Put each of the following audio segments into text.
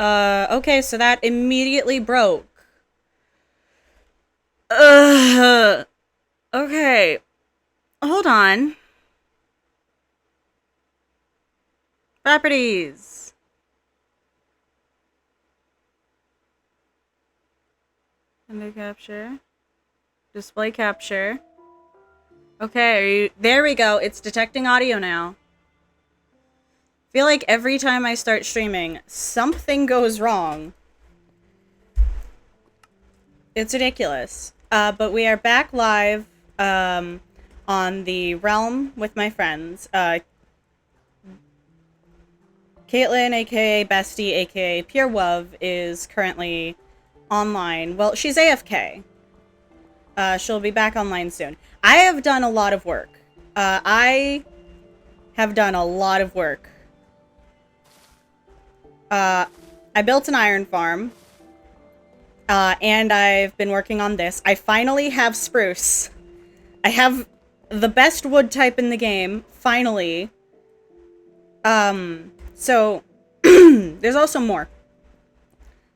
Okay, so that immediately broke. Uh, okay. Hold on. Properties. Window capture. Display capture. Okay, there we go. It's detecting audio now. I feel like every time I start streaming, something goes wrong. It's ridiculous. But we are back live on the Realm with my friends. Caitlin, aka Bestie, aka Pure Wov, is currently online. Well, she's AFK. She'll be back online soon. I have done a lot of work. I have done a lot of work. I built an iron farm. And I've been working on this. I finally have spruce. I have the best wood type in the game, finally. So, there's also more.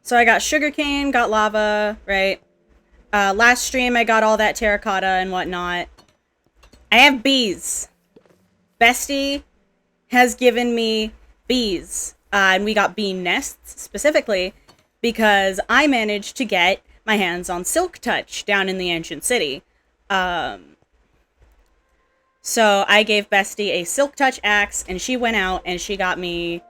So I got sugarcane, got lava, right? Last stream I got all that terracotta and whatnot. I have bees. Bestie has given me bees. And we got bee nests, specifically, because I managed to get my hands on Silk Touch down in the Ancient City. So I gave Bestie a Silk Touch axe, and she went out and she got me,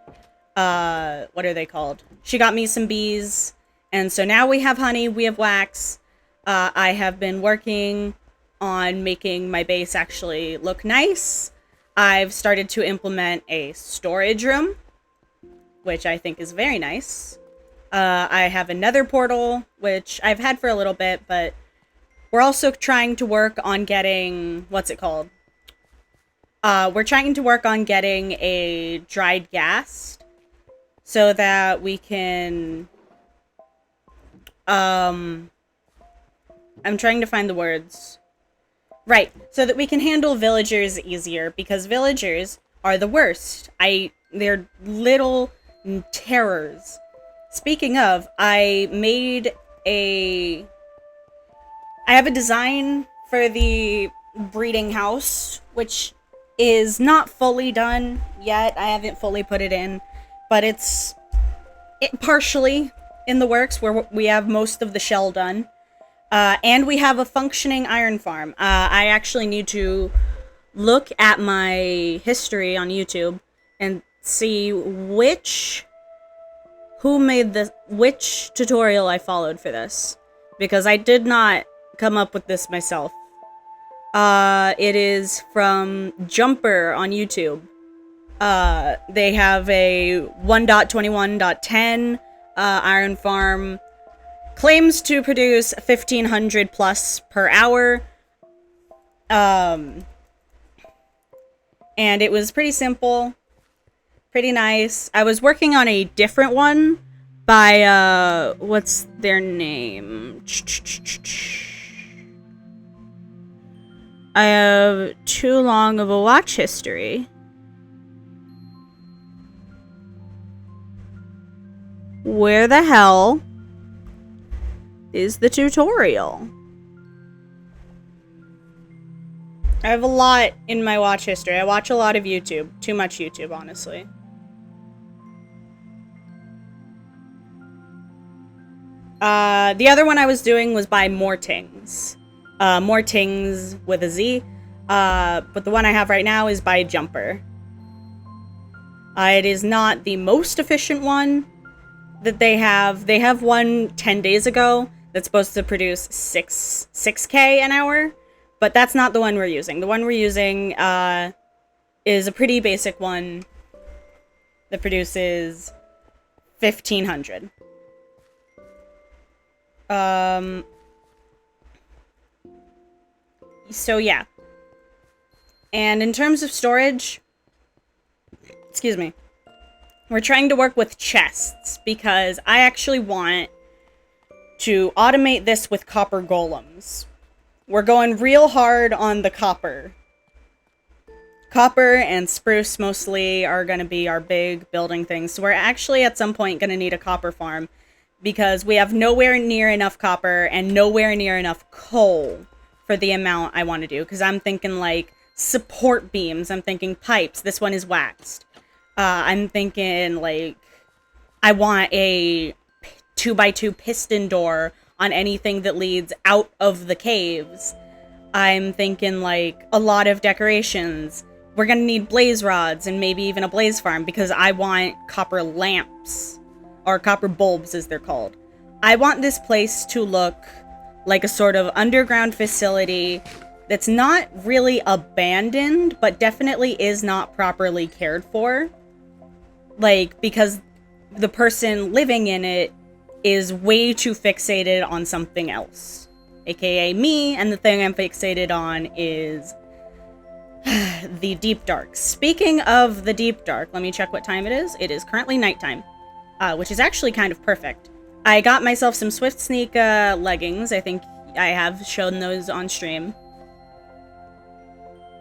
what are they called? She got me some bees, and so now we have honey, we have wax. I have been working on making my base actually look nice. I've started to implement a storage room, which I think is very nice. I have another portal, which I've had for a little bit, but we're also trying to work on getting, what's it called? We're trying to work on getting a dried gas so that we can, I'm trying to find the words. Right, so that we can handle villagers easier, because villagers are the worst. They're little terrors. Speaking of, I have a design for the breeding house, which is not fully done yet. I haven't fully put it in, but it's partially in the works, where we have most of the shell done. And we have a functioning iron farm. I actually need to look at my history on YouTube and see which tutorial I followed for this, because I did not come up with this myself. It is from Jumper on YouTube. They have a 1.21.10 iron farm. Claims to produce 1500 plus per hour. And it was pretty simple. Pretty nice. I was working on a different one by, what's their name? I have too long of a watch history. Where the hell is the tutorial? I have a lot in my watch history. I watch a lot of YouTube. Too much YouTube, honestly. The other one I was doing was by Mortings. Mortings with a Z. But the one I have right now is by Jumper. It is not the most efficient one that they have. They have one 10 days ago that's supposed to produce 6K an hour, but that's not the one we're using. The one we're using is a pretty basic one that produces 1500. So yeah. And in terms of storage, excuse me, we're trying to work with chests, because I actually want to automate this with copper golems. We're going real hard on the copper copper and spruce mostly are going to be our big building things. So we're actually at some point going to need a copper farm because we have nowhere near enough copper and nowhere near enough coal for the amount I want to do. Because I'm thinking like support beams. I'm thinking pipes. This one is waxed. I'm thinking like I want a 2x2 piston door on anything that leads out of the caves. I'm thinking like a lot of decorations. We're gonna need blaze rods and maybe even a blaze farm because I want copper lamps, or copper bulbs as they're called. I want this place to look like a sort of underground facility that's not really abandoned, but definitely is not properly cared for. Like, because the person living in it is way too fixated on something else. AKA me, and the thing I'm fixated on is the Deep Dark. Speaking of the Deep Dark, let me check what time it is. It is currently nighttime, which is actually kind of perfect. I got myself some Swift Sneak leggings. I think I have shown those on stream.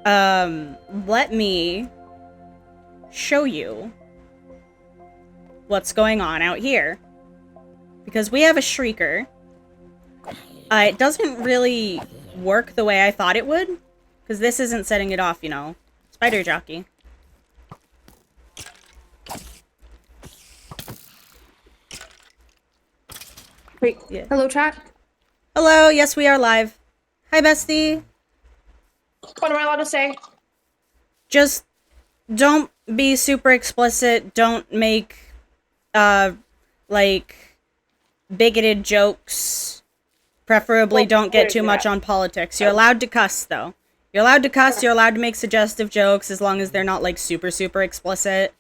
Let me show you what's going on out here. Because we have a Shrieker. It doesn't really work the way I thought it would. Because this isn't setting it off, you know. Spider jockey. Wait, Yeah. hello chat? Hello, yes we are live. Hi bestie. What am I allowed to say? Just don't be super explicit. Don't make, like, bigoted jokes. Preferably don't get too much on politics. You're allowed to cuss, though. You're allowed to cuss, you're allowed to make suggestive jokes, as long as they're not, like, super, super explicit.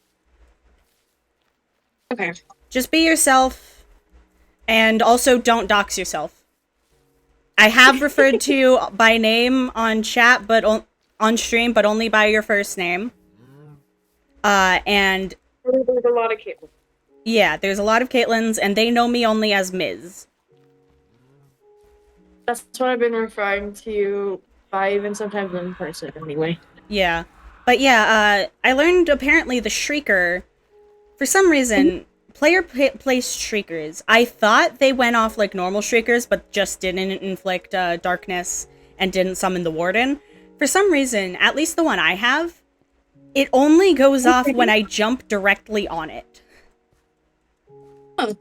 Okay. Just be yourself, and also don't dox yourself. I have referred to you by name on chat, but on stream, but only by your first name. And There's a lot of Caitlyn. yeah, there's a lot of Caitlyn's, and they know me only as Ms. That's what I've been referring to you by, even sometimes in person anyway. Yeah. But yeah, I learned apparently the Shrieker, for some reason, player-placed Shriekers. I thought they went off like normal Shriekers, but just didn't inflict darkness and didn't summon the Warden. For some reason, at least the one I have, it only goes off when I jump directly on it. Oh.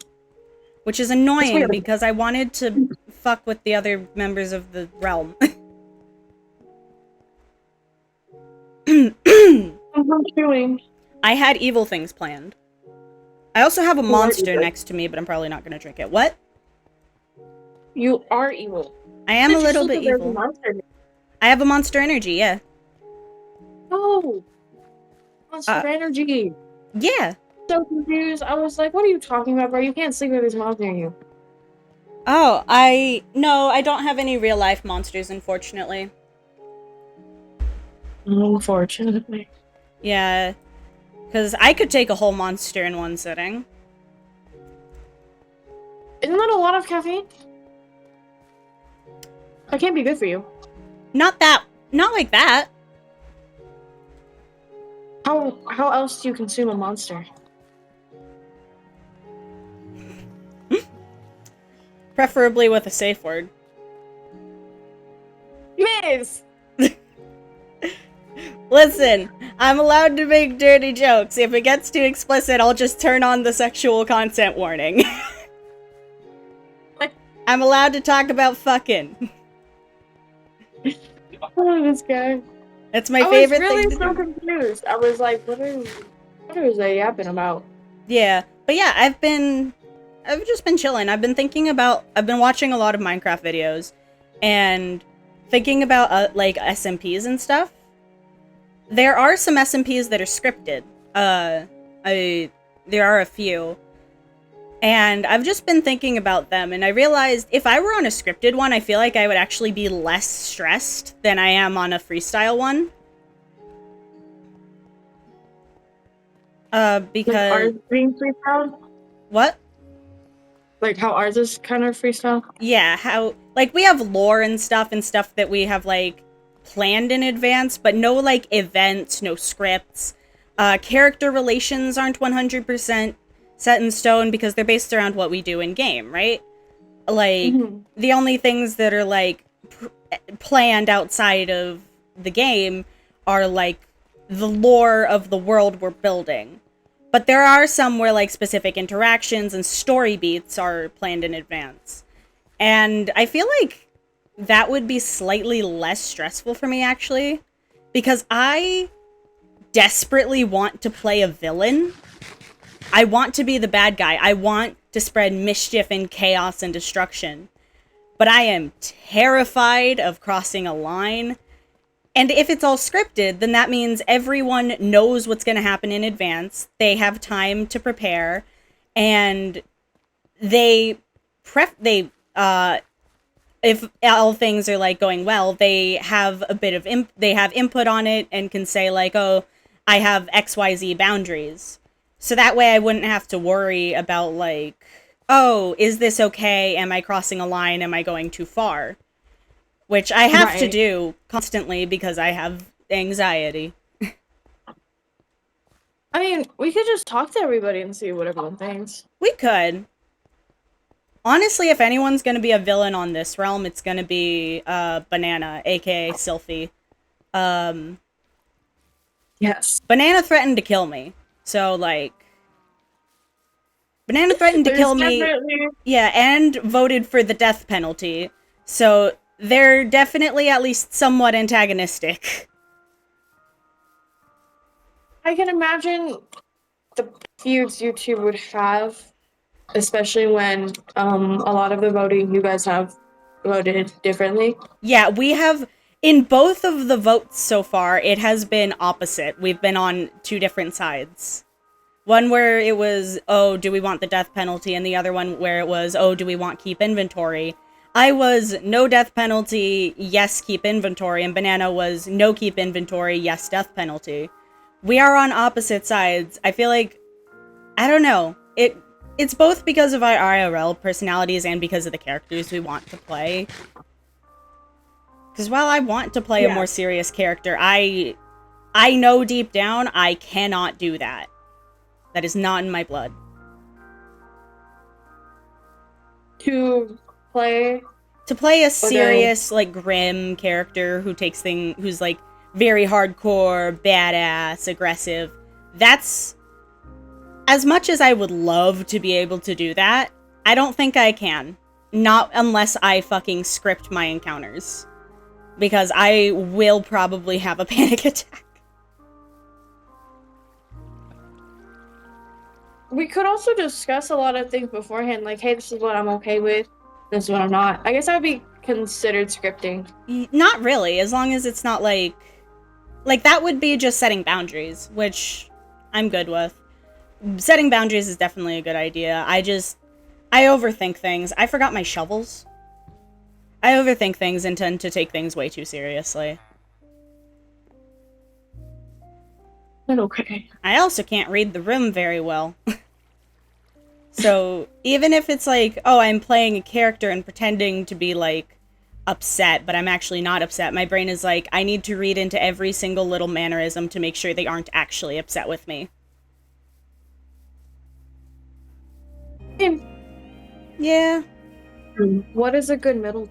Which is annoying weird. because I wanted to fuck with the other members of the realm. I'm doing. I had evil things planned. I also have a monster next to me, but I'm probably not going to drink it. What? You are evil. I am a little bit There's a evil. monster. I have a monster energy, yeah. Oh! Monster energy! Yeah. So confused. I was like, what are you talking about, bro? You can't sleep with this monster in you. Oh, no, I don't have any real life monsters, unfortunately. Unfortunately. Yeah. Because I could take a whole monster in one sitting. Isn't that a lot of caffeine? That can't be good for you. Not like that. How else do you consume a monster? Preferably with a safe word. Miss! Listen, I'm allowed to make dirty jokes. If it gets too explicit, I'll just turn on the sexual content warning. I'm allowed to talk about fucking. Oh, this guy. It's my favorite thing. I was thing really to so confused. I was like, what is they yapping about? Yeah, but yeah, I've just been chilling. I've been watching a lot of Minecraft videos and thinking about like SMPs and stuff. There are some SMPs that are scripted. There are a few. And I've just been thinking about them, and I realized if I were on a scripted one, I feel like I would actually be less stressed than I am on a freestyle one. Because... Ours being freestyle? What? Like how ours is kind of freestyle? Yeah, how... Like, we have lore and stuff that we have, like, planned in advance, but no like events, no scripts. Character relations aren't 100% set in stone because they're based around what we do in game, right? Like the only things that are like planned outside of the game are like the lore of the world we're building. But there are some where like specific interactions and story beats are planned in advance. And I feel like that would be slightly less stressful for me actually, because I desperately want to play a villain. I want to be the bad guy. I want to spread mischief and chaos and destruction. But I am terrified of crossing a line. And if it's all scripted, then that means everyone knows what's going to happen in advance. They have time to prepare, and if all things are like going well, they have a bit of they have input on it and can say like, "Oh, I have XYZ boundaries." So that way I wouldn't have to worry about like, "Oh, is this okay? Am I crossing a line? Am I going too far?" Which I have to do constantly because I have anxiety. I mean, we could just talk to everybody and see what everyone thinks. We could. Honestly, if anyone's going to be a villain on this realm, it's going to be Banana, aka Sylphie. Yes. Banana threatened to kill me. So, like... Banana threatened to kill me. Yeah, and voted for the death penalty. So, they're definitely at least somewhat antagonistic. I can imagine the feuds you two would have, especially when a lot of the voting you guys have voted differently. Yeah, we have... In both of the votes so far, it has been opposite. We've been on two different sides. One where it was, oh, do we want the death penalty? And the other one where it was, oh, do we want keep inventory? I was no death penalty, yes keep inventory, and Banana was no keep inventory, yes death penalty. We are on opposite sides. I feel like, I don't know, it's both because of our IRL personalities and because of the characters we want to play. Because while I want to play a more serious character, I know deep down I cannot do that. That is not in my blood. To play a serious, like, grim character who takes who's, like, very hardcore, badass, aggressive. That's... As much as I would love to be able to do that, I don't think I can. Not unless I fucking script my encounters. Because I will probably have a panic attack. We could also discuss a lot of things beforehand, like, hey, this is what I'm okay with, this is what I'm not. I guess that would be considered scripting. Not really, as long as it's not like... Like, that would be just setting boundaries, which I'm good with. Setting boundaries is definitely a good idea. I overthink things. I forgot my shovels. I overthink things and tend to take things way too seriously. Okay. I also can't read the room very well. So, even if it's like, oh, I'm playing a character and pretending to be, like, upset, but I'm actually not upset, my brain is like, I need to read into every single little mannerism to make sure they aren't actually upset with me. Yeah. What is a good middle?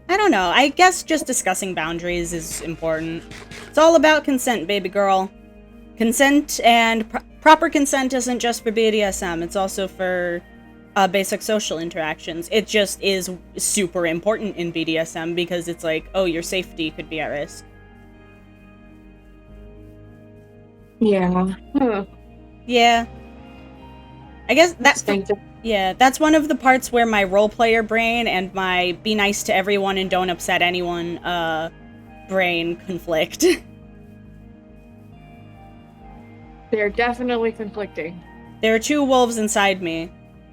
I don't know. I guess just discussing boundaries is important. It's all about consent, baby girl. Consent and proper consent isn't just for BDSM. It's also for basic social interactions. It just is super important in BDSM because it's like, oh, your safety could be at risk. Yeah. Yeah. I guess that's... Yeah, that's one of the parts where my role player brain and my be nice to everyone and don't upset anyone brain conflict. They're definitely conflicting. There are two wolves inside me.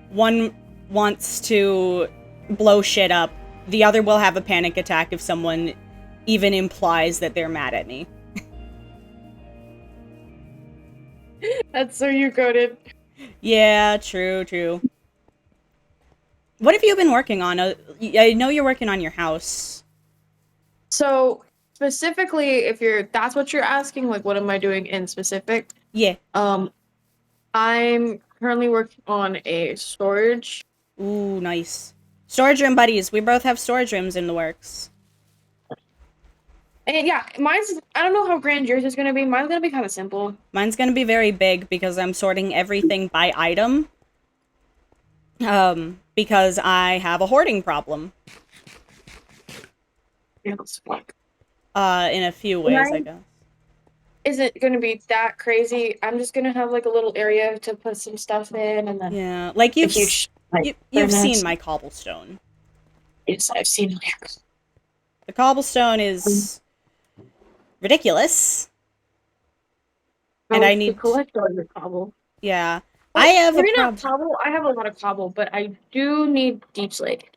One wants to blow shit up. The other will have a panic attack if someone even implies that they're mad at me. That's so you coded. Yeah, true. What have you been working on? I know you're working on your house. So, specifically, that's what you're asking, like, what am I doing in specific? Yeah. I'm currently working on a storage. Ooh, nice. Storage room buddies. We both have storage rooms in the works. And yeah, I don't know how grand yours is gonna be. Mine's gonna be kind of simple. Mine's gonna be very big because I'm sorting everything by item. Because I have a hoarding problem. Yeah, that's fine. In a few ways, I guess. Isn't gonna be that crazy. I'm just gonna have like a little area to put some stuff in, and then Yeah, like you've seen my cobblestone. Yes, I've seen it. The cobblestone is ridiculous, and I need to collect all your cobble. Yeah, I have maybe not cobble. I have a lot of cobble, but I do need deep slate.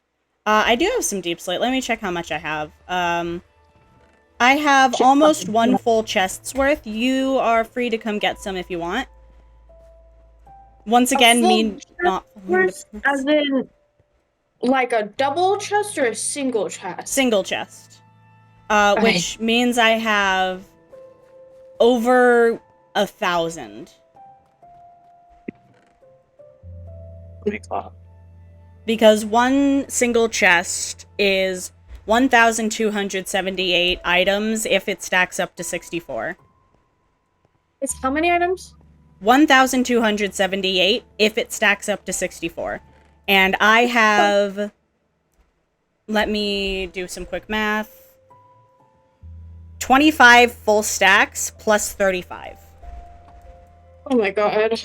I do have some deep slate. Let me check how much I have. I have almost one full chest's worth. You are free to come get some if you want. Once again, me not... As in, like a double chest or a single chest? Single chest. Which means I have over 1,000. Because one single chest is 1,278 items if it stacks up to 64. It's how many items? 1,278 if it stacks up to 64. And I have... Let me do some quick math. 25 full stacks plus 35. Oh my god.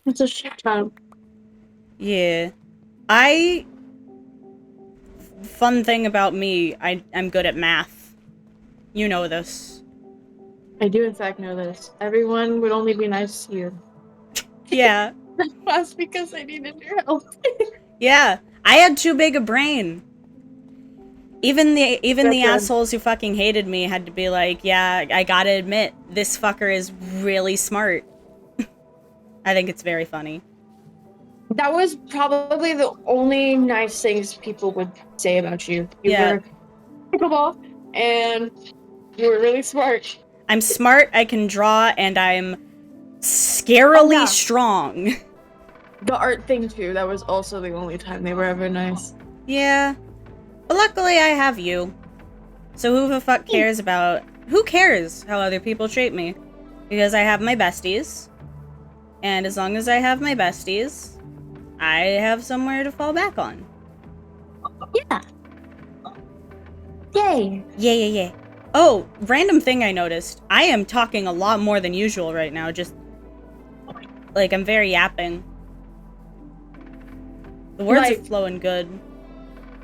It's a shit ton. Yeah. Fun thing about me, I'm good at math. You know this. I do in fact know this. Everyone would only be nice to you. Yeah. That's because I needed your help. Yeah. I had too big a brain. Even the assholes who fucking hated me had to be like, yeah, I gotta admit, this fucker is really smart. I think it's very funny. That was probably the only nice things people would say about you. You were capable, and you were really smart. I'm smart, I can draw, and I'm scarily strong. The art thing, too. That was also the only time they were ever nice. Yeah. But luckily I have you. So who the fuck cares about... Who cares how other people treat me? Because I have my besties. And as long as I have my besties, I have somewhere to fall back on. Yeah. Yay. Yeah. Oh, random thing I noticed. I am talking a lot more than usual right now. Just, like, I'm very yapping. The words are flowing good.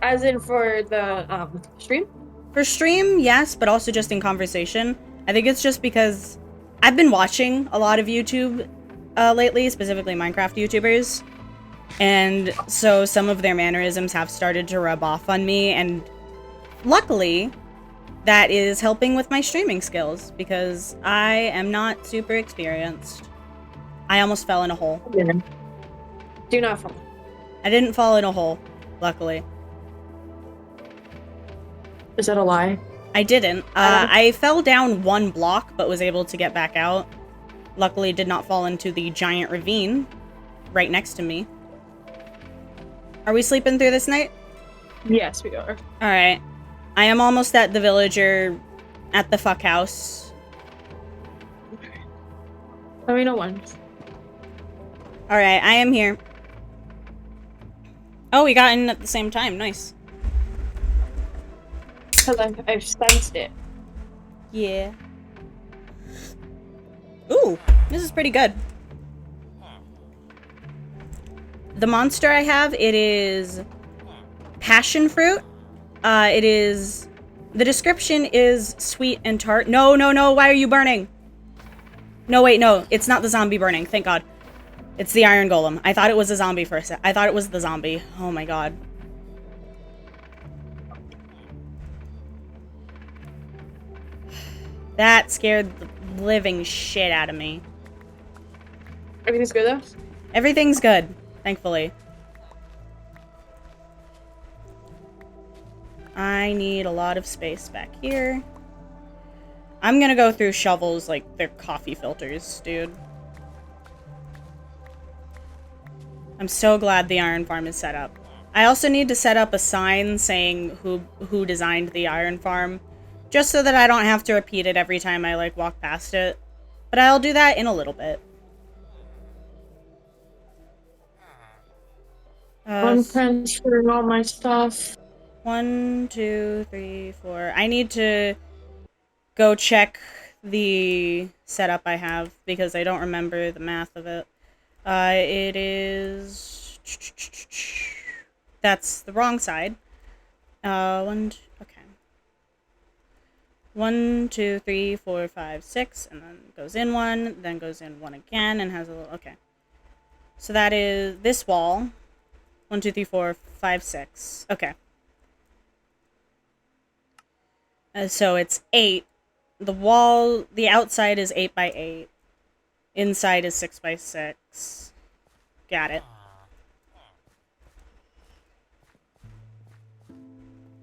As in for the, stream? For stream, yes, but also just in conversation. I think it's just because I've been watching a lot of YouTube lately, specifically Minecraft YouTubers. And so some of their mannerisms have started to rub off on me, and luckily, that is helping with my streaming skills, because I am not super experienced. I almost fell in a hole. Yeah. Do not fall. I didn't fall in a hole, luckily. Is that a lie? I didn't. I fell down one block, but was able to get back out. Luckily, did not fall into the giant ravine right next to me. Are we sleeping through this night? Yes, we are. Alright. I am almost at the villager at the fuck house. Let me know when. Alright, I am here. Oh, we got in at the same time. Nice. Because I've sensed it. Yeah. Ooh, this is pretty good. The monster I have, it is passion fruit. It is... The description is sweet and tart. No, why are you burning? No, wait, no. It's not the zombie burning, thank God. It's the iron golem. I thought it was a zombie for a sec. I thought it was the zombie. Oh my God. That scared the living shit out of me. Everything's good, though? Everything's good, thankfully. I need a lot of space back here. I'm gonna go through shovels like they're coffee filters, dude. I'm so glad the iron farm is set up. I also need to set up a sign saying who designed the iron farm, just so that I don't have to repeat it every time I, like, walk past it. But I'll do that in a little bit. I'm transferring all my stuff. 1, 2, 3, 4. I need to go check the setup I have because I don't remember the math of it. It is... That's the wrong side. Okay. 1, 2, 3, 4, 5, 6, and then goes in one, then goes in one again, and has a little... Okay. So that is this wall. 1, 2, 3, 4, 5, 6. Okay. So it's 8. The wall, the outside is 8 by 8. Inside is 6 by 6. Got it.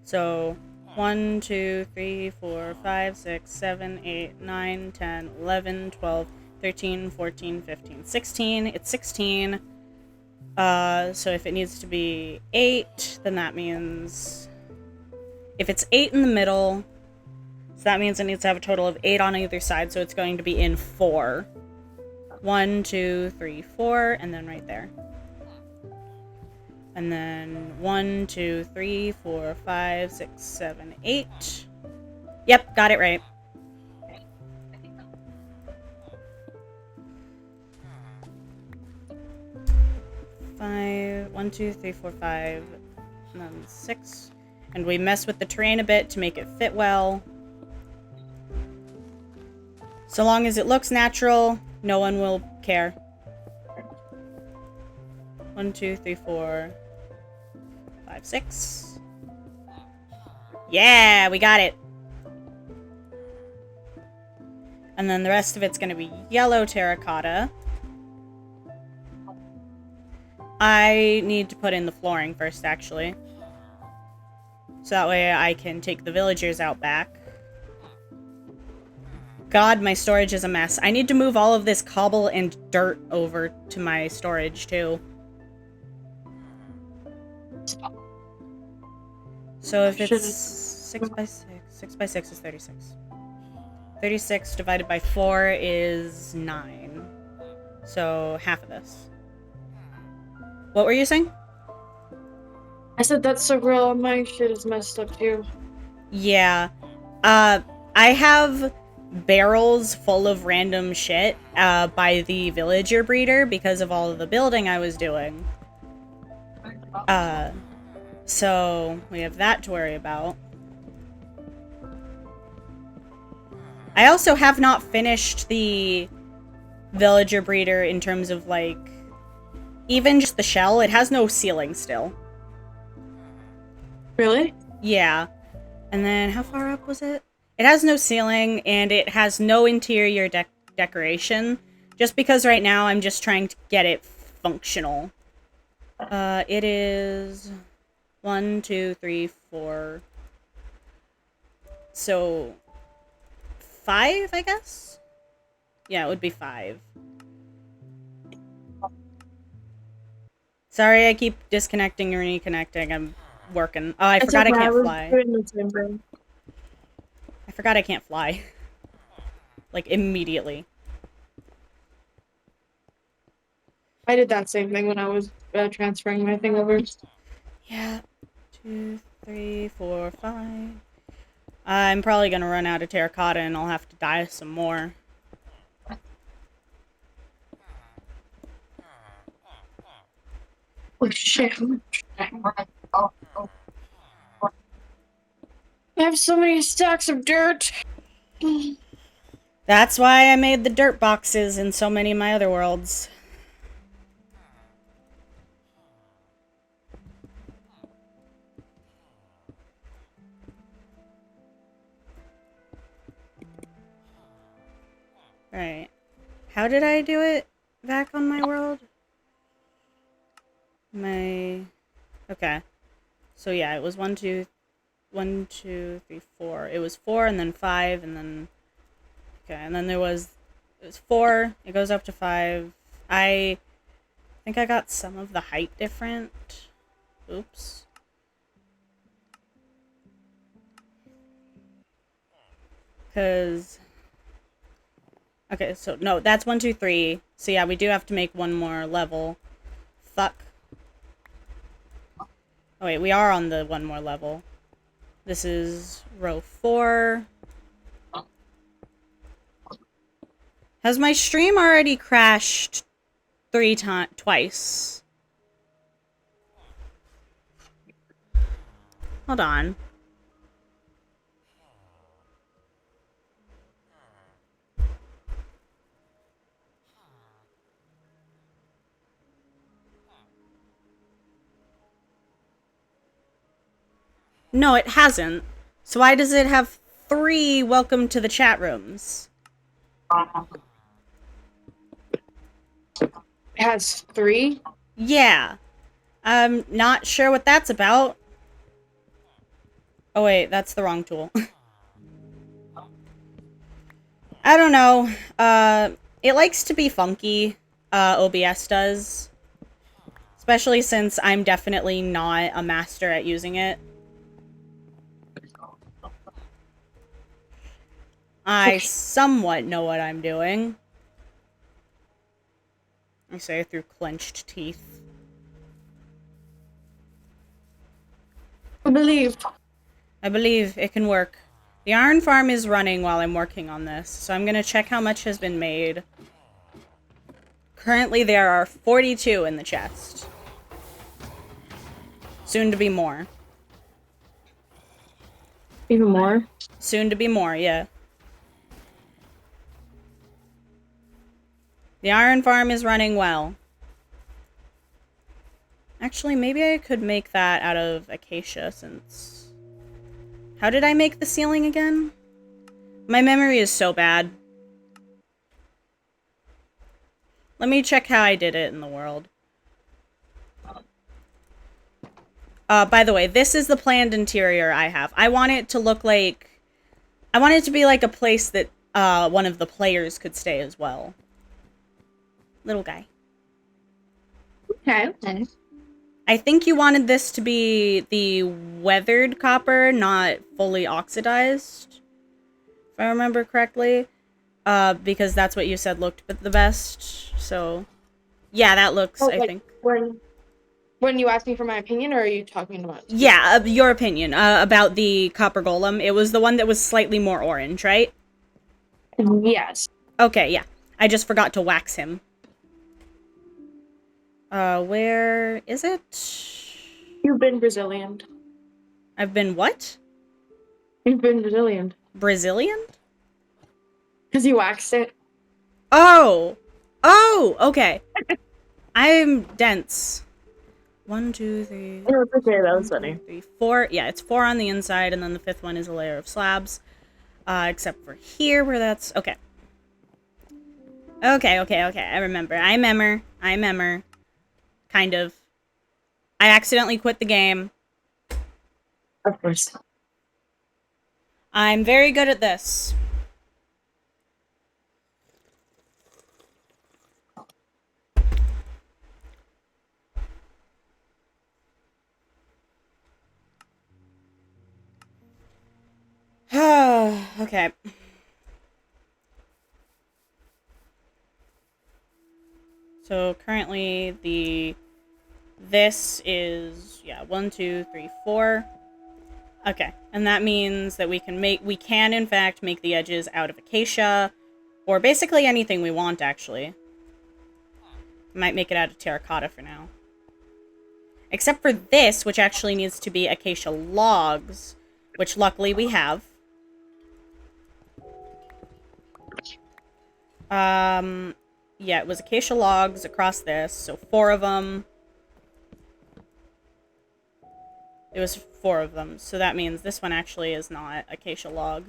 So 1, 2, 3, 4, 5, 6, 7, 8, 9, 10, 11, 12, 13, 14, 15, 16. It's 16. So if it needs to be 8, then that means... If it's 8 in the middle, so that means it needs to have a total of 8 on either side, so it's going to be in 4. 1, 2, 3, 4, and then right there. And then 1, 2, 3, 4, 5, 6, 7, 8. Yep, got it right. Five, 1, 2, 3, 4, 5, and then 6. And we mess with the terrain a bit to make it fit well. So long as it looks natural, no one will care. 1, 2, 3, 4, 5, 6. Yeah, we got it. And then the rest of it's going to be yellow terracotta. I need to put in the flooring first, actually. So that way I can take the villagers out back. God, my storage is a mess. I need to move all of this cobble and dirt over to my storage, too. So if it's 6 by 6, 6 by 6 is 36. 36 divided by 4 is 9. So half of this. What were you saying? I said that's so real. My shit is messed up too. Yeah. I have barrels full of random shit by the villager breeder because of all of the building I was doing. So we have that to worry about. I also have not finished the villager breeder in terms of, like, even just the shell. It has no ceiling still. Really? Yeah. And then how far up was it? It has no ceiling, and it has no interior decoration. Just because right now I'm just trying to get it functional. It is 1, 2, 3, 4. So 5, I guess? Yeah, it would be 5. Sorry, I keep disconnecting and reconnecting. I'm working. Oh, I forgot I can't fly. I forgot I can't fly. Like, immediately. I did that same thing when I was transferring my thing over. Yeah. 2, 3, 4, 5. I'm probably gonna run out of terracotta and I'll have to dye some more. Oh shit. I have so many stacks of dirt. That's why I made the dirt boxes in so many of my other worlds. Right. How did I do it back on my world? Okay. So yeah, it was 1, 2... 1, 2, 3, 4. It was 4 and then 5 and then... Okay, and then it was 4. It goes up to 5. I think I got some of the height different. Oops. Because... Okay, so no, that's 1, 2, 3. So yeah, we do have to make one more level. Fuck. Oh wait, we are on the one more level. This is row 4. Has my stream already crashed twice? Hold on. No, it hasn't. So why does it have 3 welcome to the chat rooms? It has 3? Yeah. I'm not sure what that's about. Oh wait, that's the wrong tool. I don't know. It likes to be funky. OBS does. Especially since I'm definitely not a master at using it. I somewhat know what I'm doing. I say through clenched teeth. I believe. I believe it can work. The iron farm is running while I'm working on this, so I'm gonna check how much has been made. Currently there are 42 in the chest. Soon to be more. Even more? Soon to be more, yeah. The iron farm is running well. Actually, maybe I could make that out of acacia since... How did I make the ceiling again? My memory is so bad. Let me check how I did it in the world. By the way, this is the planned interior I have. I want it to look like... I want it to be like a place that one of the players could stay as well. Little guy. Okay. I think you wanted this to be the weathered copper, not fully oxidized. If I remember correctly. Because that's what you said looked the best. So, yeah, that looks, I think. When you asked me for my opinion, or are you talking about... Yeah, your opinion about the copper golem. It was the one that was slightly more orange, right? Yes. Okay, yeah. I just forgot to wax him. Where is it? You've been Brazilian. I've been what? You've been Brazilian. Brazilian? Because you waxed it. Oh! Oh! Okay. I'm dense. 1, 2, 3. Oh, it's okay. That was 1, funny. 2, 3, 4. Yeah, it's 4 on the inside, and then the 5th one is a layer of slabs. Except for here, where that's... Okay. Okay. I remember. I memor. Kind of. I accidentally quit the game. Of course. I'm very good at this. Okay. So currently this is 1, 2, 3, 4. Okay, and that means that we can in fact make the edges out of acacia, or basically anything we want actually. Might make it out of terracotta for now. Except for this, which actually needs to be acacia logs, which luckily we have. Yeah, it was acacia logs across this, so 4 of them. It was 4 of them, so that means this one actually is not acacia log.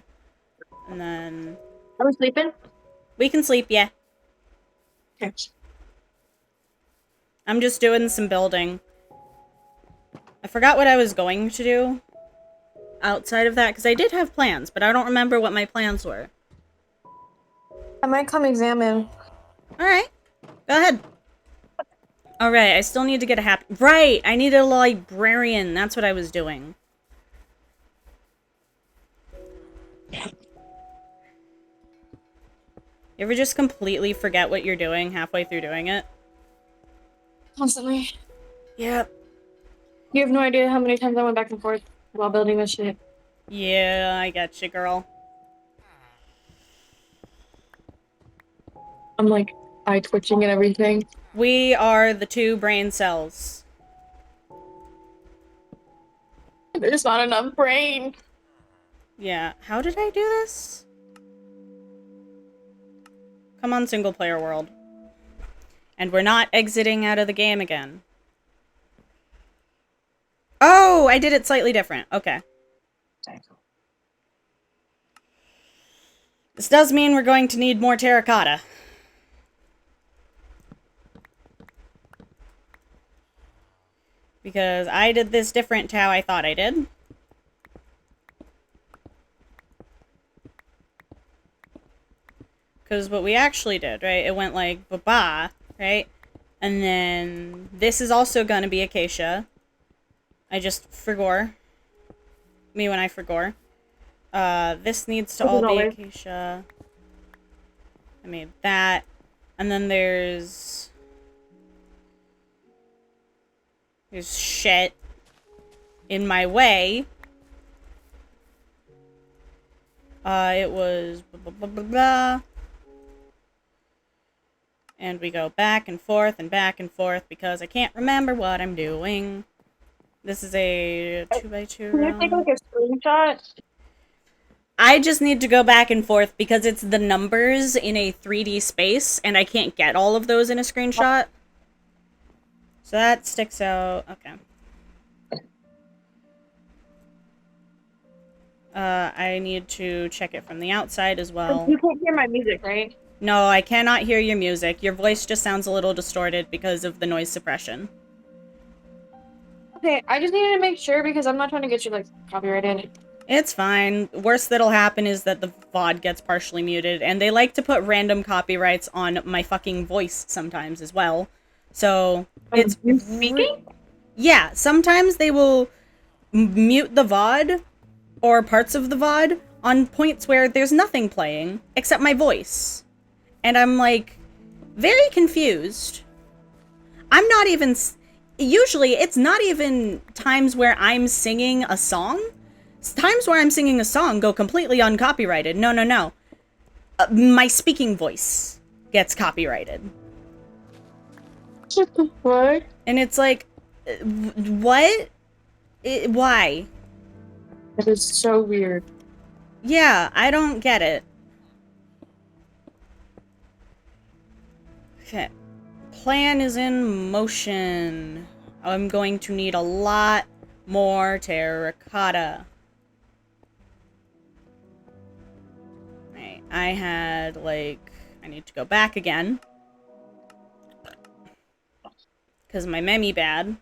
And then... Are we sleeping? We can sleep, yeah. Okay. I'm just doing some building. I forgot what I was going to do. outside of that? Because I did have plans, but I don't remember what my plans were. I might come examine. Alright. Go ahead. Alright, I still need to get a happy... Right! I need a librarian. That's what I was doing. You ever just completely forget what you're doing halfway through doing it? Constantly. Yep. You have no idea how many times I went back and forth while building this shit. Yeah, I get you, girl. I'm like eye twitching and everything. We are the 2 brain cells. There's not enough brain. Yeah. How did I do this? Come on, single player world. And we're not exiting out of the game again. Oh, I did it slightly different. Okay. This does mean we're going to need more terracotta. Because I did this different to how I thought I did. Because what we actually did, right? It went like ba-ba, right? And then this is also going to be acacia. I just forgore. Me when I forgore. This needs to all be acacia. I made that. And then there's shit in my way. It was blah, blah, blah, blah. And we go back and forth because I can't remember what I'm doing. This is a 2x2 Can you take like a screenshot? I just need to go back and forth because it's the numbers in a 3D space, and I can't get all of those in a screenshot. So that sticks out. Okay. I need to check it from the outside as well. You can't hear my music, right? No, I cannot hear your music. Your voice just sounds a little distorted because of the noise suppression. Okay, I just needed to make sure because I'm not trying to get you like copyrighted. It's fine. Worst that'll happen is that the VOD gets partially muted, and they like to put random copyrights on my fucking voice sometimes as well. So, it's... Speaking? Yeah, sometimes they will mute the VOD, or parts of the VOD, on points where there's nothing playing, except my voice. And I'm, like, very confused. I'm not even... Usually, it's not even times where I'm singing a song. Times where I'm singing a song go completely uncopyrighted. No, no, no. My speaking voice gets copyrighted. What? And it's like, what? Why? That is so weird. Yeah, I don't get it. Okay. Plan is in motion. I'm going to need a lot more terracotta. Right, I had, like, I need to go back again. Because my memi bad.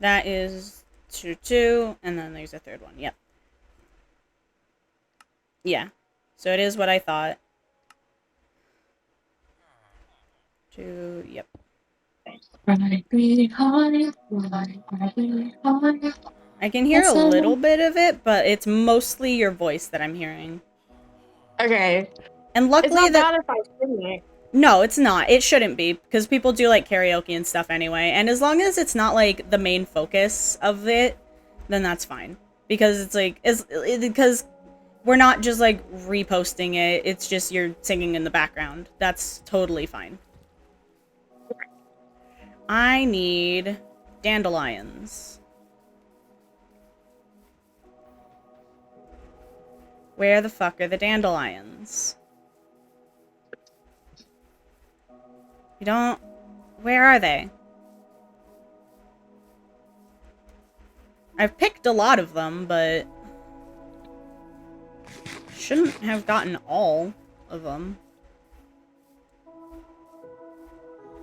That is 2, and then there's a third one. Yep. Yeah. So it is what I thought. 2, yep. I can hear a little bit of it, but it's mostly your voice that I'm hearing. Okay. And luckily it's not bad if I sing it. No, it's not. It shouldn't be, because people do like karaoke and stuff anyway. And as long as it's not like the main focus of it, then that's fine. Because it's like, because we're not just like reposting it. It's just you're singing in the background. That's totally fine. I need dandelions. Where the fuck are the dandelions? You don't... Where are they? I've picked a lot of them, but... Shouldn't have gotten all of them.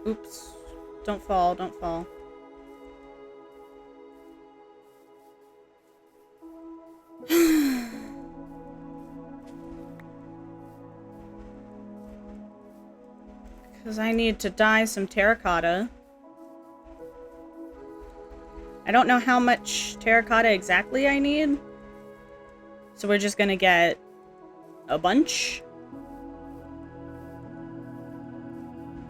Oops. Don't fall, don't fall. Because I need to dye some terracotta. I don't know how much terracotta exactly I need. So we're just gonna get a bunch.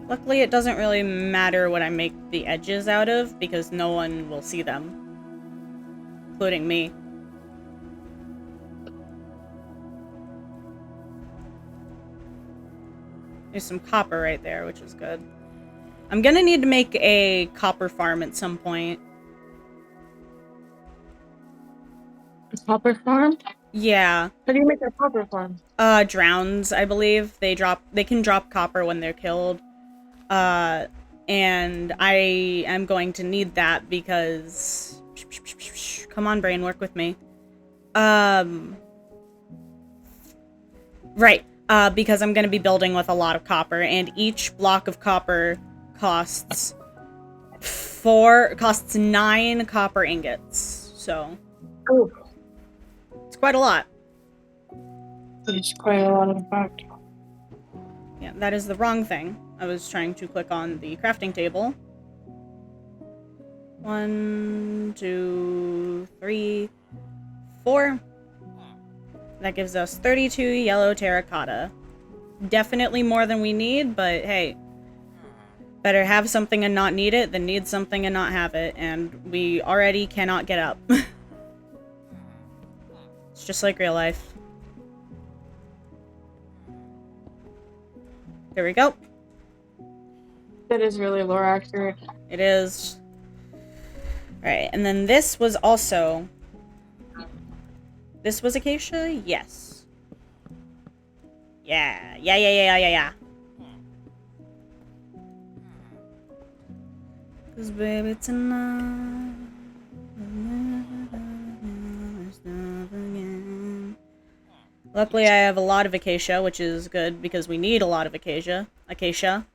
Luckily, it doesn't really matter what I make the edges out of, because no one will see them. Including me. There's some copper right there, which is good. I'm gonna need to make a copper farm at some point. A copper farm? Yeah. How do you make a copper farm? Drowns, I believe. They can drop copper when they're killed. And I am going to need that because... Come on, brain, work with me. Right. Because I'm going to be building with a lot of copper, and each block of copper costs 9 copper ingots. So, Oh, it's quite a lot. it's quite a lot of fact. Yeah, that is the wrong thing. I was trying to click on the crafting table. 1, 2, 3, 4. That gives us 32 yellow terracotta. Definitely more than we need, but hey. Better have something and not need it than need something and not have it. And we already cannot get up. It's just like real life. There we go. That is really lore accurate. It is. Alright, and then this was also... This was acacia? Yes. Yeah. Cause baby tonight... Luckily I have a lot of acacia, which is good because we need a lot of acacia. Acacia.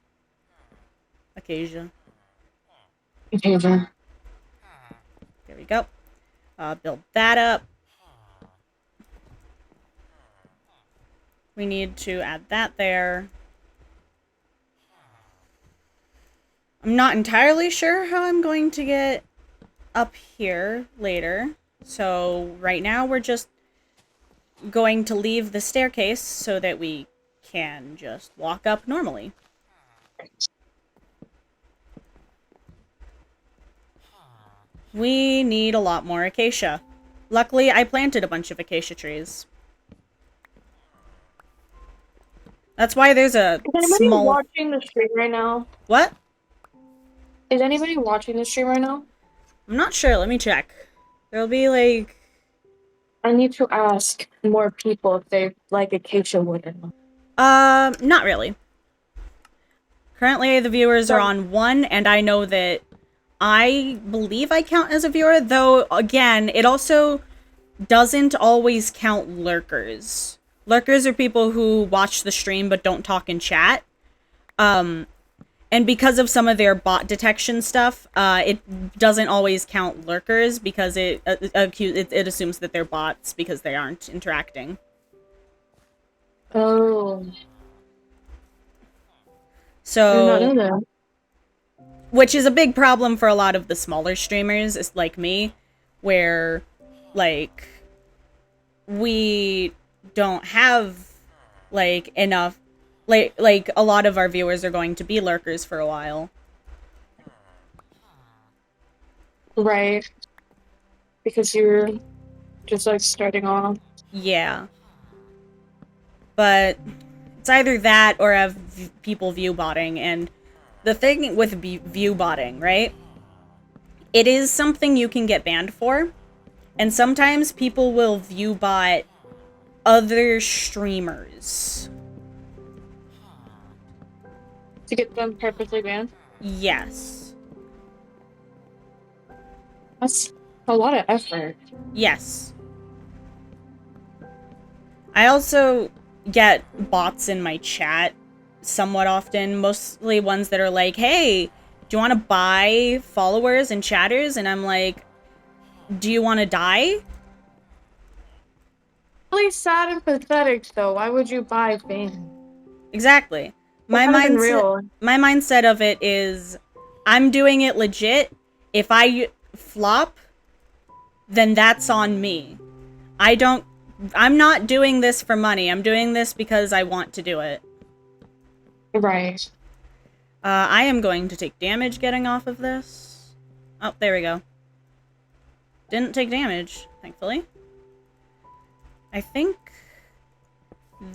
There we go. Build that up. We need to add that there. I'm not entirely sure how I'm going to get up here later. So right now we're just going to leave the staircase so that we can just walk up normally. We need a lot more acacia. Luckily, I planted a bunch of acacia trees. That's why there's a Is anybody watching the stream right now? What? Is anybody watching the stream right now? I'm not sure. Let me check. There'll be like... I need to ask more people if they like acacia wood or not. Not really. Currently, the viewers are on 1, and I know that I believe I count as a viewer, though, again, it also doesn't always count lurkers. Lurkers are people who watch the stream but don't talk in chat. And because of some of their bot detection stuff, it doesn't always count lurkers because it assumes that they're bots because they aren't interacting. Oh. So, which is a big problem for a lot of the smaller streamers, like me, where, like, we don't have, like, enough, like a lot of our viewers are going to be lurkers for a while. Right. Because you're just, like, starting off. Yeah. But it's either that or have people view botting, and the thing with view botting, right? It is something you can get banned for, and sometimes people will view bot other streamers. To get them perfectly banned? Yes. That's a lot of effort. Yes. I also get bots in my chat somewhat often, mostly ones that are like, hey, do you want to buy followers and chatters? And I'm like, do you want to die? Really sad and pathetic, though. Why would you buy fame? Exactly. My That would have been mindset, real. my mindset of it is, I'm doing it legit. If I flop, then that's on me. I'm not doing this for money. I'm doing this because I want to do it. Right. I am going to take damage getting off of this. Oh, there we go. Didn't take damage, thankfully. I think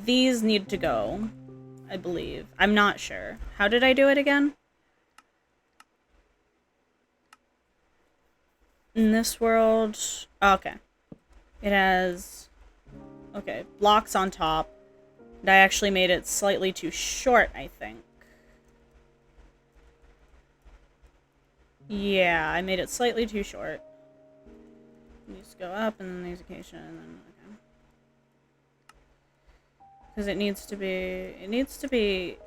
these need to go, I believe. I'm not sure. How did I do it again? In this world... Oh, okay. It has... Okay, blocks on top. And I actually made it slightly too short, I think. Yeah, I made it slightly too short. These go up, and then these acacia, and then... Okay. Because it needs to be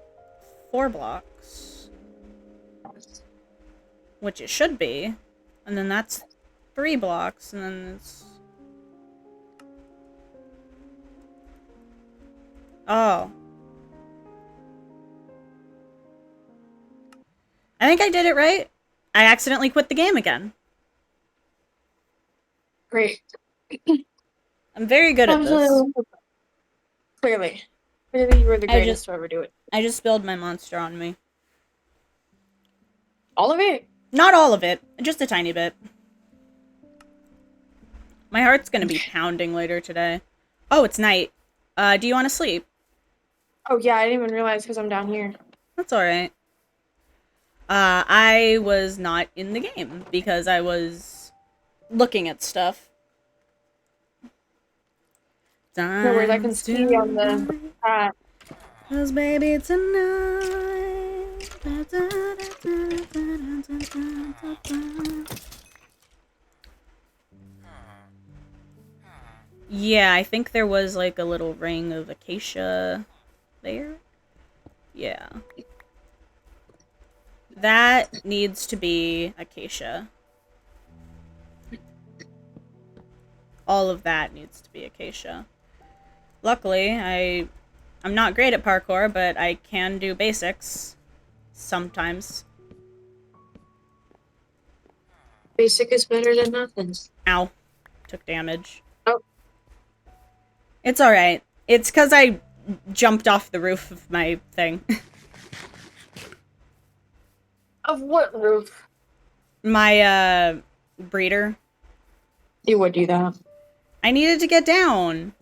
4 blocks. Which it should be. And then that's 3 blocks, and then it's... Oh. I think I did it right. I accidentally quit the game again. Great. I'm very good at this. Clearly. Clearly you were the I greatest to ever do it. I just spilled my monster on me. All of it? Not all of it, just a tiny bit. My heart's gonna be pounding later today. Oh, it's night. Do you want to sleep? Oh yeah, I didn't even realize because I'm down here. That's alright. I was not in the game because I was looking at stuff. No worries, I can see you on the chat. 'Cause baby tonight. Yeah, I think there was like a little ring of acacia there. Yeah. That needs to be acacia. All of that needs to be acacia. Luckily, I'm not great at parkour, but I can do basics. Sometimes. Basic is better than nothing. Ow. Took damage. Oh. It's alright. It's because I jumped off the roof of my thing. Of what roof? My, breeder. You would do that. I needed to get down.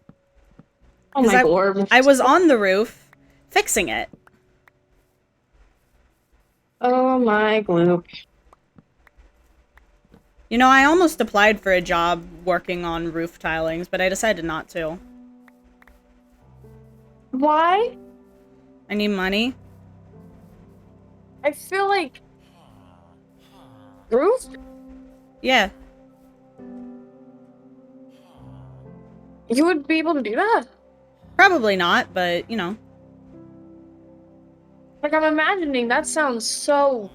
Oh my lord. I was on the roof, fixing it. Oh my gloop. You know, I almost applied for a job working on roof tilings, but I decided not to. Why? I need money. I feel like... Roof? Yeah. You would be able to do that? Probably not, but, you know. Like, I'm imagining that sounds so...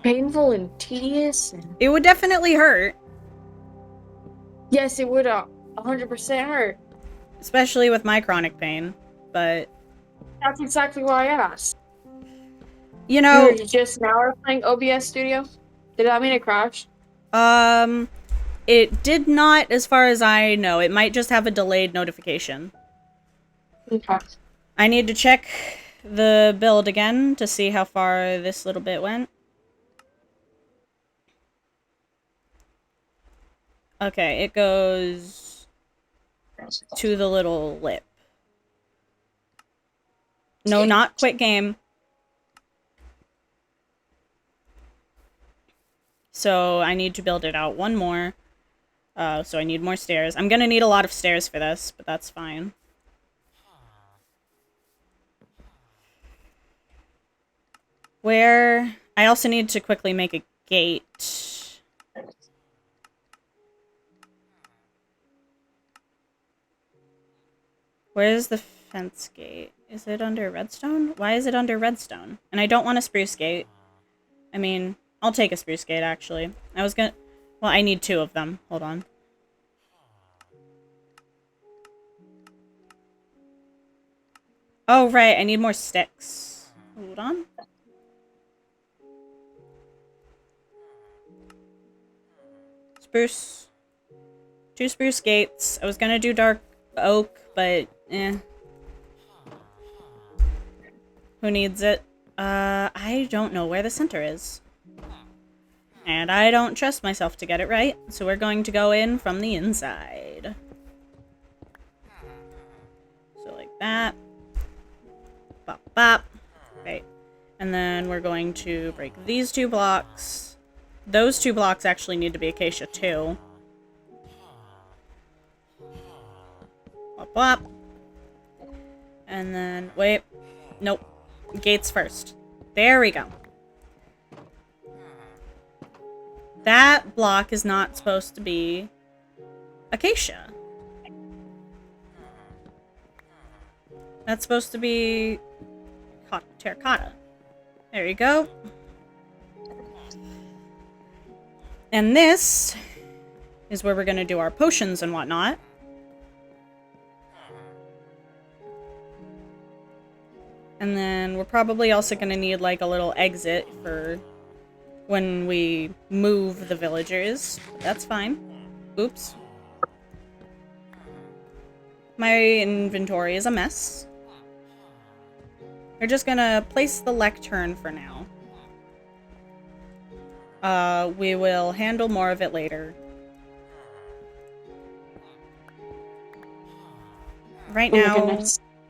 painful and tedious and... It would definitely hurt. Yes, it would 100% hurt. Especially with my chronic pain, but... That's exactly why I asked. You know... You just now are playing OBS Studio? Did that mean it crashed? It did not, as far as I know. It might just have a delayed notification. Okay. I need to check the build again to see how far this little bit went. Okay, it goes to the little lip. No, not quit game. So I need to build it out one more. So I need more stairs. I'm gonna need a lot of stairs for this, but that's fine. Where... I also need to quickly make a gate. Where's the fence gate? Is it under redstone? Why is it under redstone? And I don't want a spruce gate. I mean, I'll take a spruce gate, actually. I was gonna... Well, I need 2 of them. Hold on. Oh, right. I need more sticks. Hold on. Spruce. 2 spruce gates. I was gonna do dark oak, but eh. Who needs it? I don't know where the center is. And I don't trust myself to get it right, so we're going to go in from the inside. So like that. Bop, bop. Right. And then we're going to break these 2 blocks. Those 2 blocks actually need to be acacia too. Bop, bop. And then, wait. Nope. Gates first. There we go. That block is not supposed to be acacia. That's supposed to be terracotta. There you go. And this is where we're going to do our potions and whatnot. And then we're probably also going to need like a little exit for when we move the villagers. But that's fine. Oops. My inventory is a mess. We're just gonna place the lectern for now. We will handle more of it later. Right now,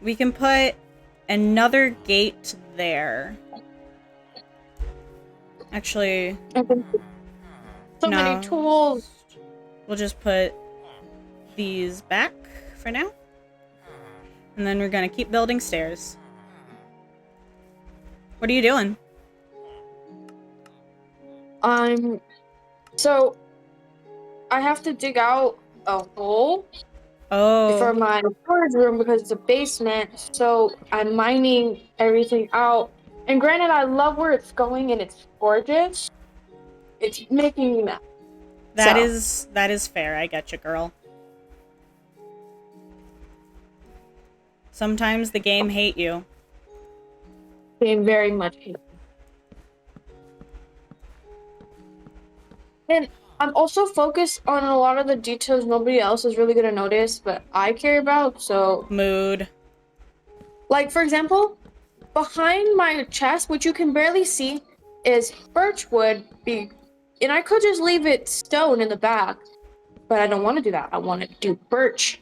we can put another gate there. Actually, so many tools. We'll just put these back for now. And then we're gonna keep building stairs. What are you doing? So I have to dig out a hole for my storage room because it's a basement. So I'm mining everything out. And granted, I love where it's going and it's gorgeous. It's making me mad. That is fair. I get you, girl. Sometimes the game hate you. They very much hate me. And I'm also focused on a lot of the details nobody else is really gonna notice, but I care about, so... Mood. Like, for example, behind my chest, which you can barely see, is birch wood. And I could just leave it stone in the back, but I don't want to do that. I want to do birch.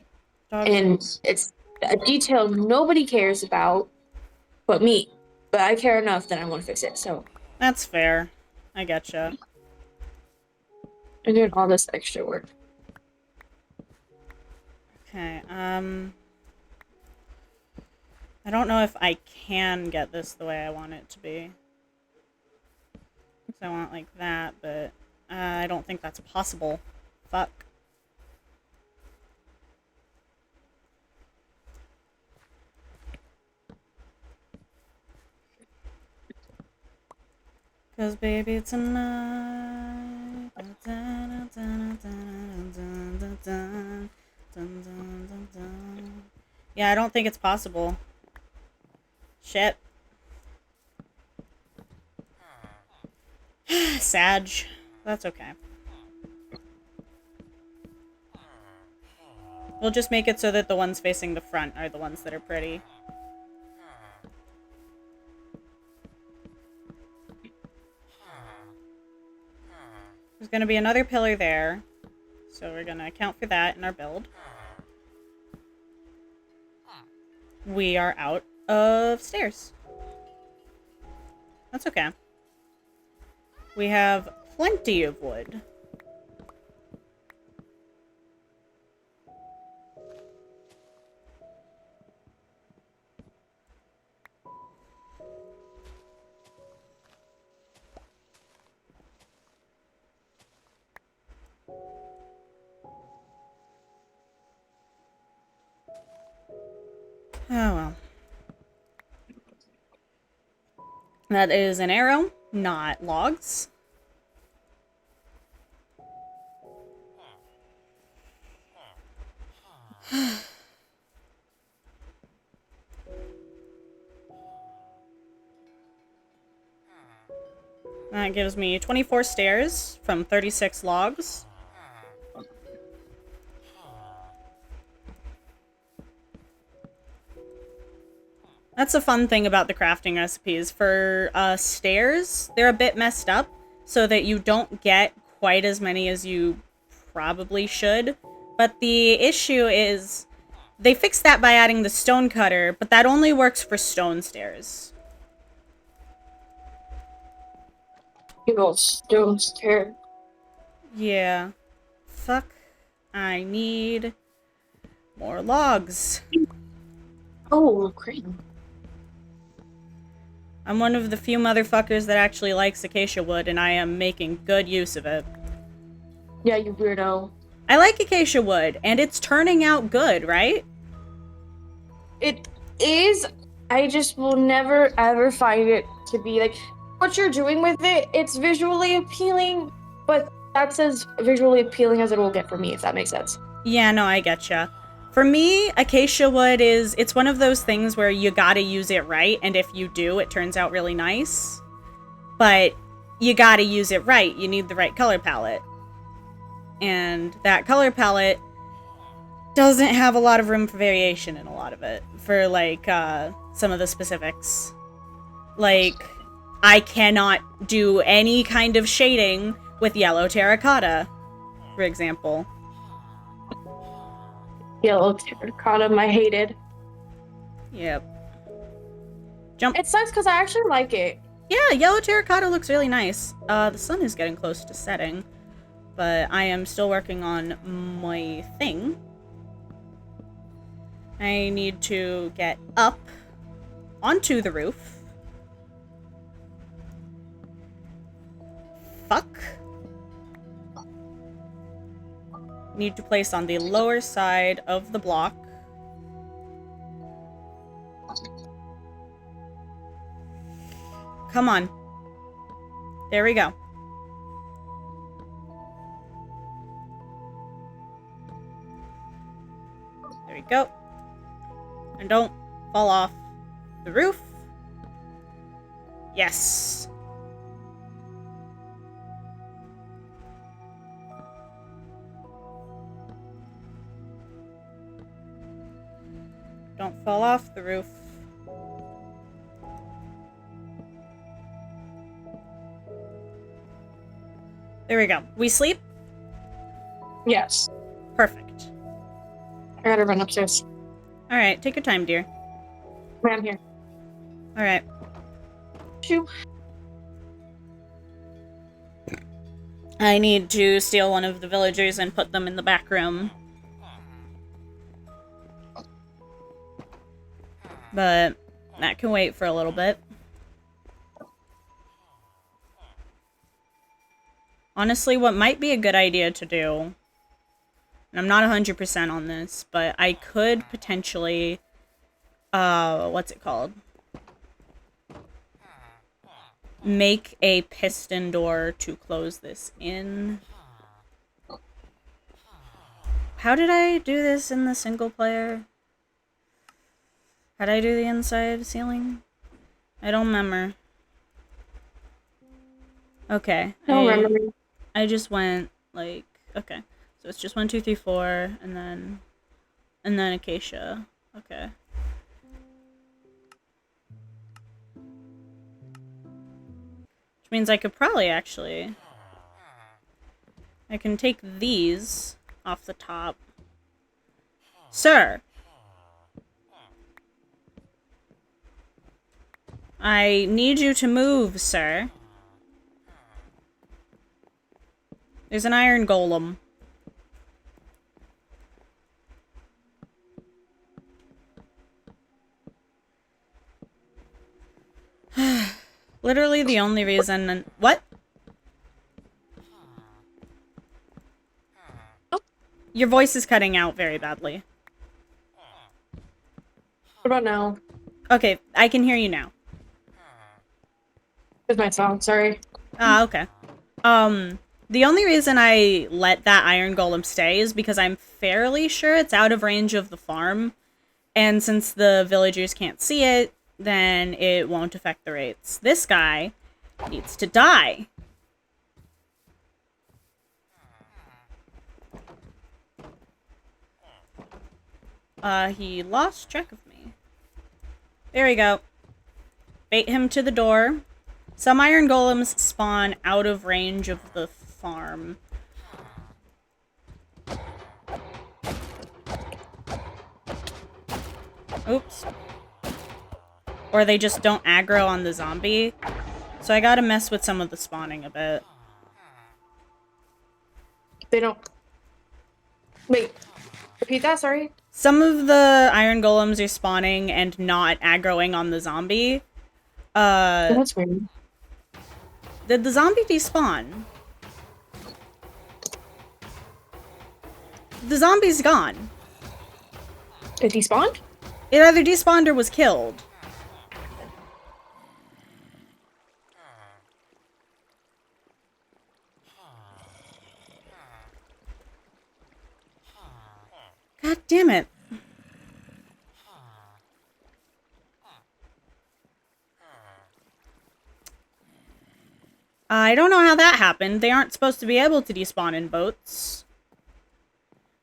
And it's a detail nobody cares about but me. But I care enough that I want to fix it, so... That's fair. I getcha. I'm doing all this extra work. Okay, I don't know if I can get this the way I want it to be. Because I want it like that, but I don't think that's possible. Fuck. Cause baby tonight. Yeah, I don't think it's possible. Shit. Sag. That's okay. We'll just make it so that the ones facing the front are the ones that are pretty. There's going to be another pillar there, so we're going to account for that in our build. We are out of stairs. That's okay. We have plenty of wood. Oh well. That is an arrow, not logs. That gives me 24 stairs from 36 logs. That's a fun thing about the crafting recipes. For stairs, they're a bit messed up so that you don't get quite as many as you probably should. But the issue is they fixed that by adding the stone cutter, but that only works for stone stairs. You know, stone stair. Yeah. Fuck. I need more logs. Oh, great. I'm one of the few motherfuckers that actually likes acacia wood, and I am making good use of it. Yeah, you weirdo. I like acacia wood, and it's turning out good, right? It is. I just will never ever find it to be like what you're doing with it. It's visually appealing, but that's as visually appealing as it will get for me, if that makes sense. Yeah, no, I getcha. For me, acacia wood it's one of those things where you gotta use it right, and if you do, it turns out really nice. But you gotta use it right. You need the right color palette. And that color palette doesn't have a lot of room for variation in a lot of it. For, like, some of the specifics. Like, I cannot do any kind of shading with yellow terracotta, for example. Yellow terracotta, I hated. Yep. Jump. It sucks because I actually like it. Yeah, yellow terracotta looks really nice. The sun is getting close to setting, but I am still working on my thing. I need to get up onto the roof. Fuck. Need to place on the lower side of the block. Come on. There we go. There we go. And don't fall off the roof. Yes. Don't fall off the roof. There we go. We sleep? Yes. Perfect. I gotta run upstairs. Alright, take your time, dear. I'm here. Alright. Shoo. I need to steal one of the villagers and put them in the back room. But that can wait for a little bit. Honestly, what might be a good idea to do, and I'm not 100% on this, but I could potentially, what's it called? Make a piston door to close this in. How did I do this in the single player? How did I do the inside ceiling? I don't remember. Okay. I don't remember. I just went, like, okay. So it's just 1, 2, 3, 4, and then acacia. Okay. Which means I could probably actually... I can take these off the top. Sir! I need you to move, sir. There's an iron golem. Literally the only reason... What? Your voice is cutting out very badly. What about now? Okay, I can hear you now. With my phone, sorry. Ah, okay. The only reason I let that iron golem stay is because I'm fairly sure it's out of range of the farm. And since the villagers can't see it, then it won't affect the rates. This guy needs to die. He lost track of me. There we go. Bait him to the door. Some iron golems spawn out of range of the farm. Oops. Or they just don't aggro on the zombie. So I gotta mess with some of the spawning a bit. They don't... Wait. Repeat that, sorry? Some of the iron golems are spawning and not aggroing on the zombie. That's weird. Did the zombie despawn? The zombie's gone. It despawned? It either despawned or was killed. God damn it. I don't know how that happened. They aren't supposed to be able to despawn in boats.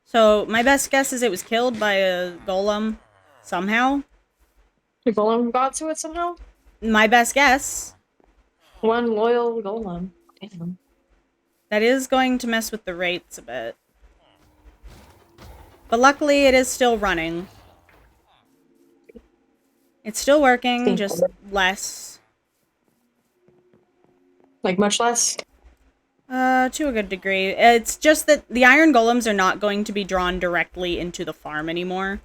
So, my best guess is it was killed by a golem somehow. The golem got to it somehow? My best guess. One loyal golem. Damn. That is going to mess with the rates a bit. But luckily, it is still running. It's still working, just less. Like, much less? To a good degree. It's just that the iron golems are not going to be drawn directly into the farm anymore.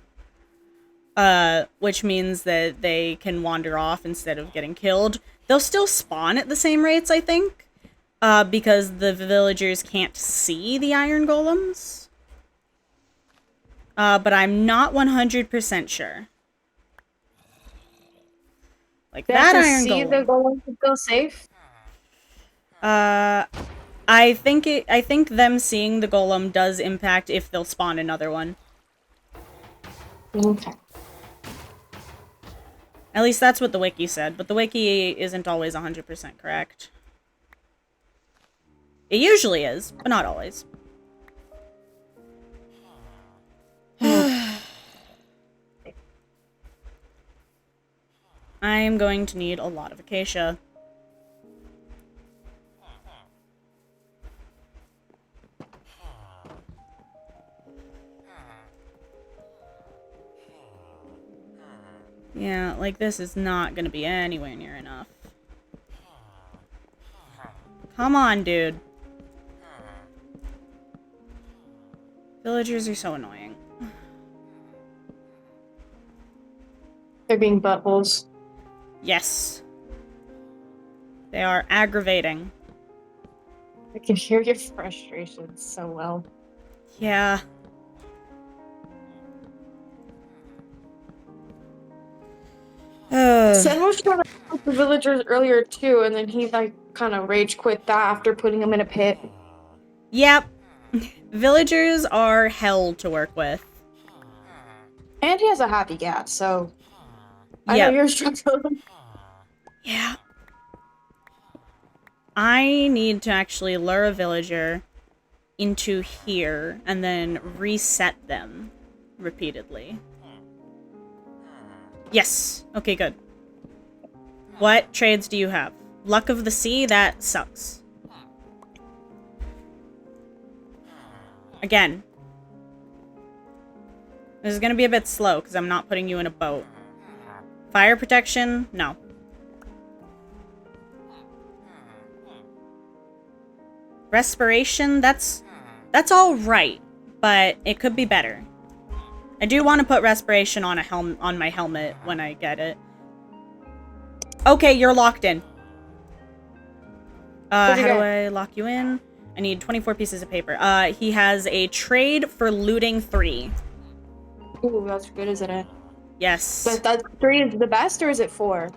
Which means that they can wander off instead of getting killed. They'll still spawn at the same rates, I think. Because the villagers can't see the iron golems. But I'm not 100% sure. Like that iron golem. The golem to feel safe? I think them seeing the golem does impact if they'll spawn another one. Okay. At least that's what the wiki said, but the wiki isn't always 100% correct. It usually is, but not always. I am going to need a lot of acacia. Yeah, like this is not gonna be anywhere near enough. Come on, dude. Villagers are so annoying. They're being buttholes. Yes. They are aggravating. I can hear your frustration so well. Yeah. Sen was trying to help the villagers earlier too, and then he like kind of rage quit that after putting them in a pit. Yep. Villagers are hell to work with. And he has a happy gas, so I know you're struggling. Yeah. I need to actually lure a villager into here and then reset them repeatedly. Yes. Okay, good. What trades do you have? Luck of the Sea? That sucks. Again. This is gonna be a bit slow because I'm not putting you in a boat. Fire protection? No. Respiration? That's all right, but it could be better. I do want to put respiration on on my helmet when I get it. Okay, you're locked in. How do I lock you in? I need 24 pieces of paper. He has a trade for looting 3. Ooh, that's good, isn't it? Yes. But that 3 is the best, or is it 4?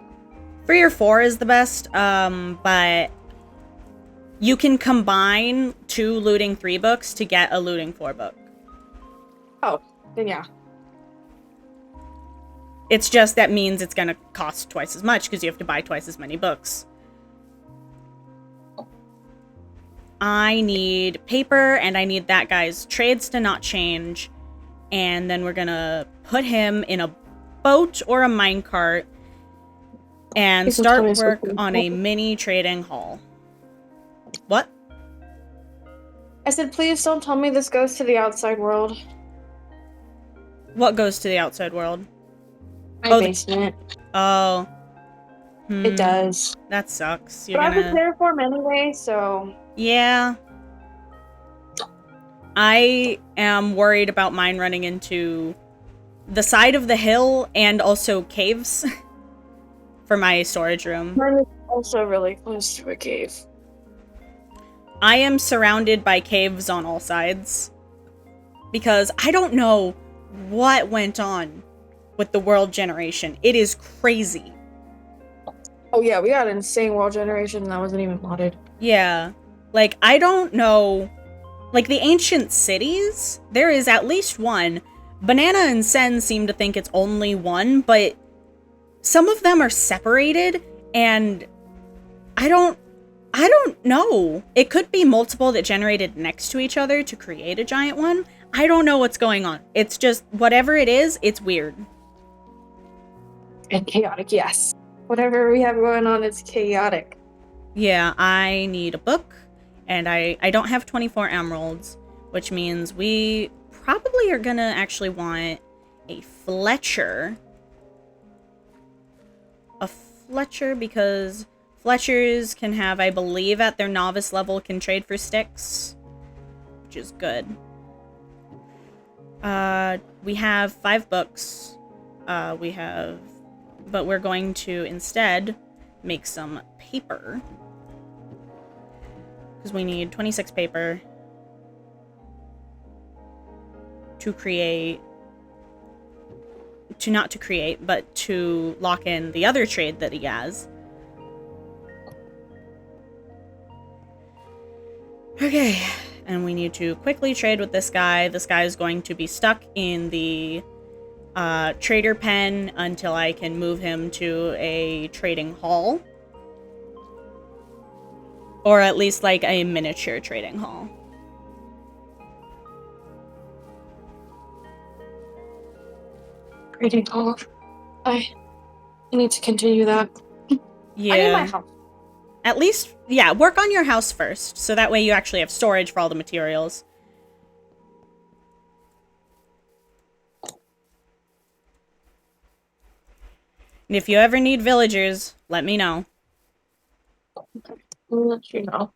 3 or 4 is the best, but you can combine 2 looting 3 books to get a looting 4 book. Oh, then yeah. It's just that means it's gonna cost twice as much because you have to buy twice as many books. I need paper, and I need that guy's trades to not change. And then we're gonna put him in a boat or a minecart and Please don't start tell me it's work something on a important. mini trading hall. What? I said, please don't tell me this goes to the outside world. What goes to the outside world? My Oh, basement. Oh. It does. That sucks. But I have a terraform anyway, so... Yeah. I am worried about mine running into the side of the hill and also caves for my storage room. Mine is also really close to a cave. I am surrounded by caves on all sides because I don't know what went on with the world generation. It is crazy. Oh yeah, we got an insane world generation that wasn't even modded. Yeah. Like, I don't know. Like, the ancient cities, there is at least one. Banana and Sen seem to think it's only one, but some of them are separated, and I don't know. It could be multiple that generated next to each other to create a giant one. I don't know what's going on. It's just, whatever it is, it's weird. And chaotic, yes. Whatever we have going on is chaotic. Yeah, I need a book, and I don't have 24 emeralds, which means we probably are gonna actually want a Fletcher. A Fletcher, because Fletchers can have, I believe, at their novice level, can trade for sticks, which is good. We have 5 books. But we're going to instead make some paper. Because we need 26 paper to create, not to create, but to lock in the other trade that he has. Okay, and we need to quickly trade with this guy. This guy is going to be stuck in the trader pen until I can move him to a trading hall. Or at least like a miniature trading hall. Trading hall. I need to continue that. Yeah. I need my house. At least, yeah, work on your house first, so that way you actually have storage for all the materials. And if you ever need villagers, let me know. I'll let you know.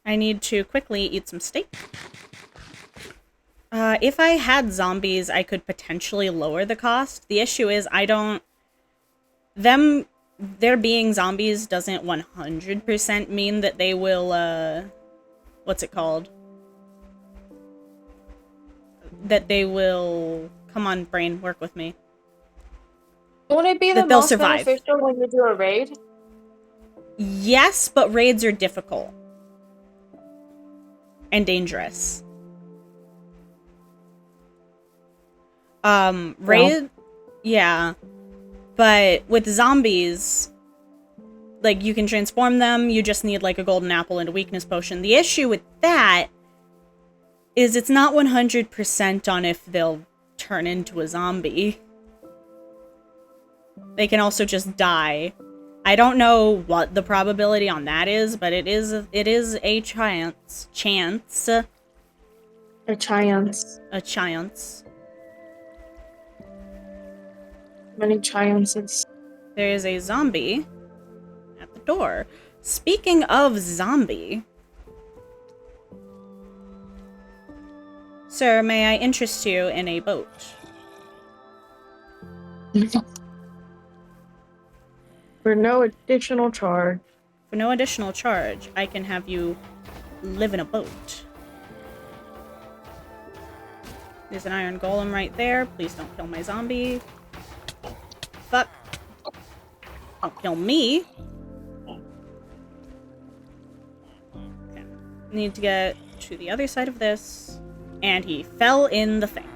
I need to quickly eat some steak. If I had zombies, I could potentially lower the cost. The issue is there being zombies doesn't 100% mean that they will, what's it called? That they will, come on, brain, work with me. Won't it be the That they'll most survive. beneficial when you do a raid? Yes, but raids are difficult. And dangerous. Yeah. But with zombies, like, you can transform them, you just need, like, a golden apple and a weakness potion. The issue with that is it's not 100% on if they'll turn into a zombie. They can also just die. I don't know what the probability on that is, but it is a chance. A chance. A chance. Many chances. There is a zombie at the door. Speaking of zombie, sir, may I interest you in a boat? For no additional charge. For no additional charge, I can have you live in a boat. There's an iron golem right there. Please don't kill my zombie. Fuck. Don't kill me. Okay. Need to get to the other side of this. And he fell in the thing.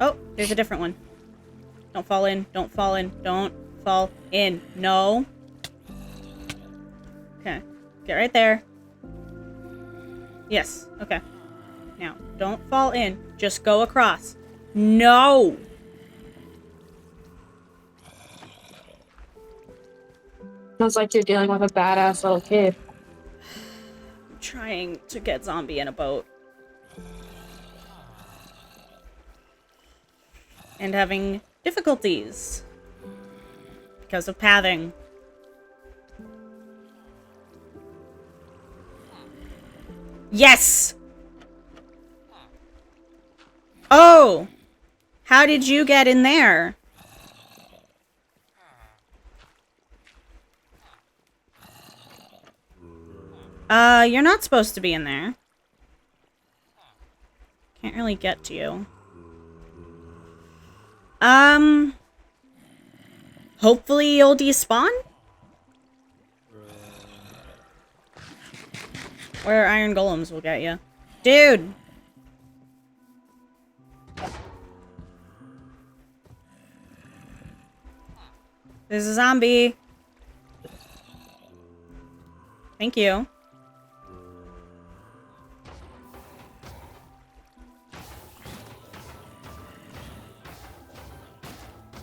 Oh, there's a different one. Don't fall in. Don't fall in. Don't fall in. No. Okay. Get right there. Yes. Okay. Now, don't fall in. Just go across. No! Sounds like you're dealing with a badass little kid. I'm trying to get Zombie in a boat. And having difficulties. Because of pathing. Yes! Oh! How did you get in there? You're not supposed to be in there. Can't really get to you. Hopefully you'll despawn? Or iron golems will get you. Dude! There's a zombie. Thank you.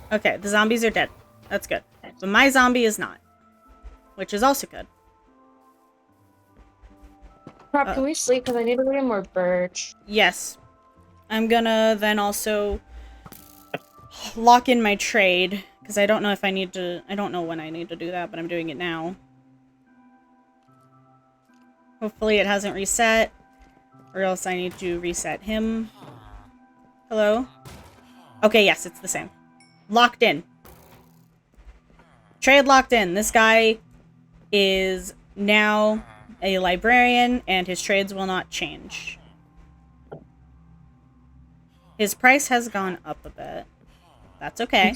Okay, the zombies are dead. That's good. But my zombie is not. Which is also good. Crap, can we sleep? Because I need to get more birch. Yes. I'm gonna then also lock in my trade. Because I don't know if I need to... I don't know when I need to do that, but I'm doing it now. Hopefully it hasn't reset. Or else I need to reset him. Hello? Okay, yes, it's the same. Locked in. Trade locked in. This guy is now a librarian, and his trades will not change. His price has gone up a bit. That's okay.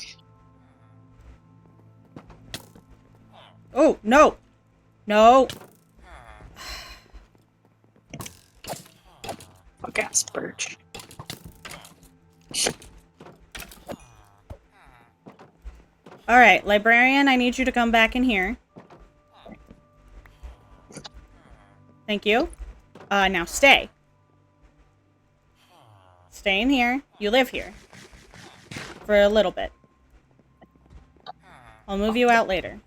Oh, no! No! Fuck ass birch. Alright, librarian, I need you to come back in here. Thank you. Now stay. Stay in here. You live here. For a little bit. I'll move you out later.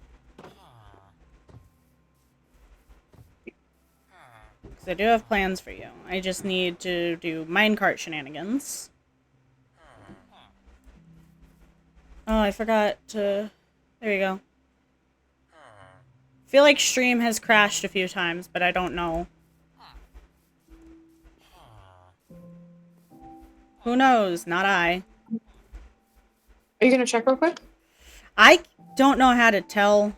Because I do have plans for you. I just need to do minecart shenanigans. Oh, I forgot to... There you go. I feel like stream has crashed a few times, but I don't know. Who knows? Not I. Are you gonna check real quick? I don't know how to tell.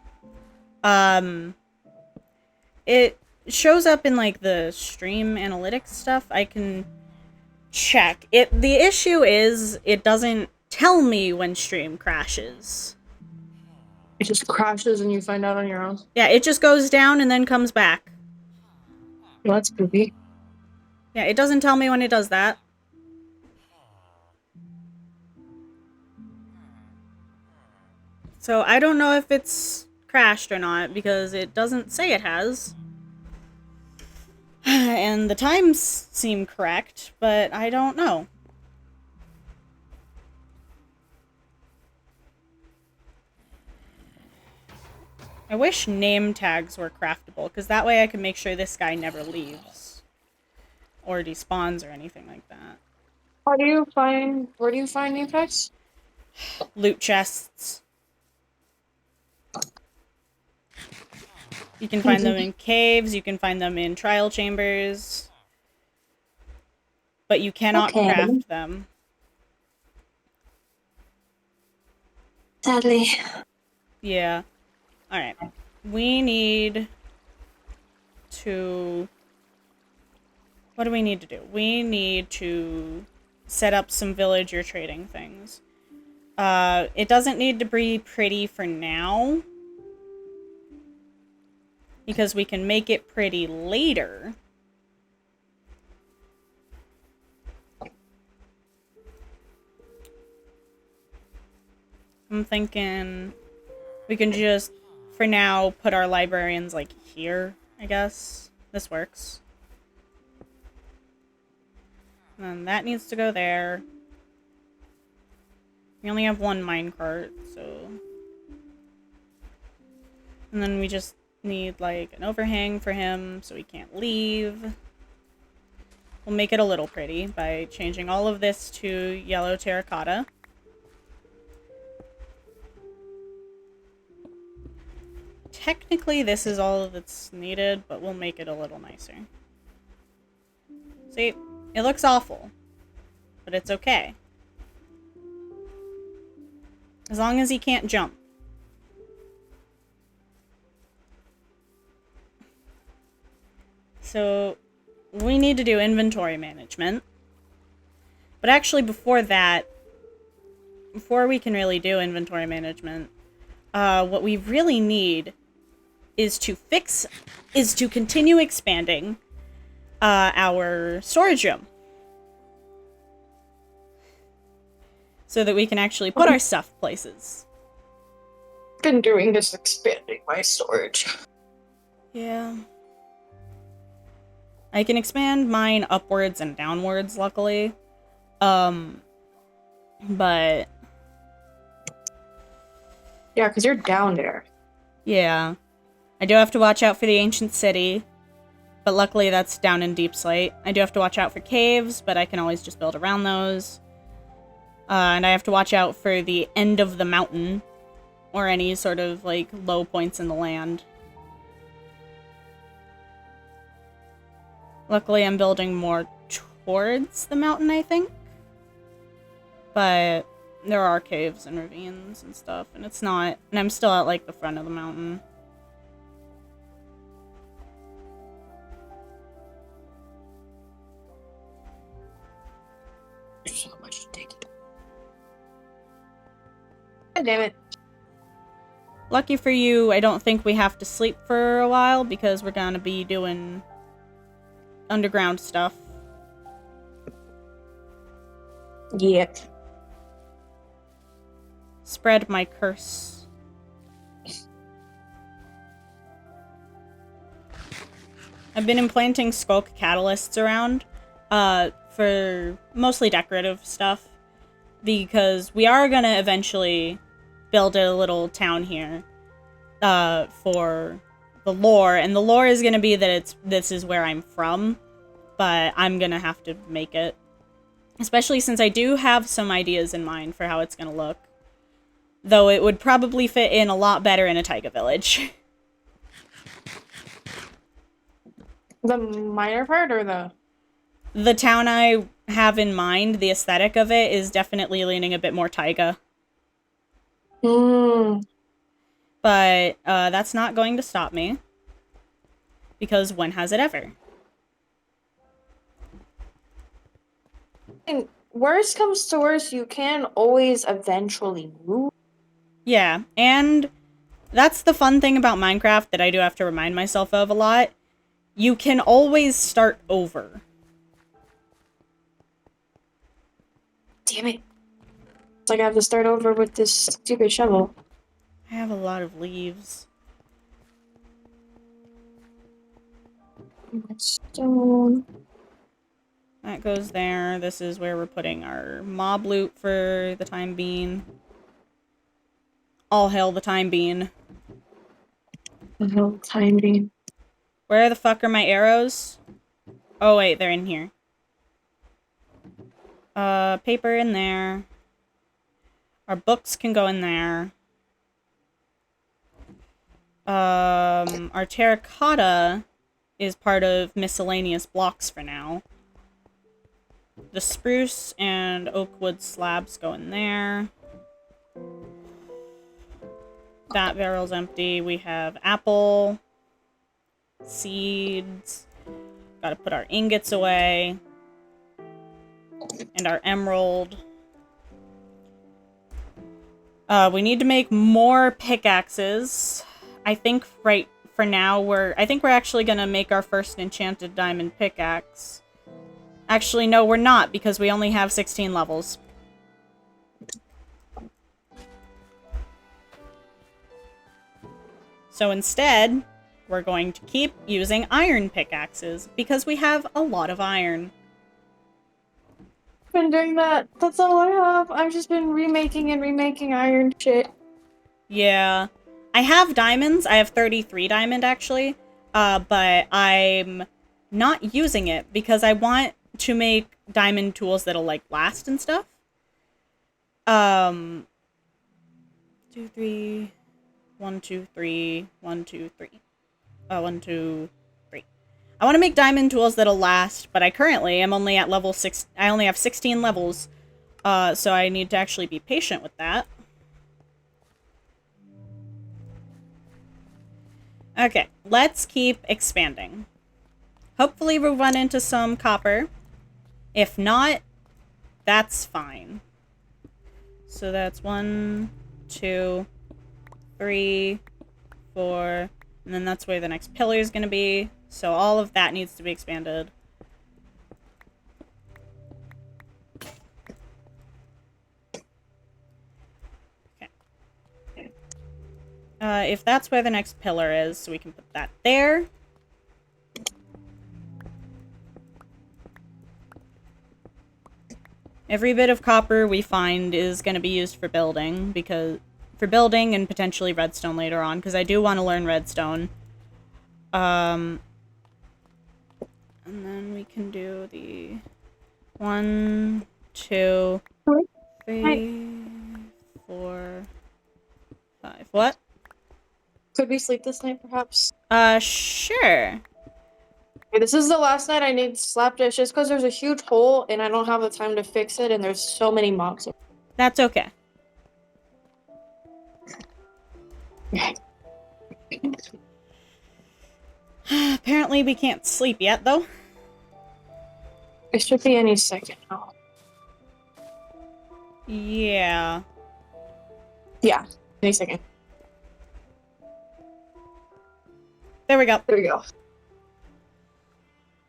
It shows up in, like, the stream analytics stuff. I can check. The issue is, it doesn't tell me when stream crashes. It just crashes and you find out on your own. Yeah, it just goes down and then comes back. Well, that's poopy. Yeah, it doesn't tell me when it does that. So I don't know if it's crashed or not, because it doesn't say it has. And the times seem correct, but I don't know. I wish name tags were craftable, because that way I can make sure this guy never leaves. Or despawns or anything like that. Where do you find name tags? Loot chests. You can find them in caves, you can find them in trial chambers. But you cannot craft them. Sadly. Yeah. Alright. We need to... What do we need to do? We need to set up some villager trading things. It doesn't need to be pretty for now. Because we can make it pretty later. I'm thinking we can just for now, put our librarians, like, here, I guess. This works. And that needs to go there. We only have one minecart, so... And then we just need, like, an overhang for him so he can't leave. We'll make it a little pretty by changing all of this to yellow terracotta. Technically, this is all that's needed, but we'll make it a little nicer. See, it looks awful, but it's okay. As long as he can't jump. So, we need to do inventory management. But actually, before that, before we can really do inventory management, what we really need is to continue expanding our storage room. So that we can actually put our stuff places. Been doing this expanding my storage. Yeah. I can expand mine upwards and downwards, luckily. But... Yeah, because you're down there. Yeah. I do have to watch out for the ancient city. But luckily that's down in Deep Slate. I do have to watch out for caves, but I can always just build around those. And I have to watch out for the end of the mountain. Or any sort of, like, low points in the land. Luckily, I'm building more towards the mountain, I think. But there are caves and ravines and stuff, and it's not... And I'm still at, like, the front of the mountain. There's so much to take. God damn it. Lucky for you, I don't think we have to sleep for a while, because we're gonna be doing underground stuff. Yep. Spread my curse. I've been implanting skulk catalysts around, for mostly decorative stuff, because we are gonna eventually build a little town here, for the lore, and the lore is gonna be that this is where I'm from, but I'm gonna have to make it. Especially since I do have some ideas in mind for how it's gonna look. Though it would probably fit in a lot better in a taiga village. The minor part or the... The town I have in mind, the aesthetic of it, is definitely leaning a bit more taiga. But that's not going to stop me. Because when has it ever? And worst comes to worst, you can always eventually move. Yeah, and that's the fun thing about Minecraft that I do have to remind myself of a lot. You can always start over. Damn it. It's like I have to start over with this stupid shovel. I have a lot of leaves. Stone. That goes there. This is where we're putting our mob loot for the time being. All hail the time being. The whole time being. Where the fuck are my arrows? Oh wait, they're in here. Paper in there. Our books can go in there. Our terracotta is part of miscellaneous blocks for now. The spruce and oak wood slabs go in there. That barrel's empty. We have apple, seeds. Gotta put our ingots away. And our emerald. We need to make more pickaxes. I think right for now we're actually gonna make our first enchanted diamond pickaxe. Actually, no, we're not, because we only have 16 levels. So instead, we're going to keep using iron pickaxes because we have a lot of iron. Been doing that. That's all I have. I've just been remaking and remaking iron shit. Yeah. I have diamonds. I have 33 diamond, actually. But I'm not using it because I want to make diamond tools that'll, like, last and stuff. 2, 3... 1, 2, 3... 1, 2, 3. 1, 2, 3. I want to make diamond tools that'll last, but I currently am only at level 6. I only have 16 levels, so I need to actually be patient with that. Okay, let's keep expanding. Hopefully we'll run into some copper. If not, that's fine. So that's 1, 2, 3, 4, and then that's where the next pillar is going to be. So all of that needs to be expanded. Okay. If that's where the next pillar is, so we can put that there. Every bit of copper we find is going to be used for building, and potentially redstone later on, because I do want to learn redstone. And then we can do the 1, 2, 3, 4, 5. What? Could we sleep this night, perhaps? Sure. Okay, this is the last night I need Slapdish just because there's a huge hole and I don't have the time to fix it and there's so many mobs. That's okay. Apparently we can't sleep yet, though. It should be any second now. Yeah. Yeah, any second. There we go. There we go.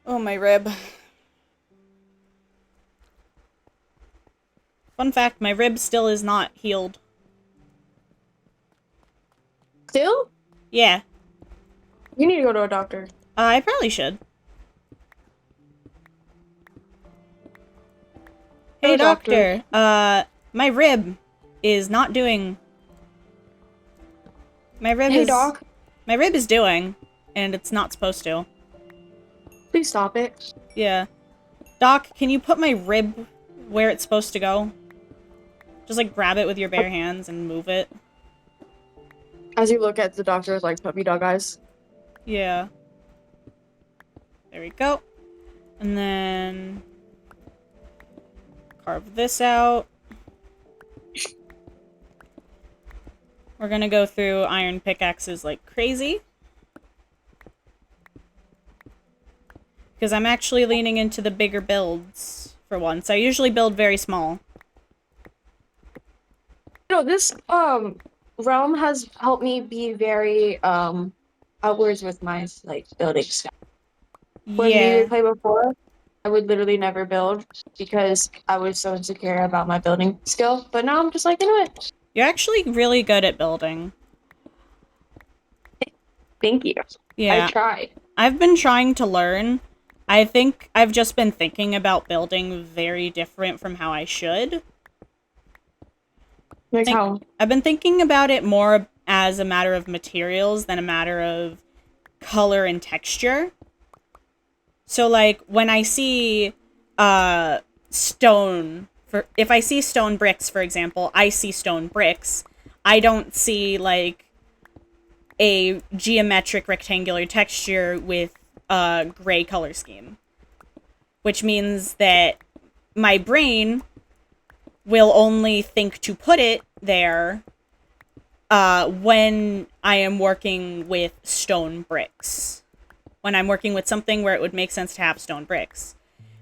Oh, my rib. Fun fact, my rib still is not healed. Still? Yeah. You need to go to a doctor. I probably should. Hey, doctor. My rib is not doing... My rib Hey, is... doc. My rib is doing, and it's not supposed to. Please stop it. Yeah. Doc, can you put my rib where it's supposed to go? Just, like, grab it with your bare hands and move it. As you look at the doctor's, like, puppy dog eyes. Yeah. There we go. And then... carve this out. We're gonna go through iron pickaxes like crazy. Because I'm actually leaning into the bigger builds for once. I usually build very small. You know, this, realm has helped me be very, outwards with my, like, building stuff. When we would play before, I would literally never build because I was so insecure about my building skill. But now I'm just like, you know what? You're actually really good at building. Thank you. Yeah. I tried. I've been trying to learn. I think I've just been thinking about building very different from how I should. Like how? I've been thinking about it more as a matter of materials than a matter of color and texture. So, like, when I see stone, if I see stone bricks, for example, I see stone bricks. I don't see, like, a geometric rectangular texture with a gray color scheme. Which means that my brain will only think to put it there when I am working with stone bricks. When I'm working with something where it would make sense to have stone bricks.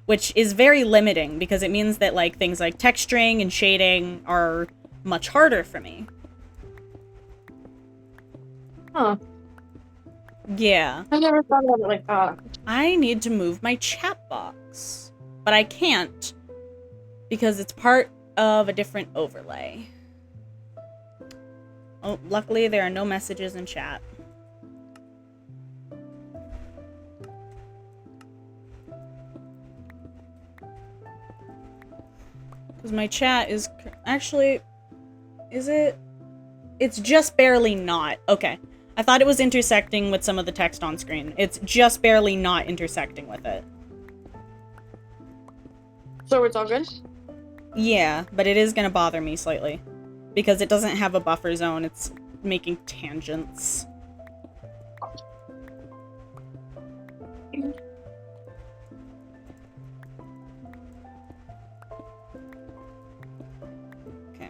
Which is very limiting, because it means that, like, things like texturing and shading are much harder for me. Huh. Yeah. I never thought about it like that. I need to move my chat box. But I can't, because it's part of a different overlay. Oh, luckily there are no messages in chat. Because my chat is... Actually, is it? It's just barely not. Okay. I thought it was intersecting with some of the text on screen. It's just barely not intersecting with it. So it's all good? Yeah, but it is going to bother me slightly. Because it doesn't have a buffer zone. It's making tangents. Okay.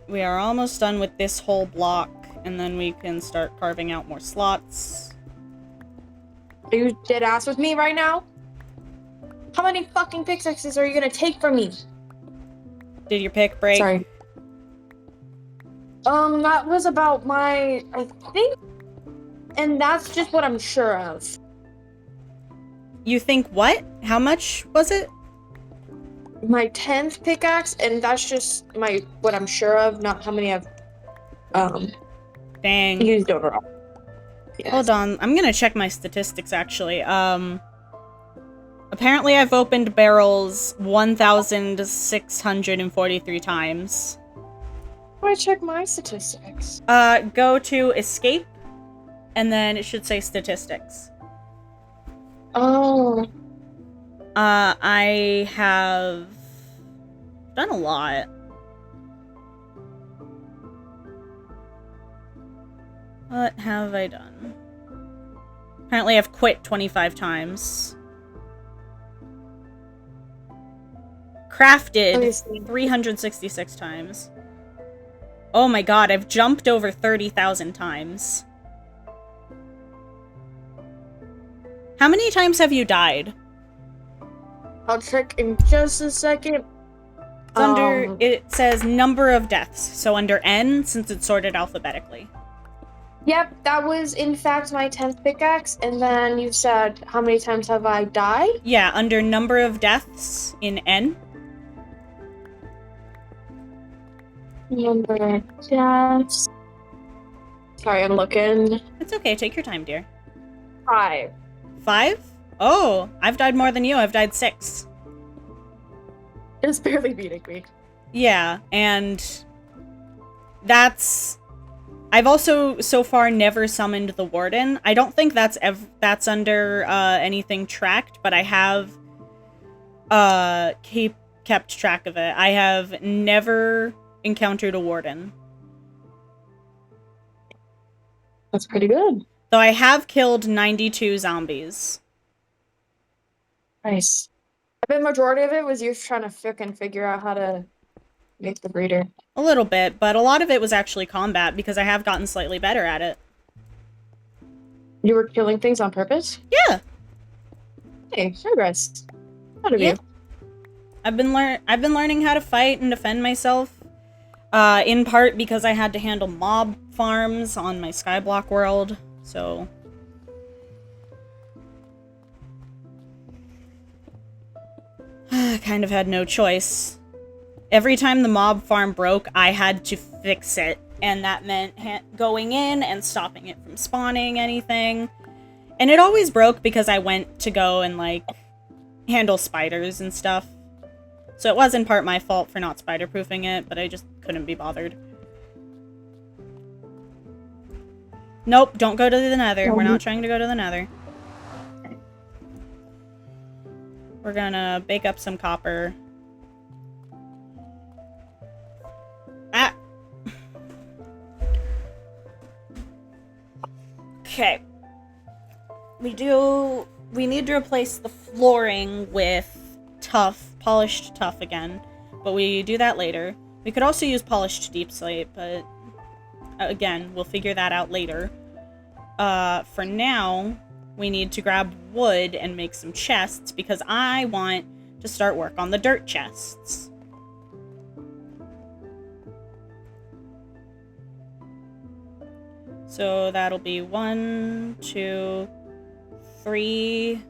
We are almost done with this whole block, and then we can start carving out more slots. Are you dead ass with me right now? How many fucking pickaxes are you gonna take from me? Did your pick break? Sorry. That was about my, I think, and that's just what I'm sure of. You think what? How much was it? My 10th pickaxe, and that's just what I'm sure of, not how many I've Dang. used overall. Yes. Hold on, I'm gonna check my statistics actually. Apparently I've opened barrels 1,643 times. How do I check my statistics? Go to escape, and then it should say statistics. Oh. I have done a lot. What have I done? Apparently I've quit 25 times. Crafted 366 times. Oh my god, I've jumped over 30,000 times. How many times have you died? I'll check in just a second. It's under, it says number of deaths. So under N, since it's sorted alphabetically. Yep, that was in fact my 10th pickaxe. And then you said, how many times have I died? Yeah, under number of deaths in N. Number of deaths. Sorry, I'm looking. It's okay, take your time, dear. 5. 5? Oh, I've died more than you. I've died 6. It's barely beating me. Yeah, and that's... I've also, so far, never summoned the Warden. I don't think that's under anything tracked, but I have kept track of it. I have never encountered a Warden. That's pretty good. Though I have killed 92 zombies. Nice. I bet majority of it was you trying to frickin' figure out how to make the breeder. A little bit, but a lot of it was actually combat, because I have gotten slightly better at it. You were killing things on purpose? Yeah. Hey, progress. Proud of Yeah. you. I've been learning how to fight and defend myself. In part because I had to handle mob farms on my Skyblock world, so... I kind of had no choice. Every time the mob farm broke, I had to fix it, and that meant going in and stopping it from spawning anything. And it always broke because I went to go and, like, handle spiders and stuff. So it was in part my fault for not spider-proofing it, but I just couldn't be bothered. Nope, don't go to the Nether. We're not trying to go to the Nether. We're gonna bake up some copper. Ah! Okay. We need to replace the flooring with polished tuff again, but we do that later. We could also use polished deep slate, but again, we'll figure that out later. For now, we need to grab wood and make some chests, because I want to start work on the dirt chests. So that'll be 1, 2, 3,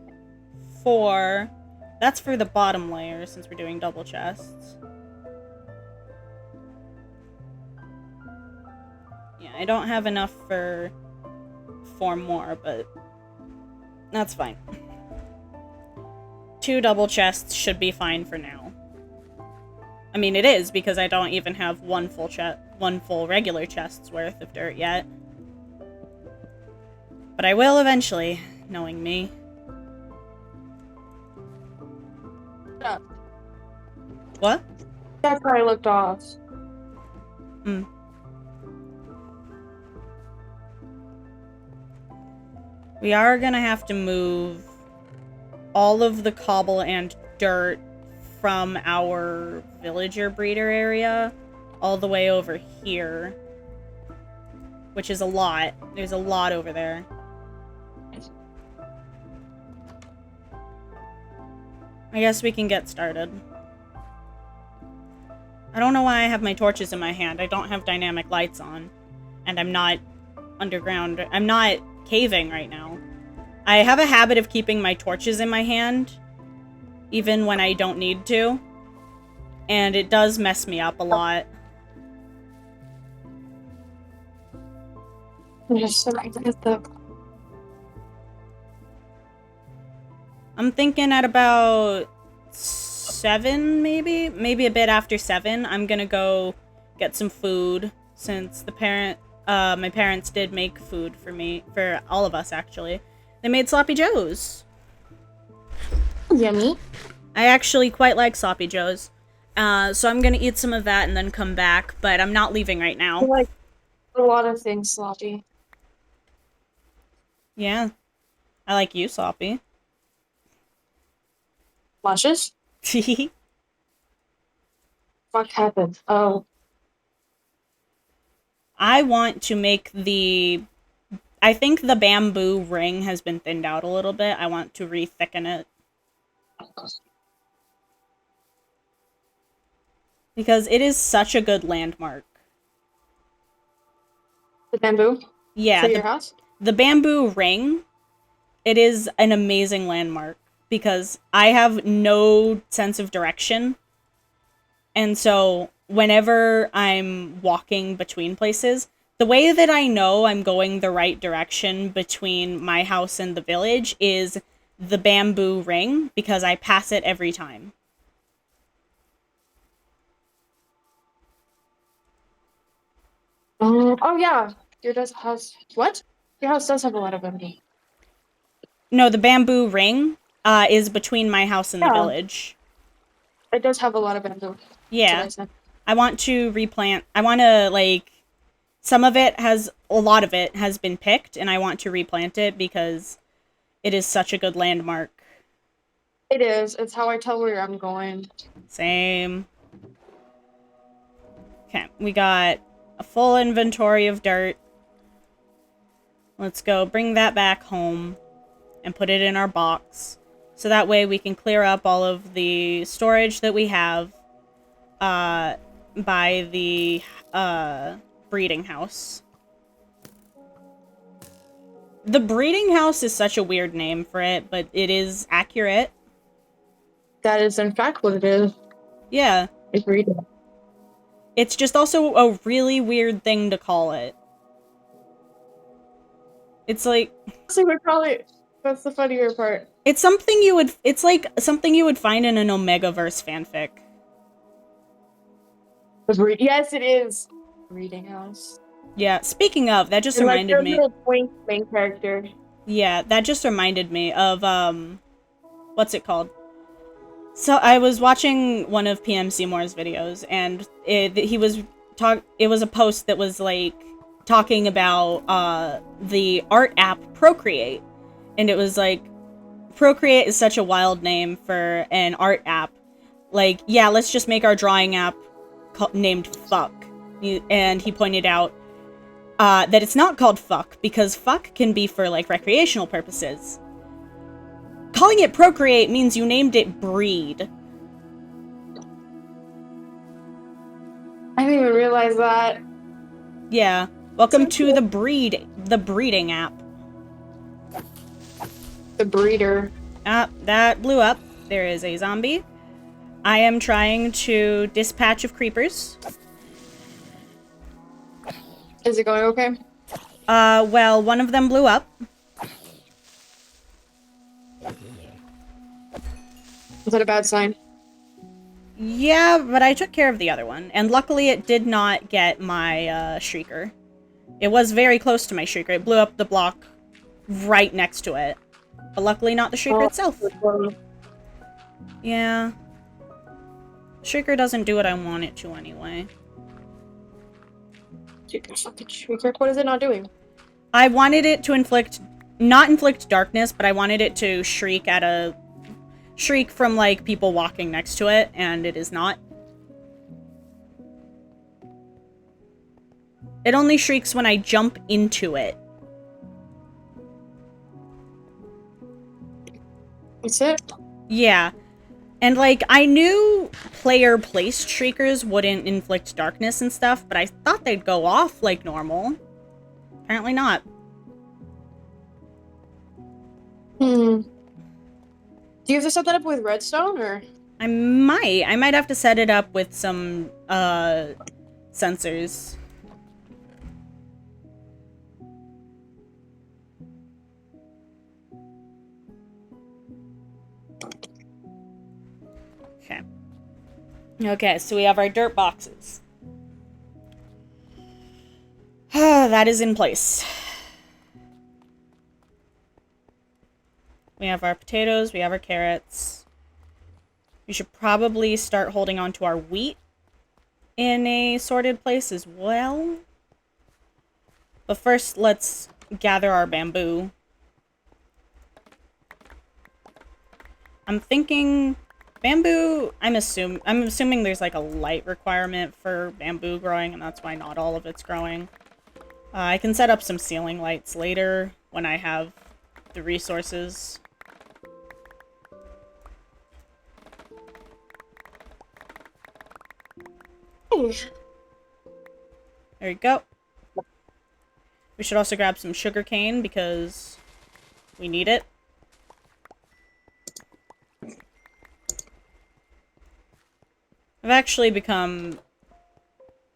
4. That's for the bottom layer, since we're doing double chests. Yeah, I don't have enough for 4 more, but that's fine. 2 double chests should be fine for now. I mean, it is, because I don't even have one full regular chest's worth of dirt yet. But I will eventually, knowing me. Yeah. What? That's why I looked off. Hmm. We are gonna have to move all of the cobble and dirt from our villager breeder area all the way over here. Which is a lot. There's a lot over there. I guess we can get started. I don't know why I have my torches in my hand. I don't have dynamic lights on. And I'm not underground. I'm not caving right now. I have a habit of keeping my torches in my hand, even when I don't need to. And it does mess me up a lot. I'm thinking at about 7, maybe? Maybe a bit after 7, I'm gonna go get some food, since my parents did make food for me, for all of us, actually. They made Sloppy Joes. Yummy. I actually quite like Sloppy Joes. So I'm gonna eat some of that and then come back, but I'm not leaving right I now. like a lot of things sloppy. Yeah. I like you, Sloppy. Luscious? What happened? Oh. I want to make I think the bamboo ring has been thinned out a little bit. I want to re-thicken it. Because it is such a good landmark. The bamboo? Yeah. For your house? The bamboo ring, it is an amazing landmark. Because I have no sense of direction. And so, whenever I'm walking between places, the way that I know I'm going the right direction between my house and the village is the bamboo ring, because I pass it every time. Oh yeah. Your house. What? Your house does have a lot of bamboo. No, the bamboo ring is between my house and the village. It does have a lot of bamboo. Yeah. I want to replant. I want to, like, a lot of it has been picked, and I want to replant it because it is such a good landmark. It is. It's how I tell where I'm going. Same. Okay, we got a full inventory of dirt. Let's go bring that back home and put it in our box. So that way we can clear up all of the storage that we have by the breeding house. The breeding house is such a weird name for it, but it is accurate. That is in fact what it is. Yeah. Agreed. It's just also a really weird thing to call it. It's like... So we probably... That's the funnier part. It's something you would... It's like something you would find in an Omegaverse fanfic. Yes, it is. Breeding house. Yeah, speaking of, that just reminded me... Little twink main character. Yeah, that just reminded me of, what's it called? So, I was watching one of PM Seymour's videos, and it was a post that was, like, talking about, the art app Procreate. And it was like, Procreate is such a wild name for an art app. Like, yeah, let's just make our drawing app named Fuck. And he pointed out that it's not called Fuck, because Fuck can be for, like, recreational purposes. Calling it Procreate means you named it Breed. I didn't even realize that. Yeah. Welcome to the breeding app. The breeder. That blew up. There is a zombie. I am trying to dispatch of creepers. Is it going okay? Well, one of them blew up. Is that a bad sign? Yeah, but I took care of the other one, and luckily it did not get my Shrieker. It was very close to my Shrieker. It blew up the block right next to it. But luckily not the Shrieker itself. Yeah. Shrieker doesn't do what I want it to anyway. What is it not doing? I wanted it to not inflict darkness, but I wanted it to shriek from, like, people walking next to it, and it is not. It only shrieks when I jump into it. That's it? Yeah. And, like, I knew player-placed shriekers wouldn't inflict darkness and stuff, but I thought they'd go off like normal. Apparently not. Do you have to set that up with redstone, or? I might have to set it up with some, sensors. Okay. Okay, so we have our dirt boxes. That is in place. We have our potatoes, we have our carrots. We should probably start holding on to our wheat in a sorted place as well. But first, let's gather our bamboo. I'm thinking bamboo, I'm assuming there's like a light requirement for bamboo growing, and that's why not all of it's growing. I can set up some ceiling lights later when I have the resources. There you go. We should also grab some sugar cane because we need it. I've actually become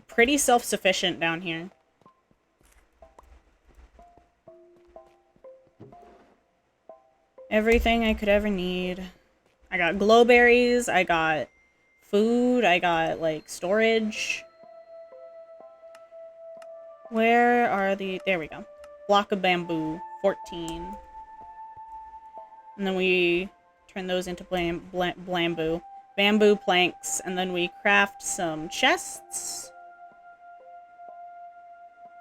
pretty self-sufficient down here. Everything I could ever need. I got glowberries, I got food, I got, like, storage. Where are the... There we go. Block of bamboo, 14. And then we turn those into bamboo planks, and then we craft some chests.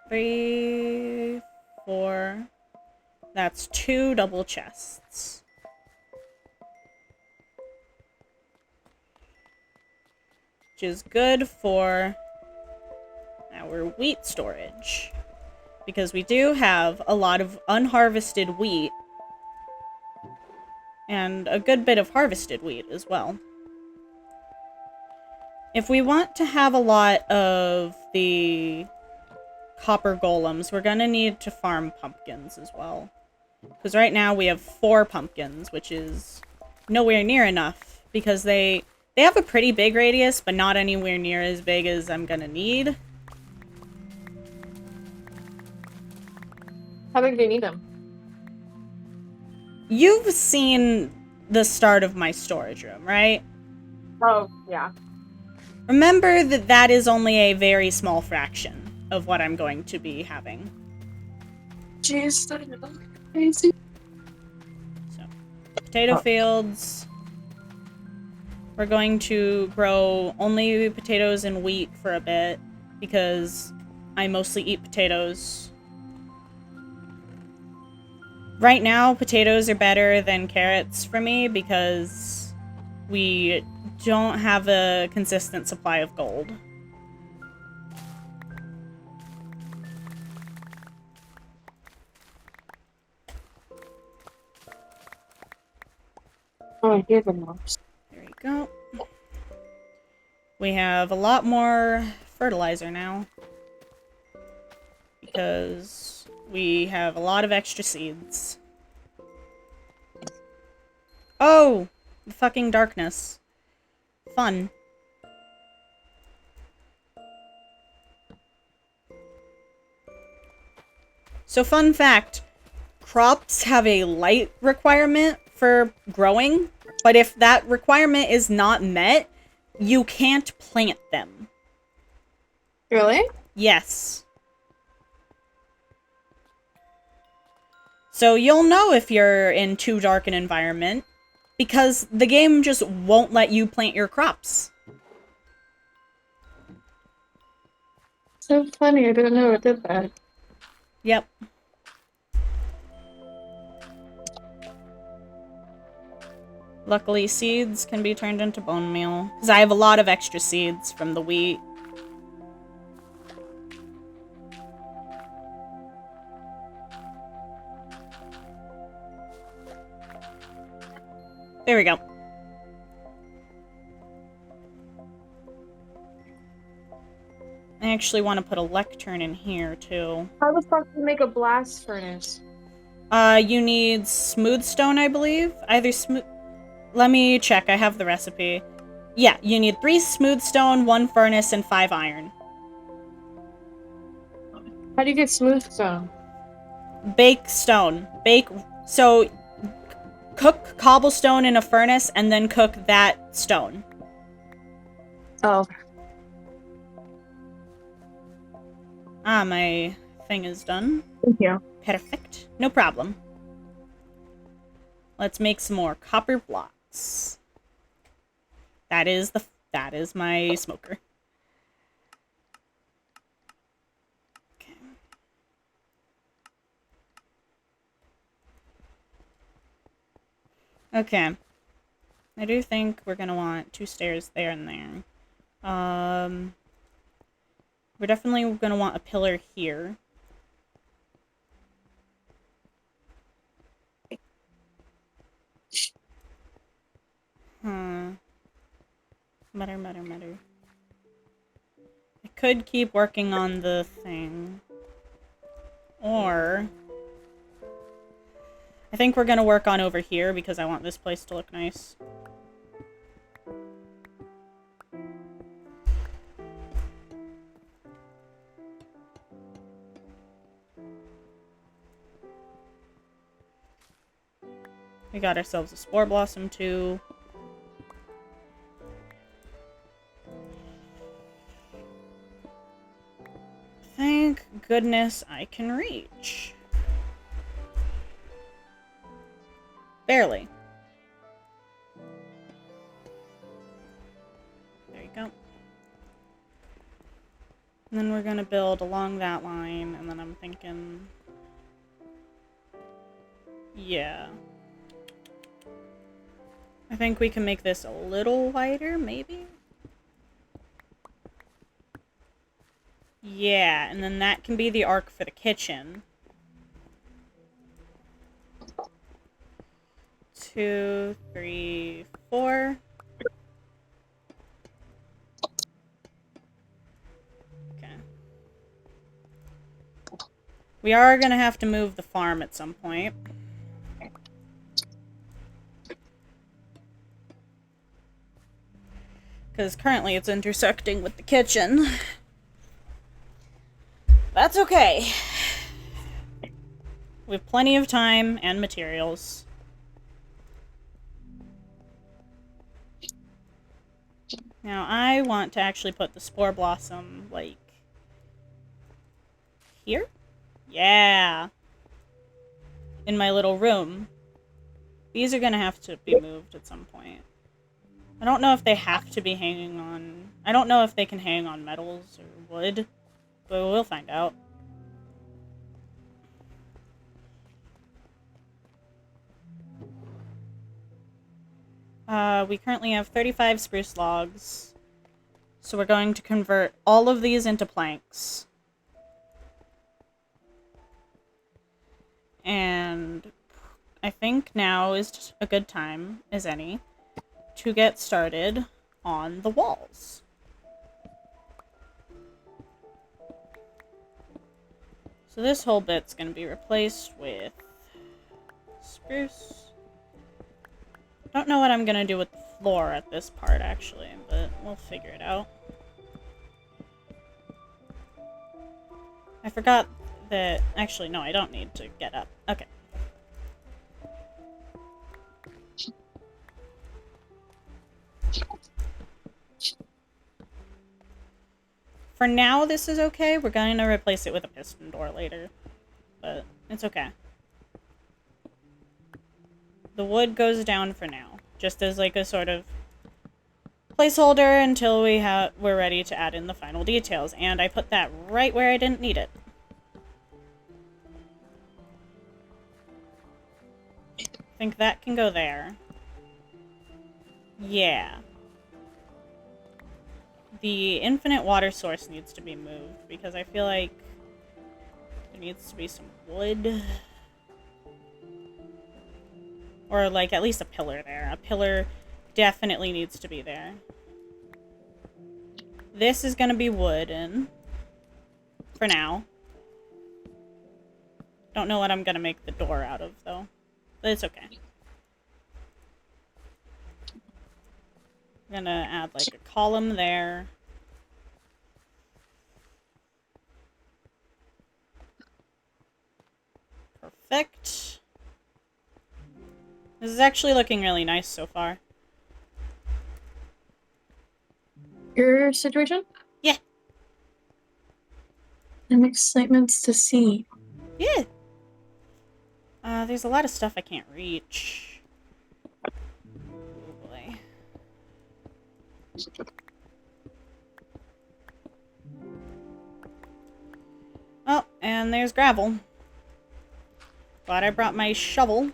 3, 4... That's 2 double chests. Which is good for our wheat storage. Because we do have a lot of unharvested wheat. And a good bit of harvested wheat as well. If we want to have a lot of the copper golems, we're gonna need to farm pumpkins as well. Because right now we have 4 pumpkins, which is nowhere near enough. Because they have a pretty big radius, but not anywhere near as big as I'm gonna need. How big do you need them? You've seen the start of my storage room, right? Oh, yeah. Remember that that is only a very small fraction of what I'm going to be having. Jeez, that is crazy. So, potato fields. We're going to grow only potatoes and wheat for a bit, because I mostly eat potatoes. Right now, potatoes are better than carrots for me, because we don't have a consistent supply of gold. Oh, here the mobs. There we go. We have a lot more fertilizer now. Because we have a lot of extra seeds. Oh! The fucking darkness. Fun. So, fun fact. Crops have a light requirement for growing, but if that requirement is not met, you can't plant them. Really? Yes. So you'll know if you're in too dark an environment, because the game just won't let you plant your crops. So funny, I didn't know it did that. Yep. Luckily, seeds can be turned into bone meal, because I have a lot of extra seeds from the wheat. There we go. I actually want to put a lectern in here, too. How the fuck do you make a blast furnace? You need smooth stone, I believe? Either smooth... Let me check, I have the recipe. Yeah, you need 3 smooth stone, 1 furnace, and 5 iron. How do you get smooth stone? Bake stone. So, cook cobblestone in a furnace, and then cook that stone. Oh. Ah, my thing is done. Thank you. Perfect. No problem. Let's make some more copper blocks. That is my smoker. Okay. Okay. I do think we're gonna want 2 stairs there and there. We're definitely gonna want a pillar here. Mutter. I could keep working on the thing. Or... I think we're gonna work on over here because I want this place to look nice. We got ourselves a spore blossom too. Thank goodness I can reach. Barely. There you go. And then we're gonna build along that line, and then I'm thinking... Yeah. I think we can make this a little wider, maybe? Yeah, and then that can be the arc for the kitchen. 2, 3, 4. Okay. We are gonna have to move the farm at some point. Because currently it's intersecting with the kitchen. That's okay. We have plenty of time and materials. Now I want to actually put the spore blossom, like, here? Yeah. In my little room. These are gonna have to be moved at some point. I don't know if they have to be hanging on... I don't know if they can hang on metals or wood, but we'll find out. We currently have 35 spruce logs, so we're going to convert all of these into planks. And I think now is just a good time as any to get started on the walls. So this whole bit's gonna be replaced with spruce. Don't know what I'm gonna do with the floor at this part, actually, but we'll figure it out. I forgot that... Actually, no, I don't need to get up. Okay. For now, this is okay. We're going to replace it with a piston door later. But it's okay. The wood goes down for now. Just as like a sort of placeholder until we're ready to add in the final details. And I put that right where I didn't need it. I think that can go there. Yeah. The infinite water source needs to be moved because I feel like there needs to be some wood. Or like at least a pillar there. A pillar definitely needs to be there. This is going to be wooden for now. Don't know what I'm going to make the door out of though. But it's okay. I'm gonna add like a column there. Perfect. This is actually looking really nice so far. Your situation? Yeah. I'm excited to see. Yeah. There's a lot of stuff I can't reach. Oh boy. Oh, and there's gravel. Glad I brought my shovel.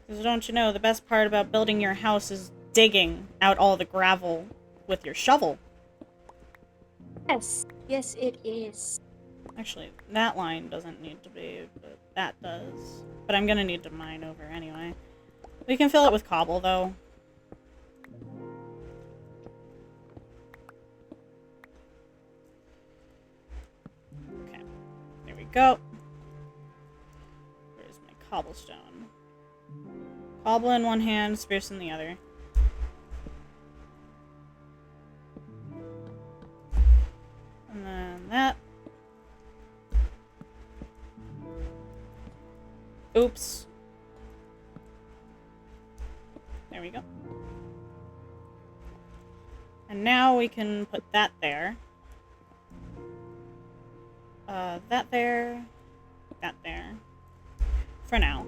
Because don't you know, the best part about building your house is digging out all the gravel with your shovel. Yes. Yes, it is. Actually, that line doesn't need to be, but that does. But I'm gonna need to mine over anyway. We can fill it with cobble, though. Okay, there we go. Where's my cobblestone? Cobble in one hand, spruce in the other. And then that. Oops. There we go. And now we can put that there. That there. That there. For now.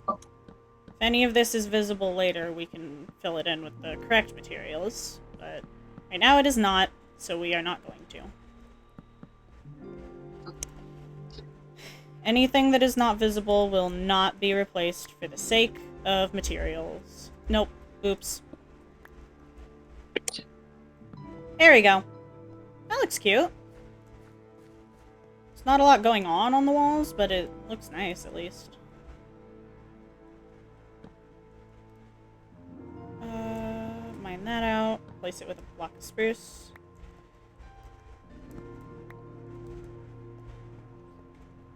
If any of this is visible later, we can fill it in with the correct materials. But right now it is not, so we are not going to. Anything that is not visible will not be replaced for the sake of materials. Nope. Oops. There we go. That looks cute. There's not a lot going on the walls, but it looks nice at least. Mine that out. Place it with a block of spruce.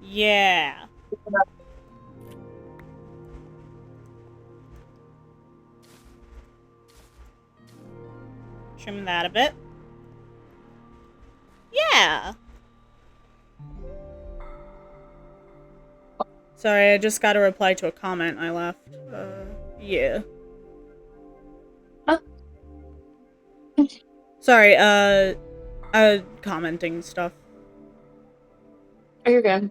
Yeah. Trim that a bit. Yeah. Sorry, I just got a reply to a comment I left. Yeah. Huh? Sorry, commenting stuff. Oh, you're good.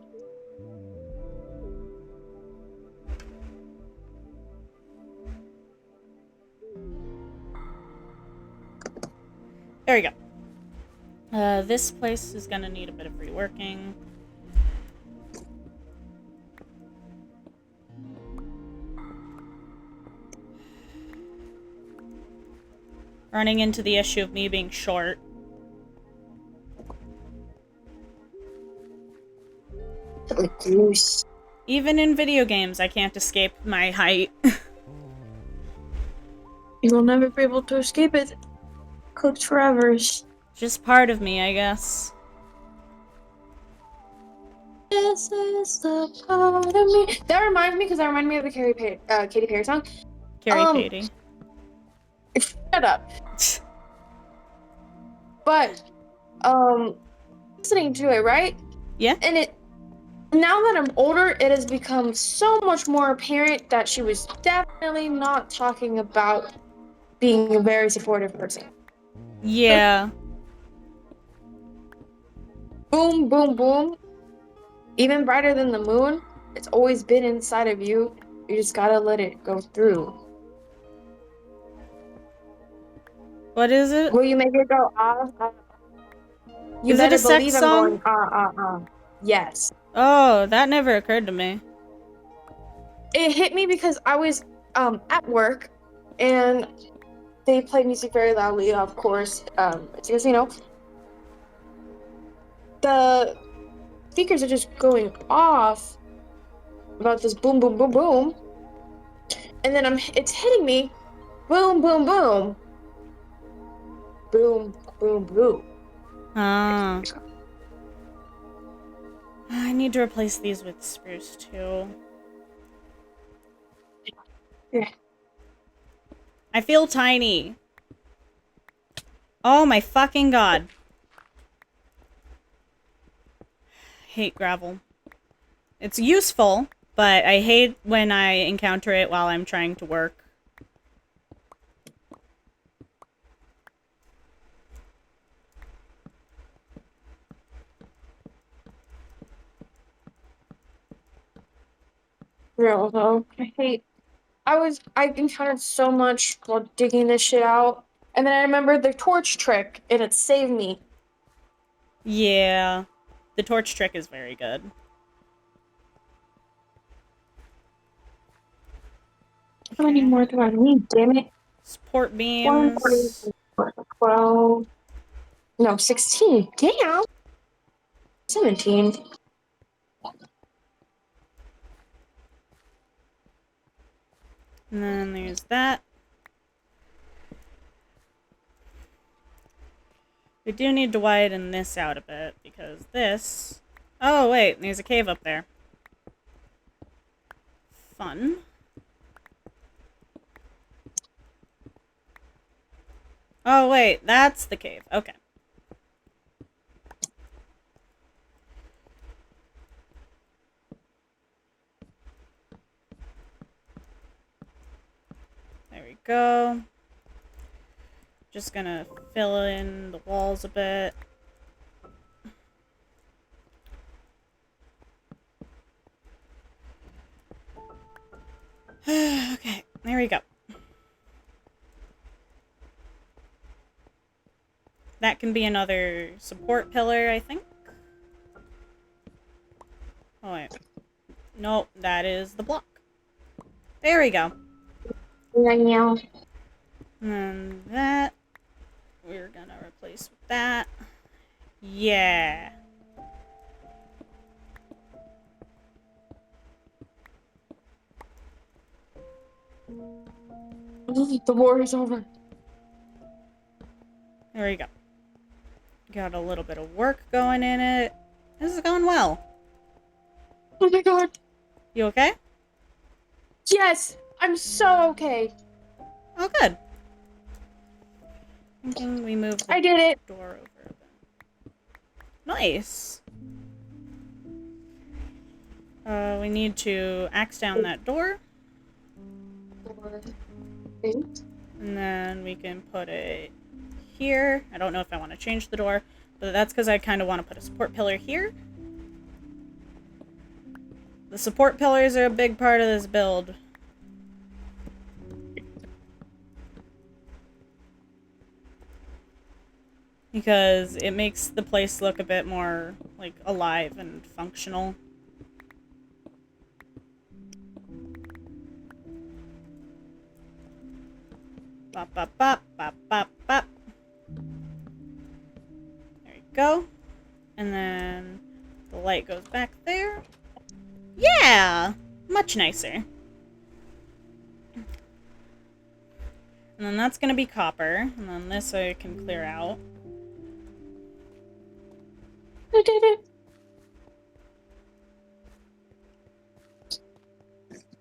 There we go. This place is gonna need a bit of reworking. Running into the issue of me being short. Goose. Even in video games, I can't escape my height. You will never be able to escape it. Cooked forever. Just part of me, I guess. This is the part of me. That reminds me, because that reminded me of the Katy Perry song. Katy. Shut up. But listening to it, right? Yeah. And it now that I'm older, it has become so much more apparent that she was definitely not talking about being a very supportive person. Yeah. Boom, boom, boom. Even brighter than the moon, it's always been inside of you. You just gotta let it go through. What is it? Will you make it go You Is it a better sex believe I'm song? going Yes. Oh, that never occurred to me. It hit me because I was at work and they played music very loudly, of course. Because the speakers are just going off about this boom boom boom boom. And then it's hitting me. Boom boom boom. Boom boom boom. Ah. I need to replace these with spruce too. Yeah. I feel tiny. Oh my fucking god. Hate gravel. It's useful, but I hate when I encounter it while I'm trying to work. Real though. I encountered so much while digging this shit out. And then I remembered the torch trick and it saved me. Yeah. The torch trick is very good. How many Okay. more do I need? Damn it. Support 140, beams. 12. No, 16. Damn. 17. And then there's that. We do need to widen this out a bit, because this... Oh, wait, there's a cave up there. Fun. Oh, wait, that's the cave. Okay. There we go. Just gonna fill in the walls a bit. Okay, there we go. That can be another support pillar, I think. Oh, wait. Nope, that is the block. There we go. Yeah. And then that, we're gonna replace with that. Yeah. The war is over. There we go. Got a little bit of work going in it. This is going well. Oh my god. You okay? Yes. I'm so okay. Oh, good. Thinking we move the I did it. door over a bit. Nice. We need to axe down that door. 4, 8. And then we can put it here. I don't know if I want to change the door, but that's because I kind of want to put a support pillar here. The support pillars are a big part of this build. Because it makes the place look a bit more, like, alive and functional. Bop, bop, bop, bop, bop, bop. There we go. And then the light goes back there. Yeah! Much nicer. And then that's gonna be copper. And then this I can clear out. I did it.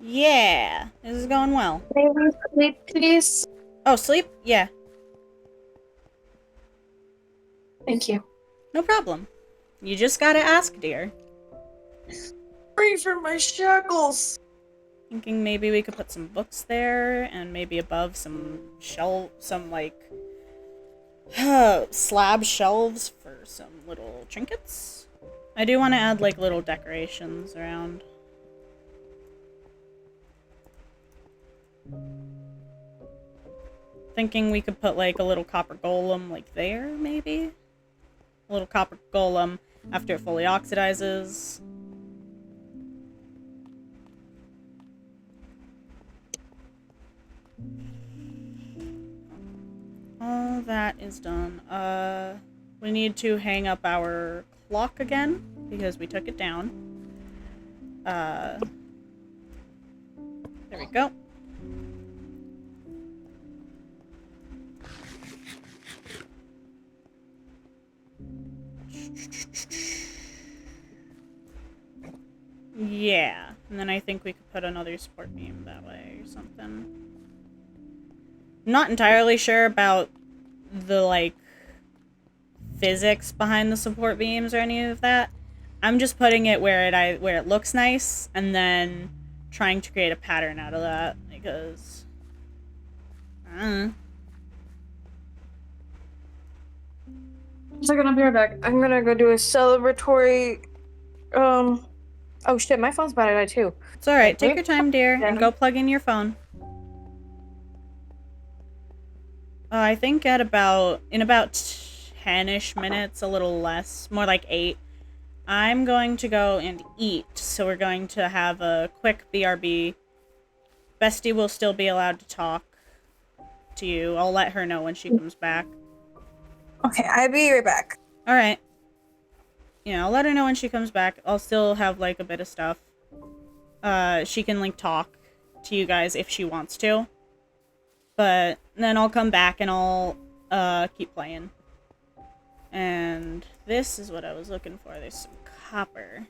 Yeah! This is going well. May we sleep, please? Oh, sleep? Yeah. Thank you. No problem. You just gotta ask, dear. Free from my shackles. Thinking maybe we could put some books there, and maybe above some like, slab shelves for some little trinkets. I do want to add, like, little decorations around. Thinking we could put, like, a little copper golem, like, there, maybe? A little copper golem after it fully oxidizes. All that is done. We need to hang up our clock again, because we took it down. There we go. Yeah, and then I think we could put another support beam that way or something. I'm not entirely sure about the, like, physics behind the support beams or any of that. I'm just putting it where it looks nice, and then trying to create a pattern out of that, because I don't know. So I'll be right back. I'm gonna go do a celebratory. Oh shit, my phone's about to die too. It's alright, take your time, dear, and go plug in your phone. I think in about 10-ish minutes, a little less, more like 8, I'm going to go and eat. So we're going to have a quick BRB. Bestie will still be allowed to talk to you. I'll let her know when she comes back. Okay, I'll be right back. Alright. Yeah, I'll let her know when she comes back. I'll still have, like, a bit of stuff. She can, like, talk to you guys if she wants to. But then I'll come back and I'll, keep playing. And this is what I was looking for. There's some copper.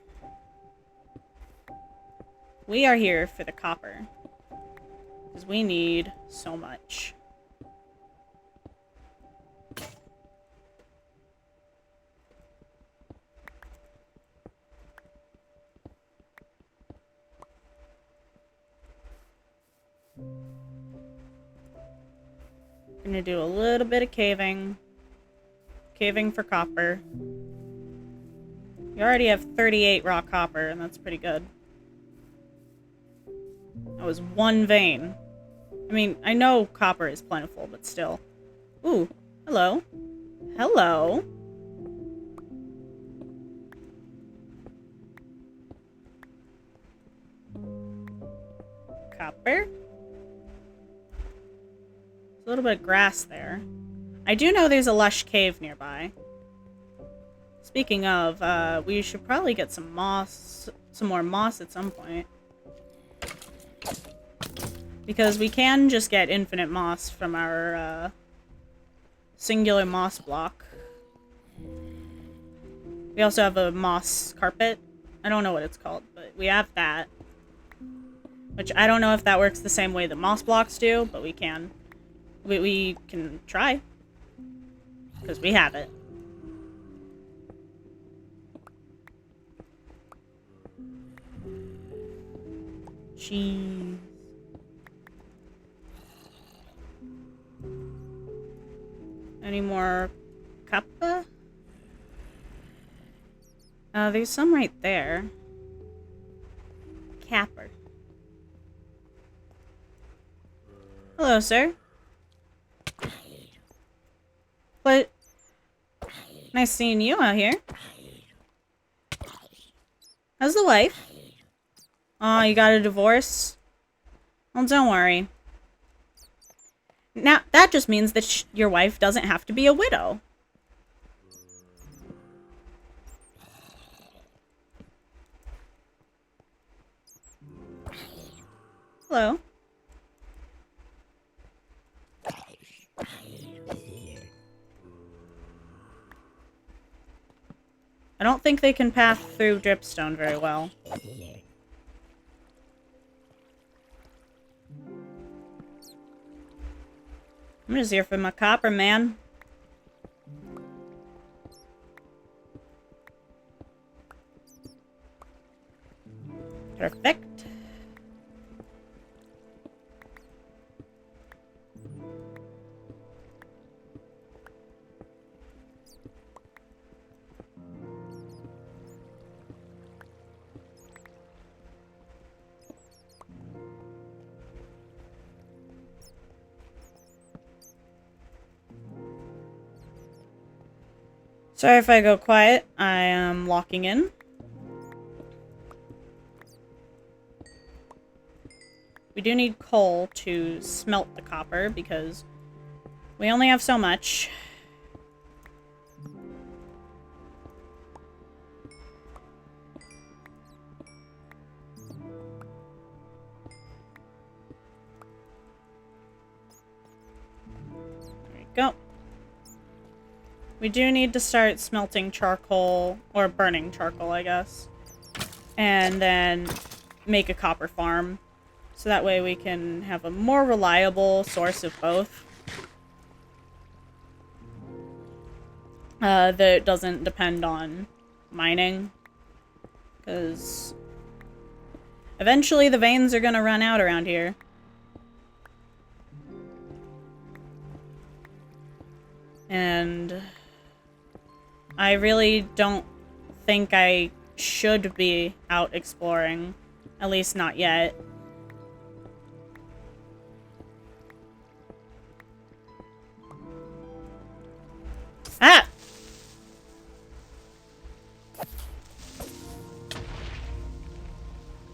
We are here for the copper. Because we need so much. Gonna do a little bit of caving. Caving for copper. You already have 38 raw copper, and that's pretty good. That was one vein. I mean, I know copper is plentiful, but still. Ooh, hello. Hello. Copper. A little bit of grass there. I do know there's a lush cave nearby. Speaking of, we should probably get some moss, some more moss at some point. Because we can just get infinite moss from our, singular moss block. We also have a moss carpet. I don't know what it's called, but we have that. Which I don't know if that works the same way that moss blocks do, but we can. We can try. Because we have it. Jeez. Any more kappa? There's some right there. Capper. Hello, sir. But nice seeing you out here. How's the wife? Oh, you got a divorce? Well, don't worry. Now, that just means that your wife doesn't have to be a widow. Hello. I don't think they can pass through dripstone very well. I'm just here for my copper, man. Perfect. Sorry if I go quiet. I am locking in. We do need coal to smelt the copper because we only have so much. There we go. We do need to start smelting charcoal, or burning charcoal, I guess. And then make a copper farm. So that way we can have a more reliable source of both. That doesn't depend on mining. Because eventually the veins are going to run out around here. And I really don't think I should be out exploring. At least not yet. Ah!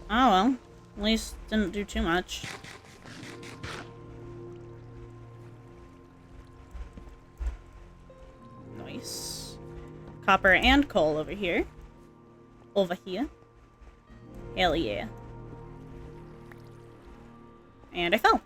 Oh well. At least didn't do too much. Nice. Copper and coal over here. Over here. Hell yeah. And I fell.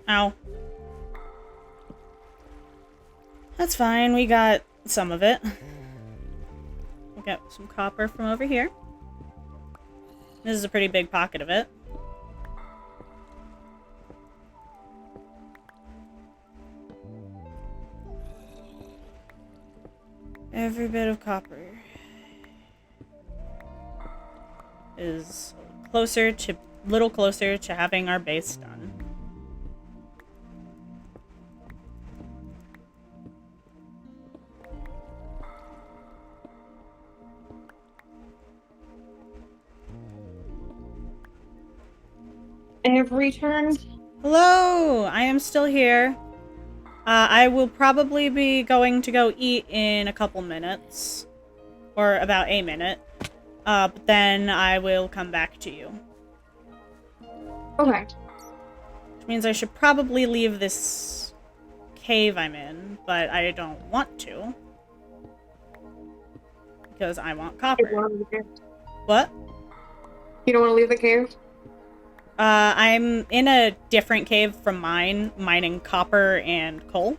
Ow. That's fine, we got some of it. We got some copper from over here. This is a pretty big pocket of it. Every bit of copper is little closer to having our base done. I have returned. Hello! I am still here. I will probably be going to go eat in a couple minutes. Or about a minute. But then I will come back to you. Okay. Which means I should probably leave this cave I'm in, but I don't want to. Because I want copper. What? You don't want to leave the cave? I'm in a different cave from mine, mining copper and coal.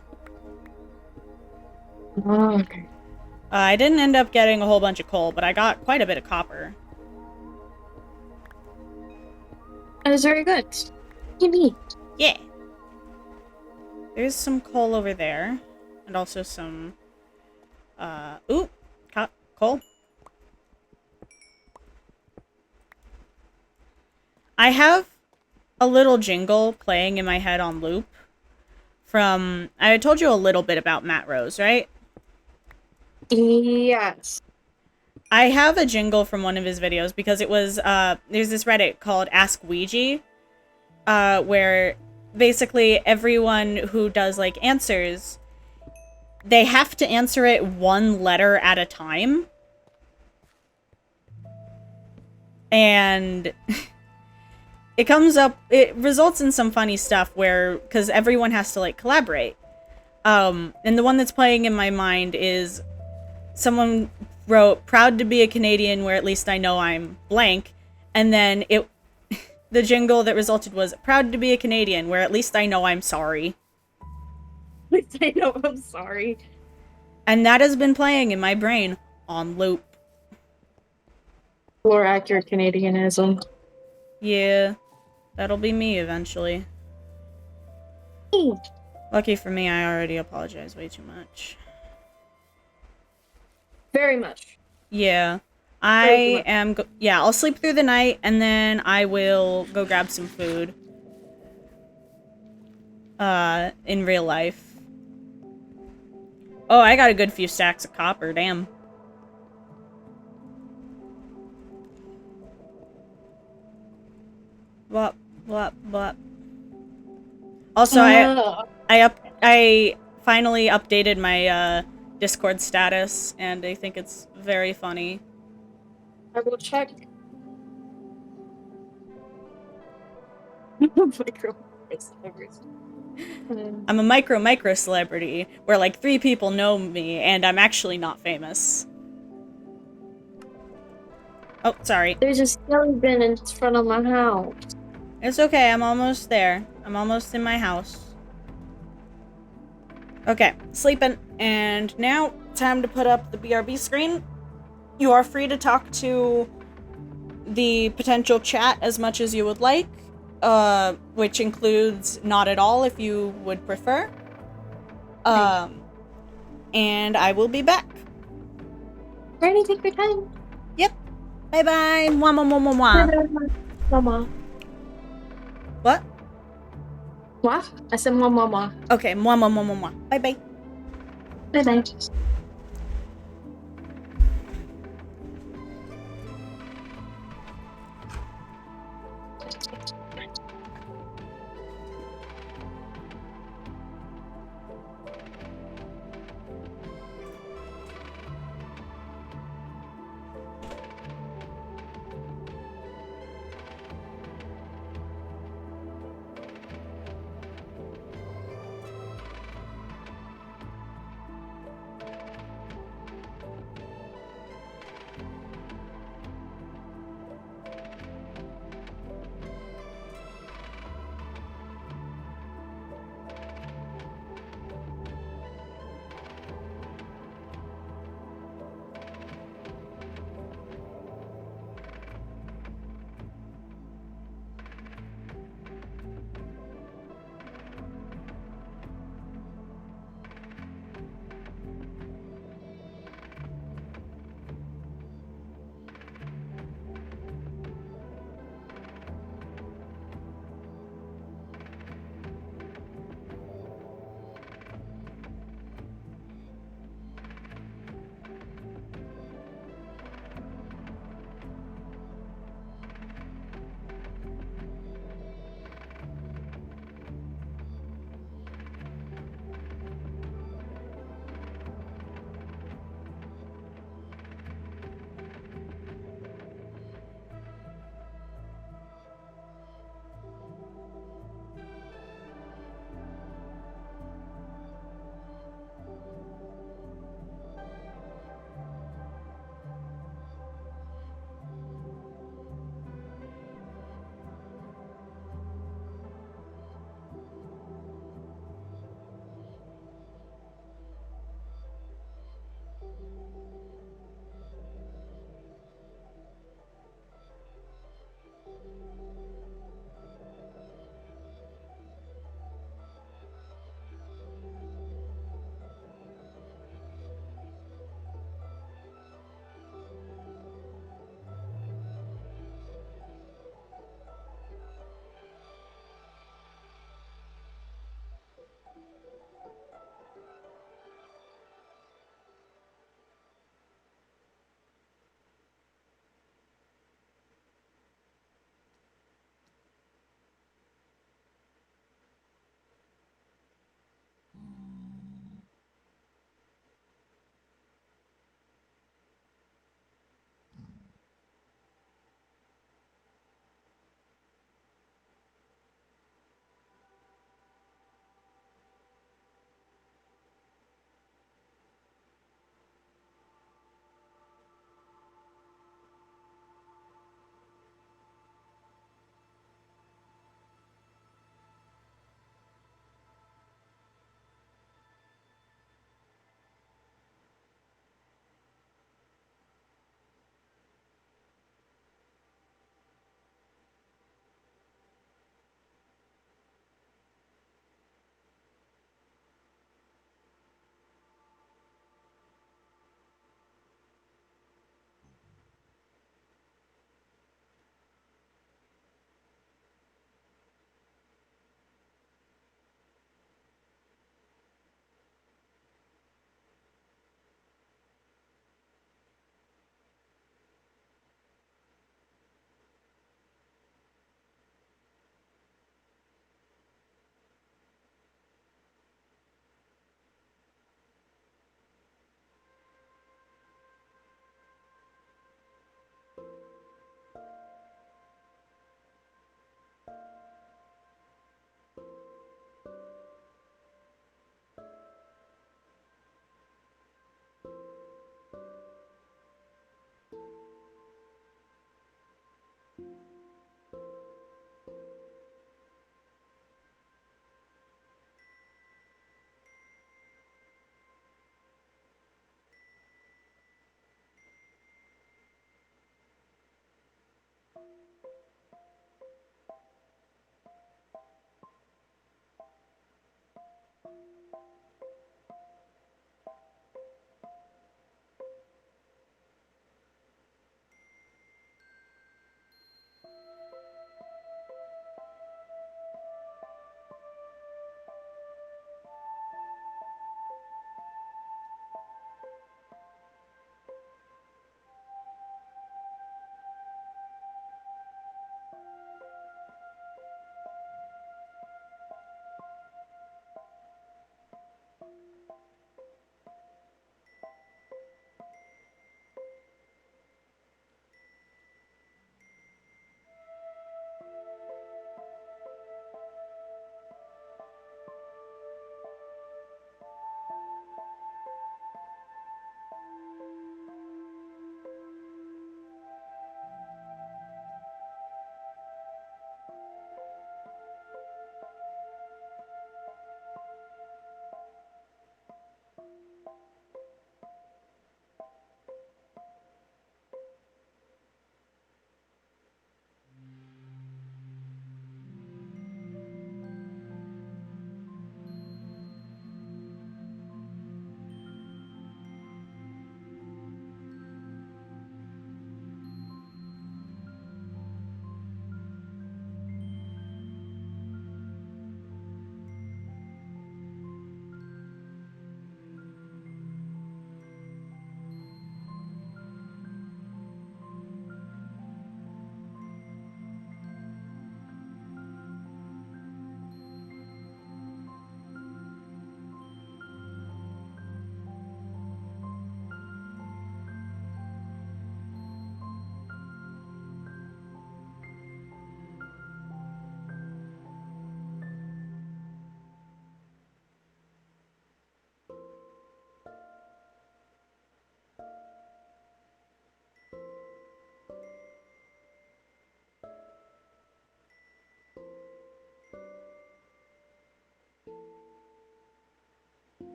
Oh, okay. I didn't end up getting a whole bunch of coal, but I got quite a bit of copper. That is very good. Neat. Yeah. There's some coal over there. And also some, ooh, coal. I have a little jingle playing in my head on loop from, I told you a little bit about Matt Rose, right? Yes. I have a jingle from one of his videos because it was, there's this Reddit called Ask Ouija, where basically everyone who does, like, answers, they have to answer it one letter at a time. And it results in some funny stuff where, because everyone has to, like, collaborate. And the one that's playing in my mind is someone wrote, proud to be a Canadian where at least I know I'm blank. And then the jingle that resulted was, proud to be a Canadian where at least I know I'm sorry. I know, I'm sorry. And that has been playing in my brain on loop. More accurate Canadianism. Yeah, that'll be me eventually. Lucky for me, I already apologize way too much. Very much. Yeah. I'll sleep through the night, and then I will go grab some food. In real life. Oh, I got a good few stacks of copper, damn. Blah, blah, blah. Also, I finally updated my, Discord status, and I think it's very funny. I will check. I'm a micro celebrity, where like 3 people know me, and I'm actually not famous. Oh, sorry. There's a skeleton bin in front of my house. It's okay, I'm almost there. I'm almost in my house. Okay, sleeping, and now time to put up the BRB screen. You are free to talk to the potential chat as much as you would like, which includes not at all if you would prefer. And I will be back. Granny, take your time. Yep. Bye-bye. Mwah, mwah, mwah, mwah, mwah. Mama. What? What? I said mama. Okay, mwah, mwah, mwah, mwah, mwah. Bye-bye. Bye-bye.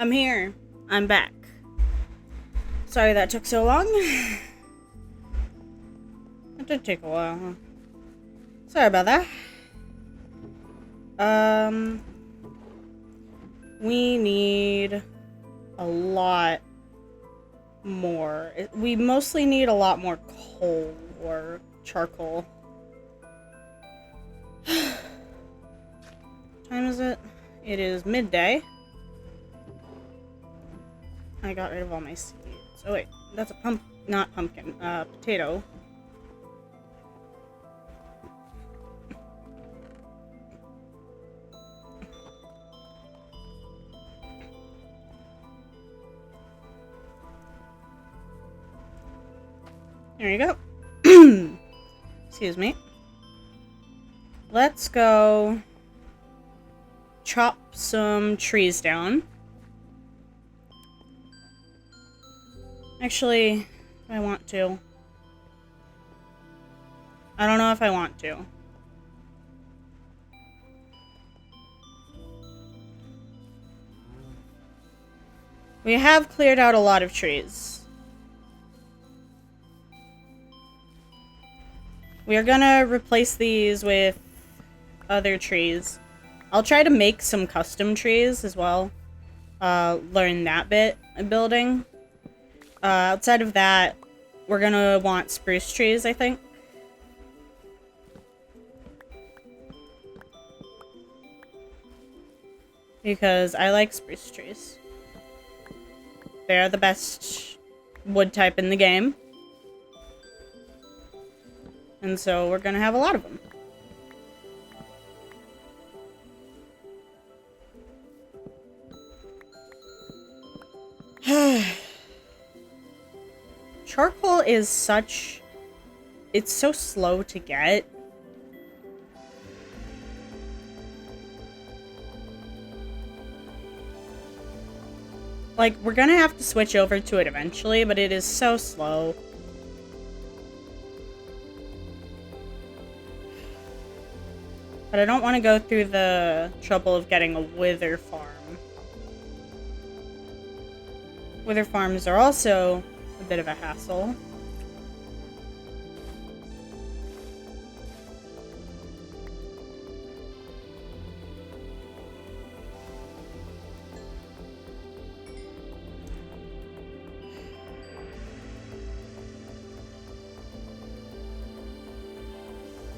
I'm here. I'm back. Sorry that took so long. It did take a while, huh? Sorry about that. We need a lot more. We mostly need a lot more coal or charcoal. What time is it? It is midday. I got rid of all my seeds. Oh wait, that's a not pumpkin, potato. There you go. Excuse me. Let's go chop some trees down. Actually, I want to. I don't know if I want to. We have cleared out a lot of trees. We are gonna replace these with other trees. I'll try to make some custom trees as well. Learn that bit of building. Outside of that, we're gonna want spruce trees, I think. Because I like spruce trees. They're the best wood type in the game. And so we're gonna have a lot of them. Charcoal is such... It's so slow to get. Like, we're gonna have to switch over to it eventually, but it is so slow. But I don't want to go through the trouble of getting a wither farm. Wither farms are also a bit of a hassle.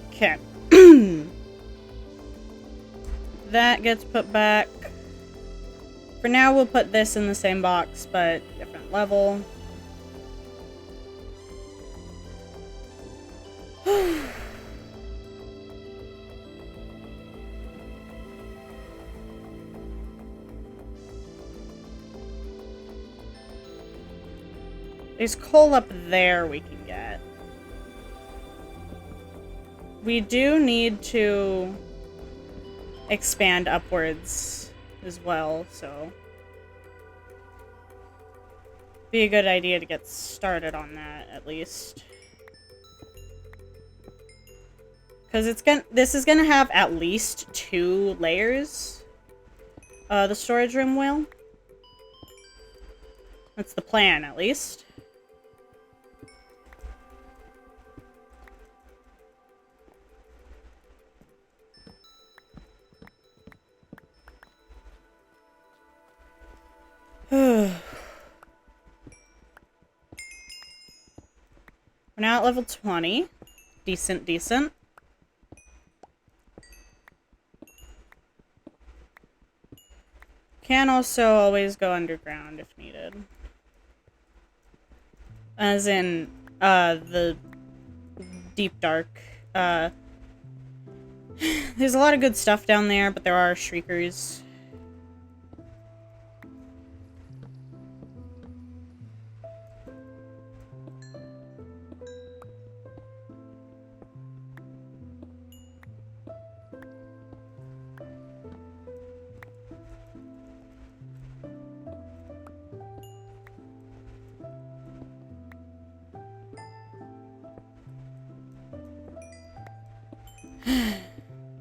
Okay. That gets put back. For now, we'll put this in the same box, but different level. There's coal up there we can get. We do need to expand upwards as well, so be a good idea to get started on that at least. Because this is gonna have at least 2 layers. The storage room will. That's the plan, at least. We're now at level 20. Decent, decent. Can also always go underground if needed. As in, the deep dark. There's a lot of good stuff down there, but there are shriekers.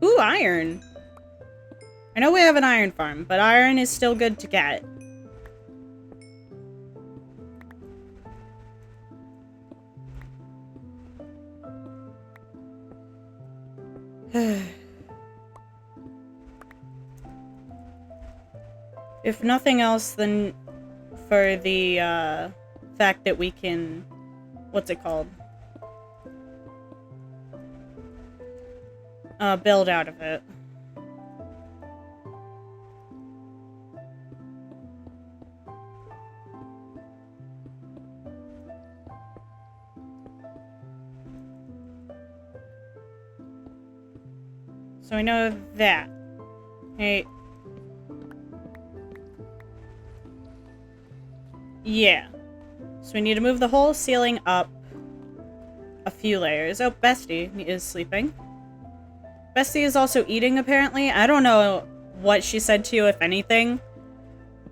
Ooh, iron. I know we have an iron farm, but iron is still good to get. If nothing else, then for the fact that we can, what's it called? Build out of it. So I know that. Hey. Yeah. So we need to move the whole ceiling up a few layers. Oh, Bestie is sleeping. Bestie is also eating, apparently. I don't know what she said to you, if anything.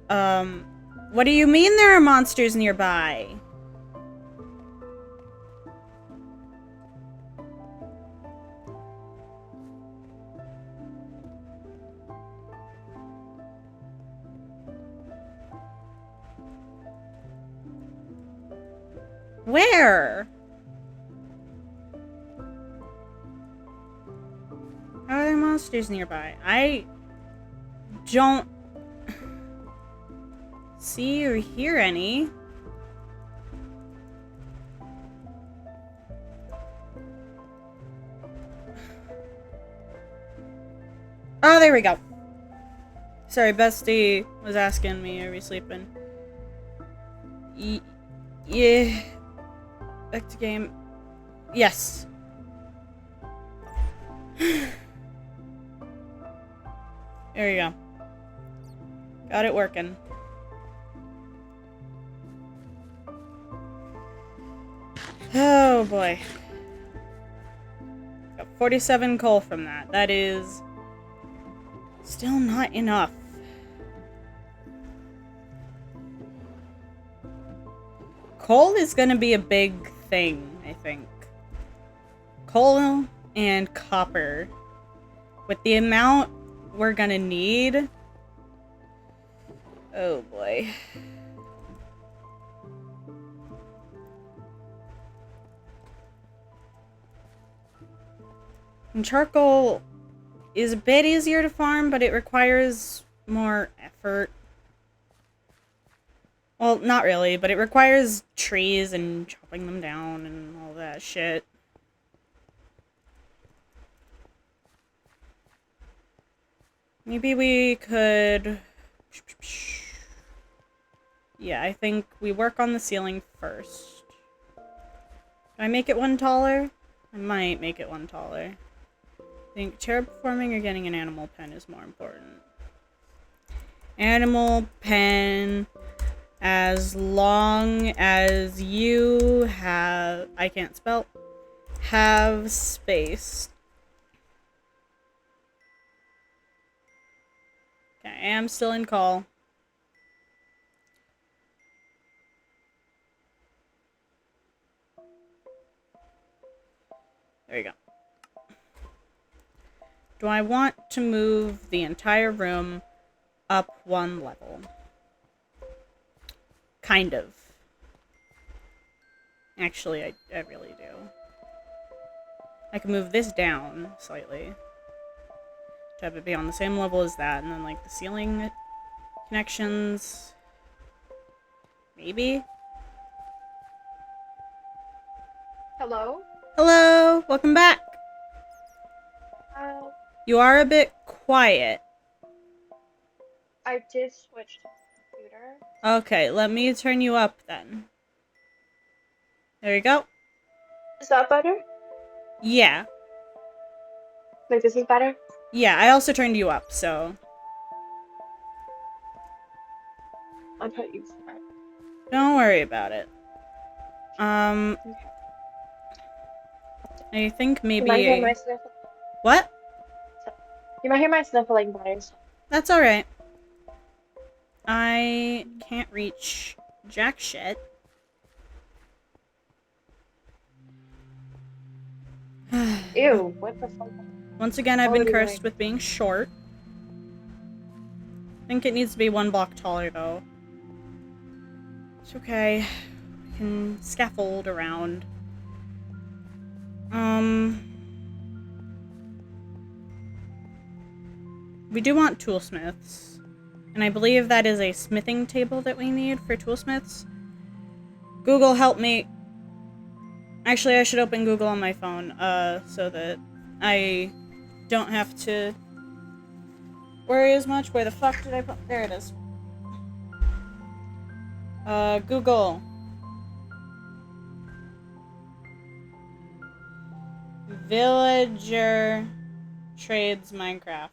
What do you mean there are monsters nearby? Where? How are there monsters nearby? I don't see or hear any. Oh, there we go. Sorry, Bestie was asking me, are we sleeping? Yeah. Back to game. Yes. There you go. Got it working. Oh boy. Got 47 coal from that. That is still not enough. Coal is gonna be a big thing, I think. Coal and copper. With the amount we're gonna need. Oh boy. And charcoal is a bit easier to farm, but it requires more effort. Well, not really, but it requires trees and chopping them down and all that shit. Maybe we could... Yeah, I think we work on the ceiling first. Do I make it one taller? I might make it one taller. I think terraforming or getting an animal pen is more important. Animal pen... As long as you have... I can't spell. Have space. Okay, I am still in call. There you go. Do I want to move the entire room up one level? Kind of. Actually, I really do. I can move this down slightly to have it be on the same level as that, and then like the ceiling connections. Maybe? Hello? Hello! Welcome back! You are a bit quiet. I did switch to computer. Okay, let me turn you up then. There you go. Is that better? Yeah. Like, this is better? Yeah, I also turned you up, so... I'll put you back. Don't worry about it. I think maybe... You might hear my sniffling. What? You might hear my sniffling better. That's alright. I can't reach jack shit. Ew, what the fuck? Once again, I've been cursed with being short. I think it needs to be one block taller, though. It's okay. We can scaffold around. We do want toolsmiths. And I believe that is a smithing table that we need for toolsmiths. Google, help me. Actually, I should open Google on my phone, so that I don't have to worry as much. Where the fuck did I put? There it is. Google. Villager trades Minecraft.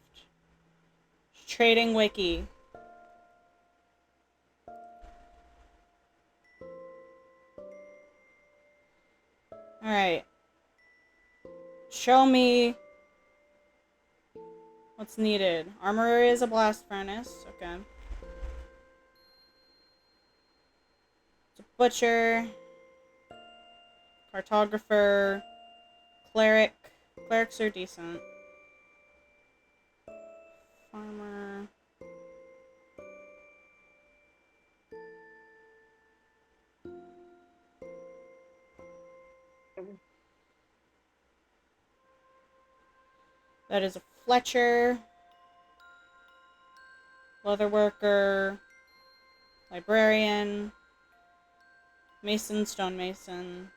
Trading wiki. Alright. Show me what's needed. Armorer is a blast furnace. Okay. It's a butcher. Cartographer. Cleric. Clerics are decent. Farmer. That is a Fletcher. Leather worker. Librarian. Mason, stonemason.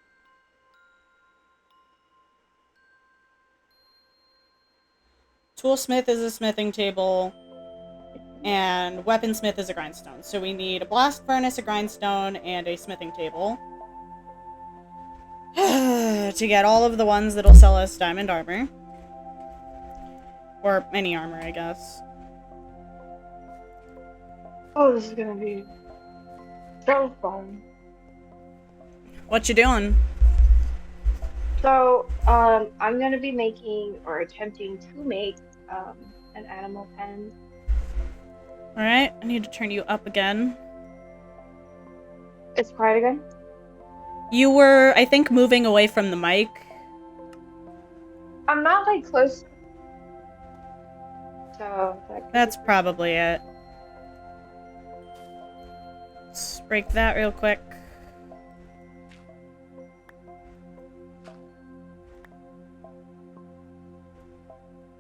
Toolsmith is a smithing table. And weaponsmith is a grindstone. So we need a blast furnace, a grindstone, and a smithing table. To get all of the ones that'll sell us diamond armor. Or any armor, I guess. Oh, this is gonna be so fun. What you doing? So, I'm gonna be making or attempting to make an animal pen. Alright, I need to turn you up again. It's quiet again. You were, I think, moving away from the mic. I'm not like close. So That's probably it. Let's break that real quick.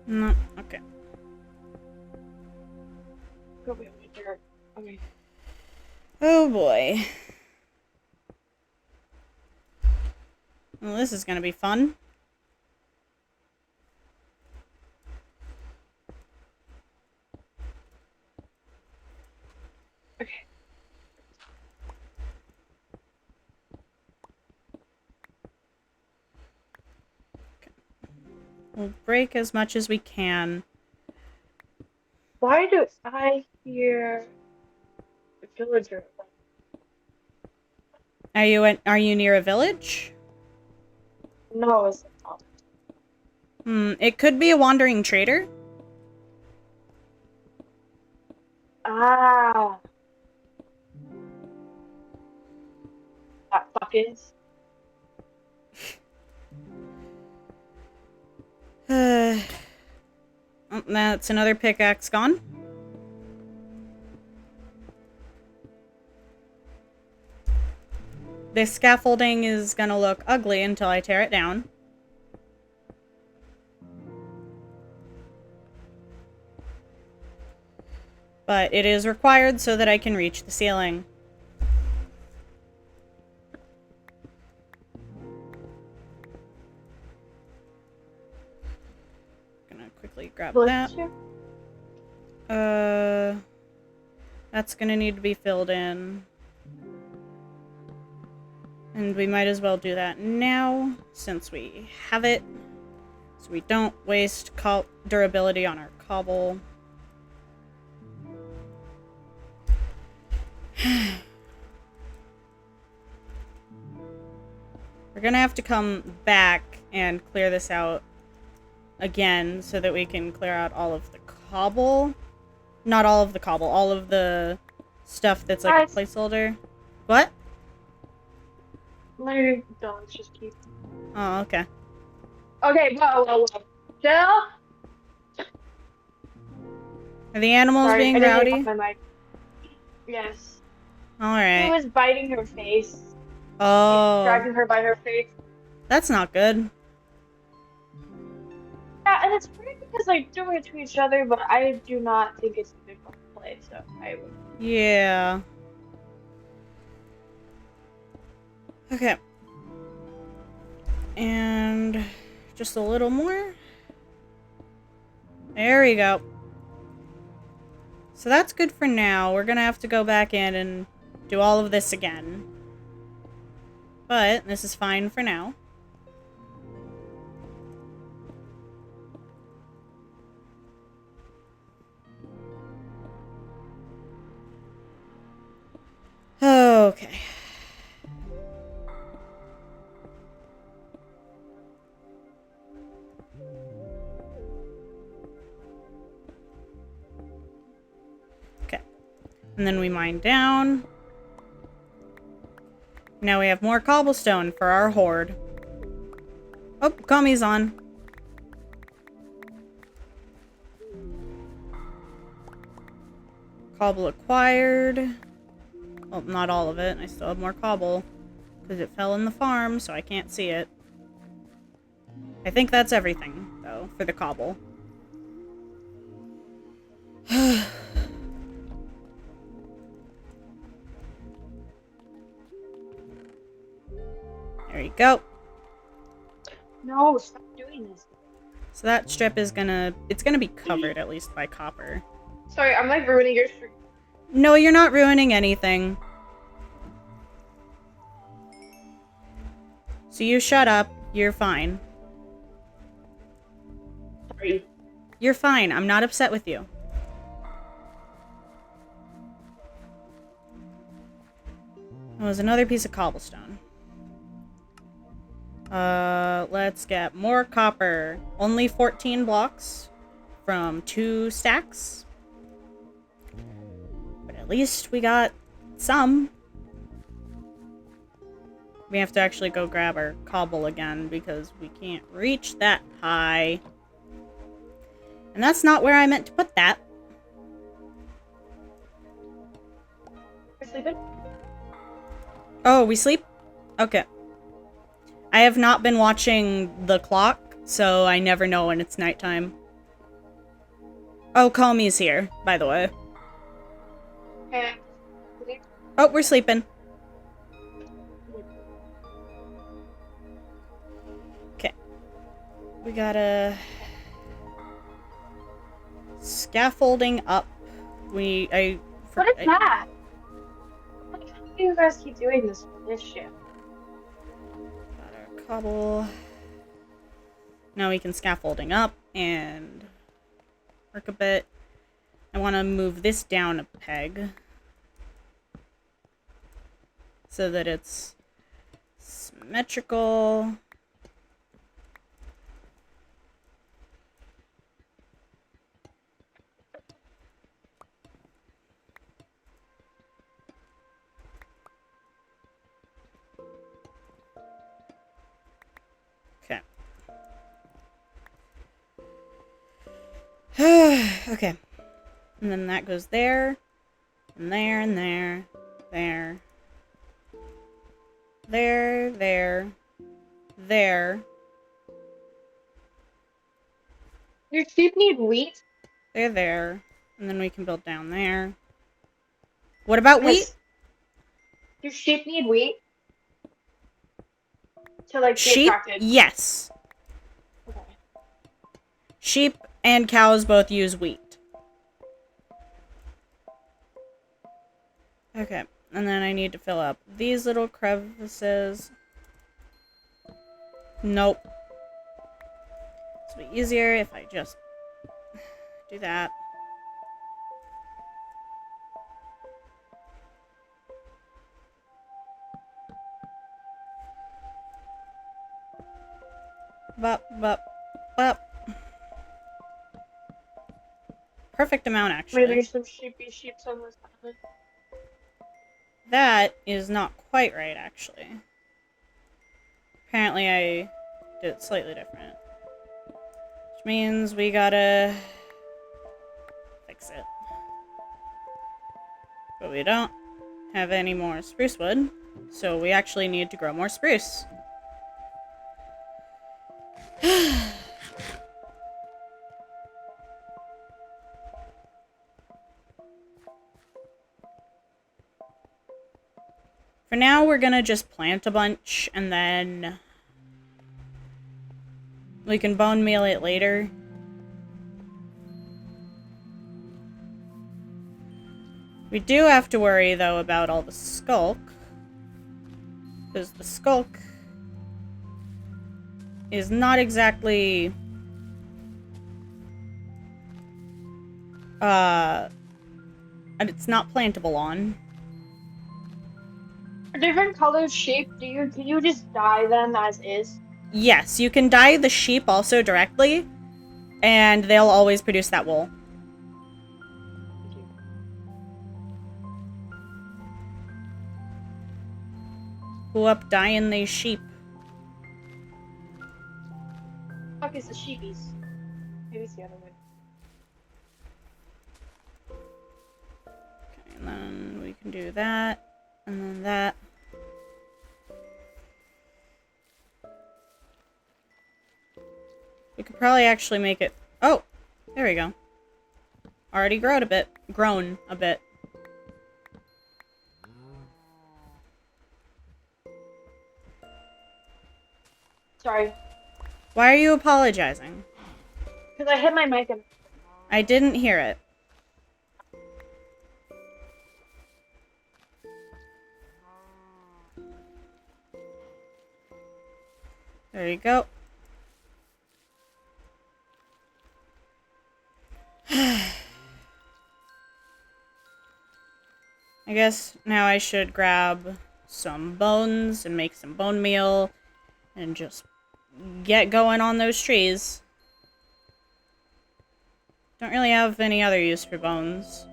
No, okay. go be over there. Okay. Oh boy. Well, this is gonna be fun. Okay. We'll break as much as we can. Why do I hear a villager? Are you near a village? No, it's not. It could be a wandering trader. Ah. That fuck is. Oh, that's another pickaxe gone. This scaffolding is gonna look ugly until I tear it down. But it is required so that I can reach the ceiling. Gonna quickly grab that. That's gonna need to be filled in. And we might as well do that now, since we have it. So we don't waste durability on our cobble. We're gonna have to come back and clear this out again so that we can clear out all of the cobble. Not all of the cobble, all of the stuff that's like a placeholder. What? My dogs just keep. Oh, okay. Okay, whoa. Jill? Are the animals Sorry, being I didn't rowdy? hit my mic. Yes. He Alright. was biting her face. Oh. Dragging her by her face. That's not good. Yeah, And it's pretty because they do it to each other, but I do not think it's a good play, so I would. Yeah. Okay. And just a little more. There we go. So that's good for now. We're gonna have to go back in and do all of this again. But this is fine for now. Okay. Okay. And then we mine down. Now we have more cobblestone for our hoard. Oh, Kami's on. Cobble acquired. Well, not all of it. I still have more cobble. Because it fell in the farm, so I can't see it. I think that's everything, though, for the cobble. There you go. No, stop doing this. So that strip is it's gonna be covered at least by copper. Sorry, I'm like ruining your stream. No, you're not ruining anything. So you shut up. You're fine. Sorry. You're fine. I'm not upset with you. That was another piece of cobblestone. Let's get more copper. Only 14 blocks from 2 stacks. But at least we got some. We have to actually go grab our cobble again because we can't reach that high. And that's not where I meant to put that. You're sleeping? Oh, we sleep? Okay. I have not been watching the clock, so I never know when it's nighttime. Oh, Kami's here, by the way. Okay. Oh, we're sleeping. Okay. We gotta... Scaffolding up. What is that? Like, how do you guys keep doing this shit? Got our cobble. Now we can scaffolding up and work a bit. I want to move this down a peg so that it's symmetrical. Okay. And then that goes there, and there, and there, there, there, there, there. Your sheep need wheat? There, and then we can build down there. What about wheat? Your sheep need wheat? To, like, be Sheep? attracted? Yes. Okay. Sheep and cows both use wheat. Okay, and then I need to fill up these little crevices. Nope. It's be easier if I just do that. Bop, bop, bop. Perfect amount, actually. Maybe some sheeps on this island. That is not quite right, actually. Apparently I did it slightly different. Which means we gotta fix it. But we don't have any more spruce wood, so we actually need to grow more spruce. For now, we're gonna just plant a bunch, and then we can bone meal it later. We do have to worry, though, about all the skulk. Because the skulk is not exactly... and it's not plantable on. For different colored sheep, can you just dye them as is? Yes, you can dye the sheep also directly, and they'll always produce that wool. Thank you. Who up dyeing these sheep? Fuck is the sheepies? Maybe it's the other way. Okay, and then we can do that, and then that. We could probably actually make it... Oh! There we go. Already grown a bit. Sorry. Why are you apologizing? Because I hit my mic and... I didn't hear it. There you go. I guess now I should grab some bones and make some bone meal and just get going on those trees. Don't really have any other use for bones.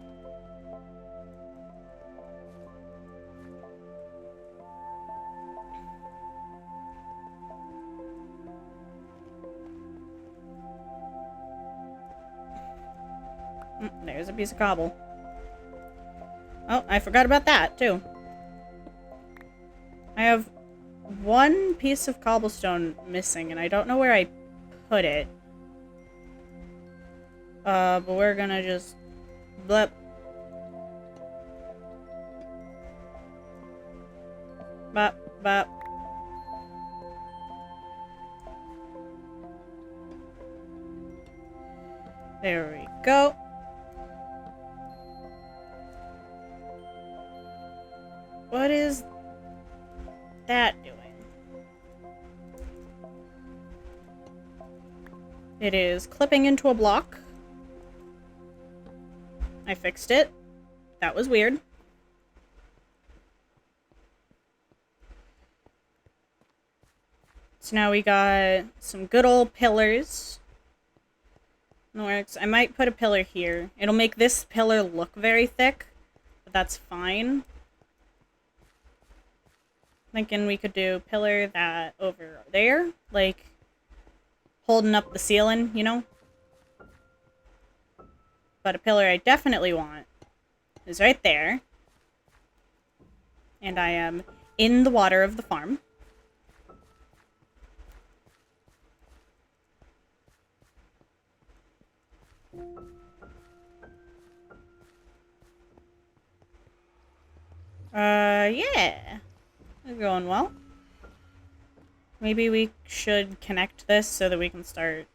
There's a piece of cobble. Oh, I forgot about that, too. I have one piece of cobblestone missing, and I don't know where I put it. But we're gonna just... blip. Bop, bop. There we go. What is that doing? It is clipping into a block. I fixed it. That was weird. So now we got some good old pillars. Works. I might put a pillar here. It'll make this pillar look very thick, but that's fine. Thinking we could do pillar that over there, like holding up the ceiling, you know? But a pillar I definitely want is right there. And I am in the water of the farm. Yeah. We're going well. Maybe we should connect this so that we can start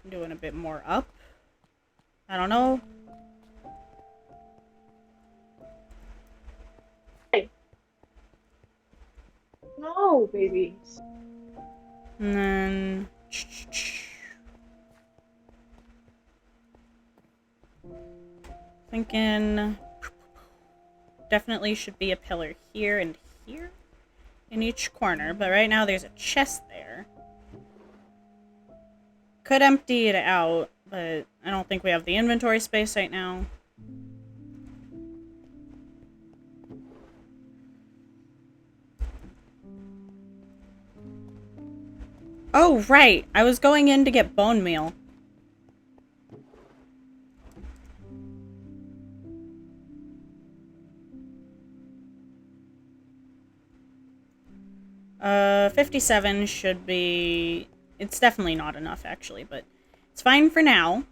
doing a bit more up. I don't know. Hey. No, babies. And then... thinking... definitely should be a pillar here and here. In each corner, but right now there's a chest there. Could empty it out, but I don't think we have the inventory space right now. Oh, right! I was going in to get bone meal. 57 should be... It's definitely not enough, actually, but it's fine for now.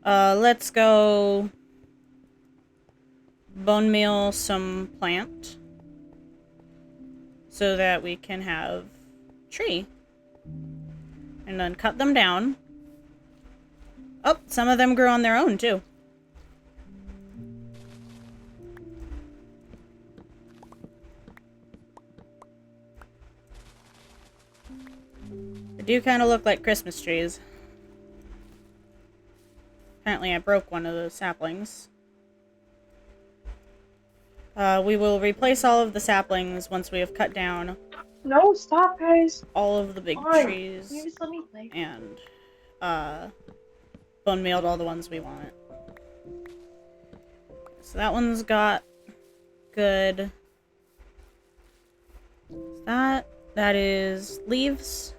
Let's go bone meal some plant so that we can have tree. And then cut them down. Oh, some of them grew on their own too. They do kind of look like Christmas trees. Apparently I broke one of those saplings. We will replace all of the saplings once we have cut down No, stop, guys. all of the big Fine. trees Can you just let me play? and bone mealed all the ones we want. So that one's got good. That is leaves.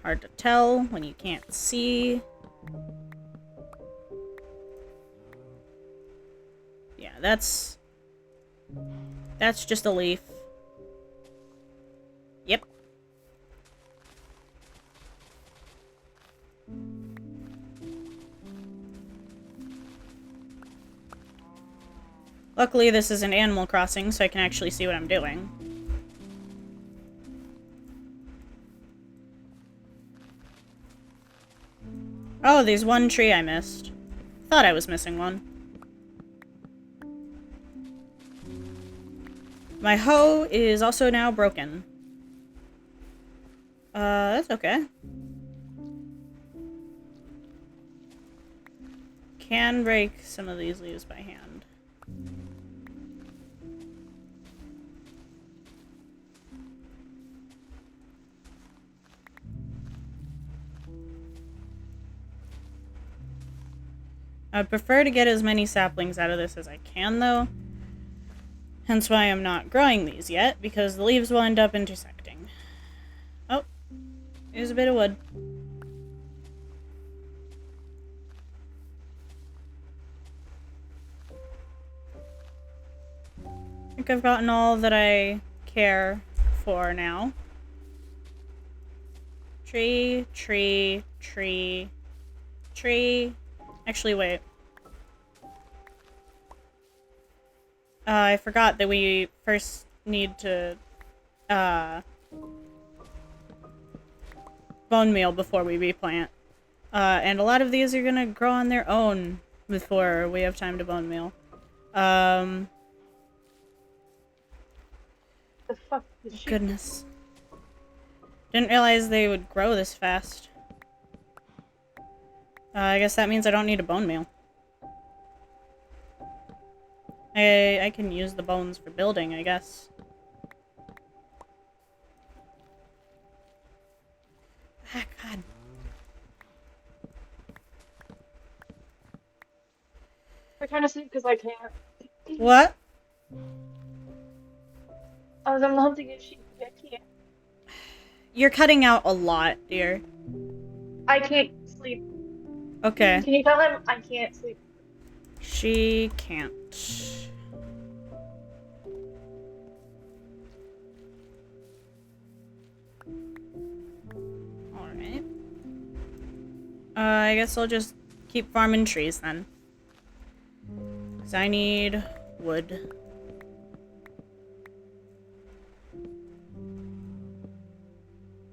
Hard to tell when you can't see. Yeah, that's just a leaf. Yep. Luckily, this is an Animal Crossing, so I can actually see what I'm doing. Oh, there's one tree I missed. Thought I was missing one. My hoe is also now broken. That's okay. Can break some of these leaves by hand. I'd prefer to get as many saplings out of this as I can, though. Hence why I'm not growing these yet, because the leaves will end up intersecting. Oh, here's a bit of wood. I think I've gotten all that I care for now. Tree, tree, tree, tree. Actually, wait. I forgot that we first need to, bone meal before we replant. And a lot of these are gonna grow on their own before we have time to bone meal. The fuck is she? Goodness. Didn't realize they would grow this fast. I guess that means I don't need a bone meal. I can use the bones for building, I guess. Ah, God. I'm trying to sleep because I can't. What? I'm not thinking she. I can't. You're cutting out a lot, dear. I can't sleep. Okay. Can you tell him I can't sleep? She can't. Alright. I guess I'll just keep farming trees then. Because I need wood.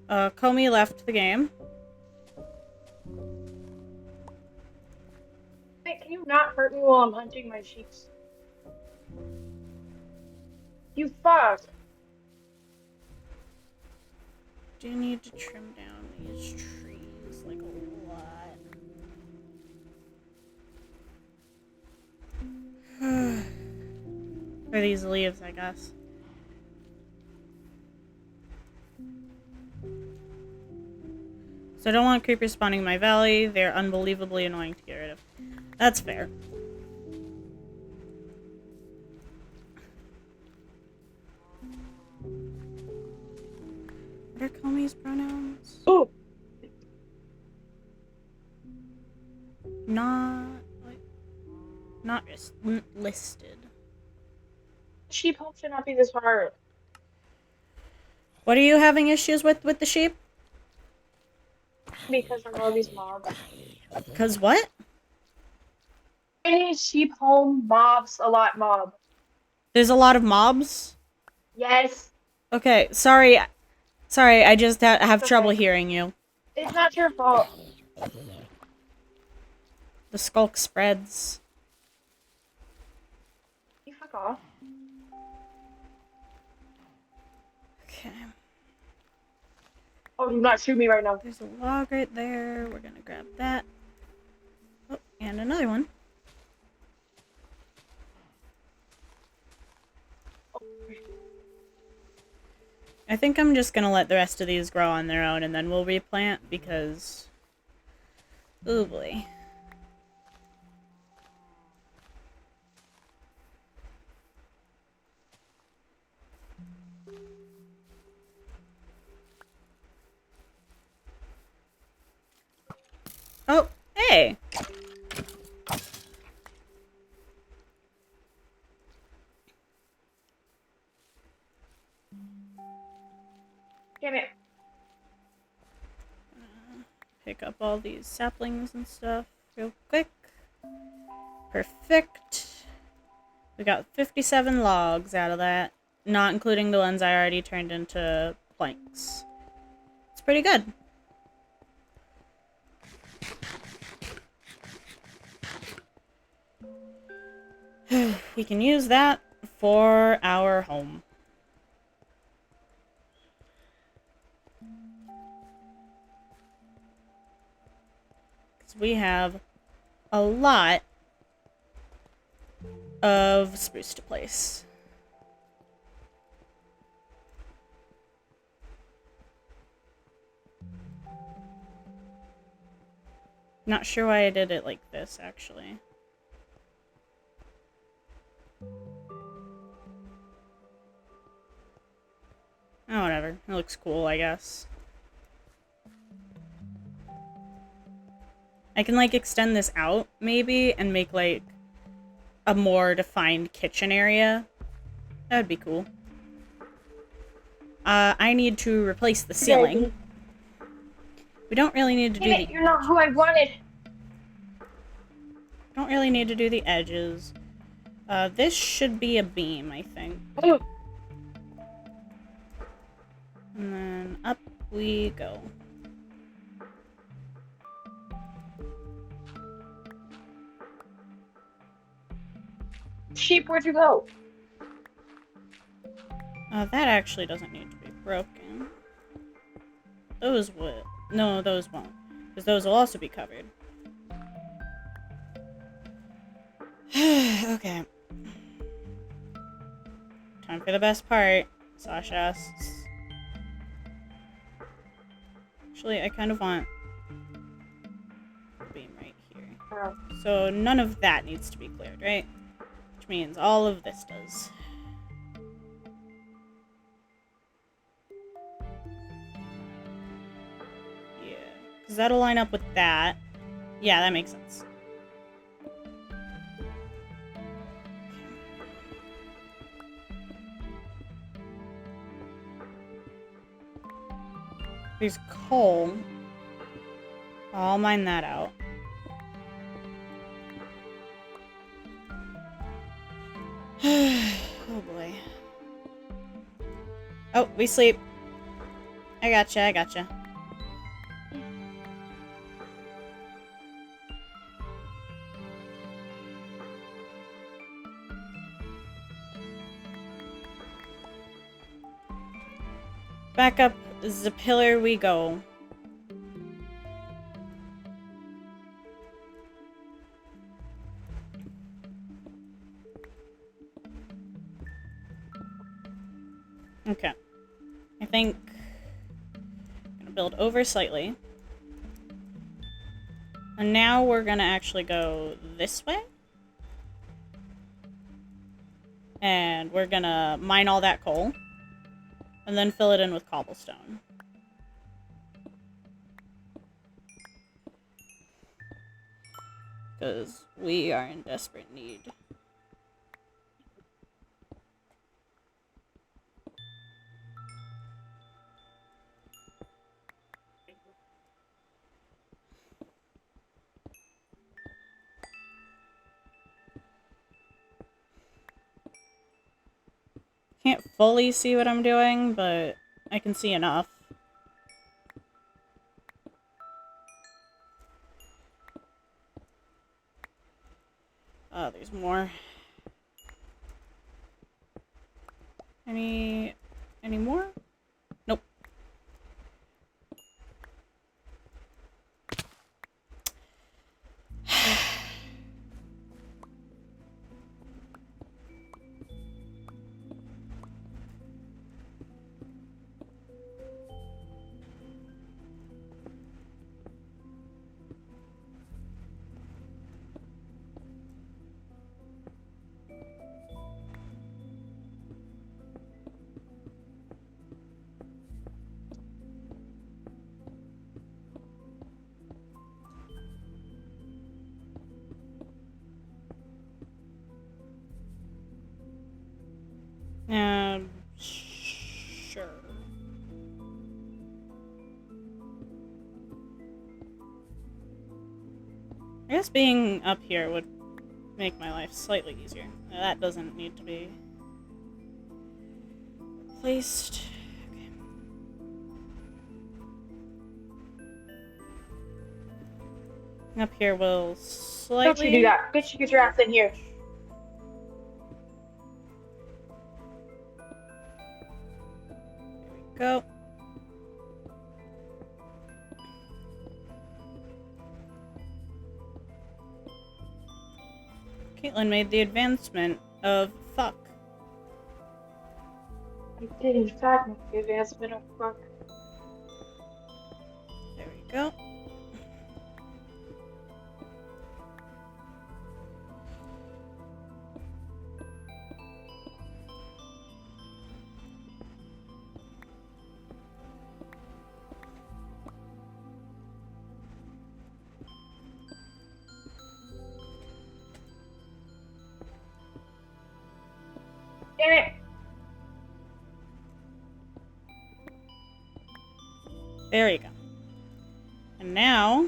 Comey left the game. Hey, can you not hurt me while I'm hunting my sheep? You fuck. Do you need to trim down these trees like a lot? Or these leaves, I guess. So I don't want creepers spawning in my valley. They're unbelievably annoying to get rid of. That's fair. What are Comey's pronouns? Oh. Not listed. Sheep hope should not be this hard. What are you having issues with the sheep? Because of all these mobs. Cause what? Any sheep home mobs a lot mob. There's a lot of mobs? Yes. Okay, sorry. Sorry, I just have It's trouble okay. hearing you. It's not your fault. The skulk spreads. You fuck off. Okay. Oh, do not shoot me right now. There's a log right there. We're gonna grab that. Oh, and another one. I think I'm just gonna let the rest of these grow on their own and then we'll replant because... Oh boy. Oh, hey! Damn it. Pick up all these saplings and stuff real quick. Perfect. We got 57 logs out of that, not including the ones I already turned into planks. It's pretty good. We can use that for our home. Because we have a lot of spruce to place. Not sure why I did it like this, actually. Oh, whatever. It looks cool, I guess. I can, like, extend this out, maybe, and make, like, a more defined kitchen area. That would be cool. I need to replace the ceiling. We don't really need to do the... You're not who I wanted. Don't really need to do the edges. This should be a beam, I think. Ooh. And then up we go. Sheep, where'd you go? That actually doesn't need to be broken. Those would... No, those won't. Because those will also be covered. Okay. Time for the best part. Sasha asks. Actually, I kind of want the beam right here. Oh. So none of that needs to be cleared, right? Which means all of this does. Yeah. Because that'll line up with that. Yeah, that makes sense. There's coal. I'll mine that out. Oh boy. Oh, we sleep. I gotcha, I gotcha. Back up the pillar we go. Okay. I think I'm gonna build over slightly. And now we're gonna actually go this way. And we're gonna mine all that coal. And then fill it in with cobblestone. Because we are in desperate need. Can't fully see what I'm doing, but I can see enough. Oh, there's more. Any more? Nope. Sure. I guess being up here would make my life slightly easier. That doesn't need to be replaced. Okay. Up here will slightly... Don't you do that. Get your ass in here. Go. Caitlin made the advancement of fuck. I did in fact make the advancement of fuck. There we go. Damn it! There you go. And now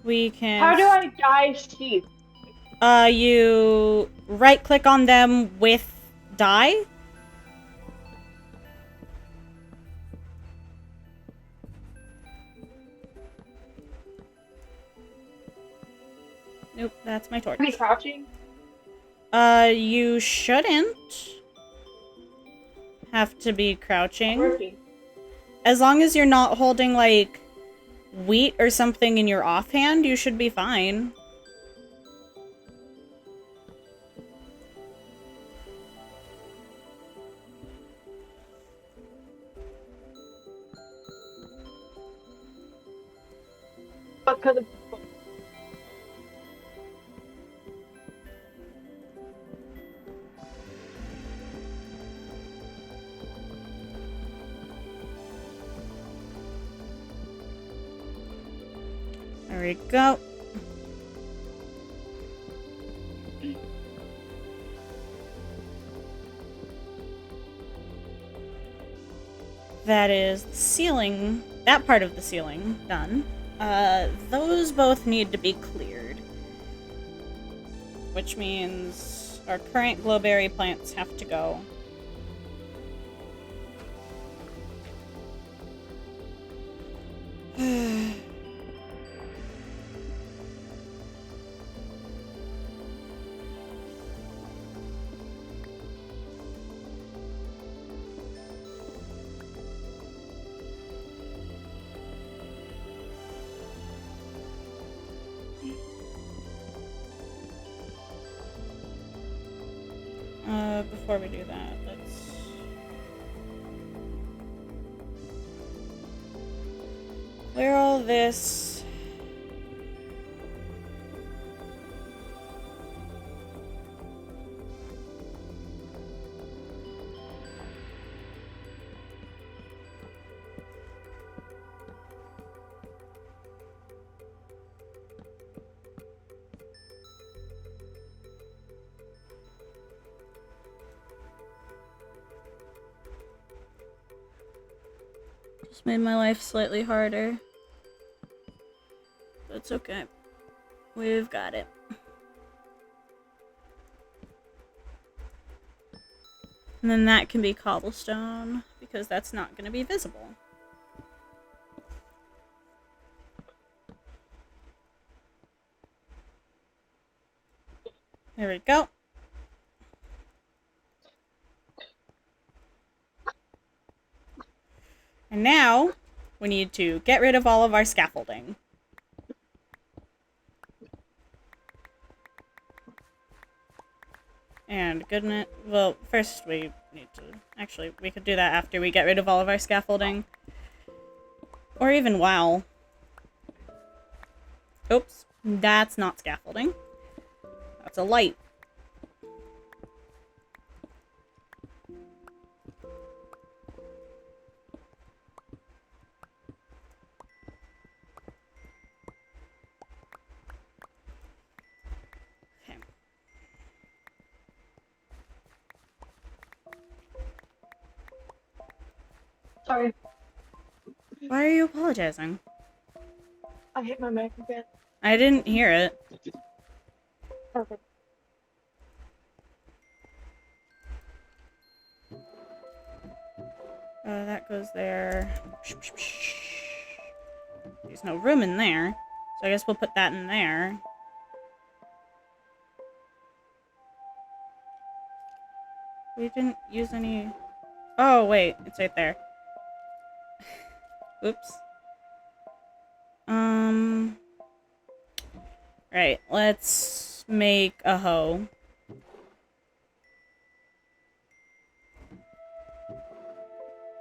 we can... How do I dye sheep? You right-click on them with dye. Nope, that's my torch. Are we crouching? You shouldn't have to be crouching. Working. As long as you're not holding, like, wheat or something in your offhand, you should be fine. Because of... There we go. That is the ceiling, that part of the ceiling done. Those both need to be cleared. Which means our current glowberry plants have to go. Before we do that, let's... clear all this. Just made my life slightly harder. But it's okay. We've got it. And then that can be cobblestone, because that's not going to be visible. There we go. And now, we need to get rid of all of our scaffolding. And goodness, well, first we need to, actually, we could do that after we get rid of all of our scaffolding. Or even while. Oops, that's not scaffolding. That's a light. Okay. Sorry, Why are you apologizing? I hit my mic again. I didn't hear it. Okay. That goes there. There's no room in there, so I guess we'll put that in there. We didn't use any... Oh, wait, it's right there. Oops. Right, let's make a hoe.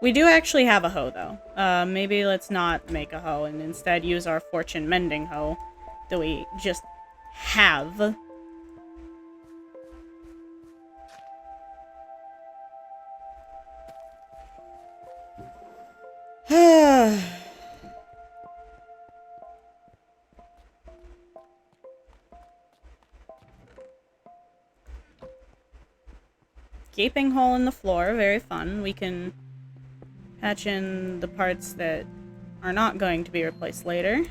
We do actually have a hoe, though. Maybe let's not make a hoe and instead use our fortune mending hoe that we just have. Gaping hole in the floor, very fun. We can patch in the parts that are not going to be replaced later.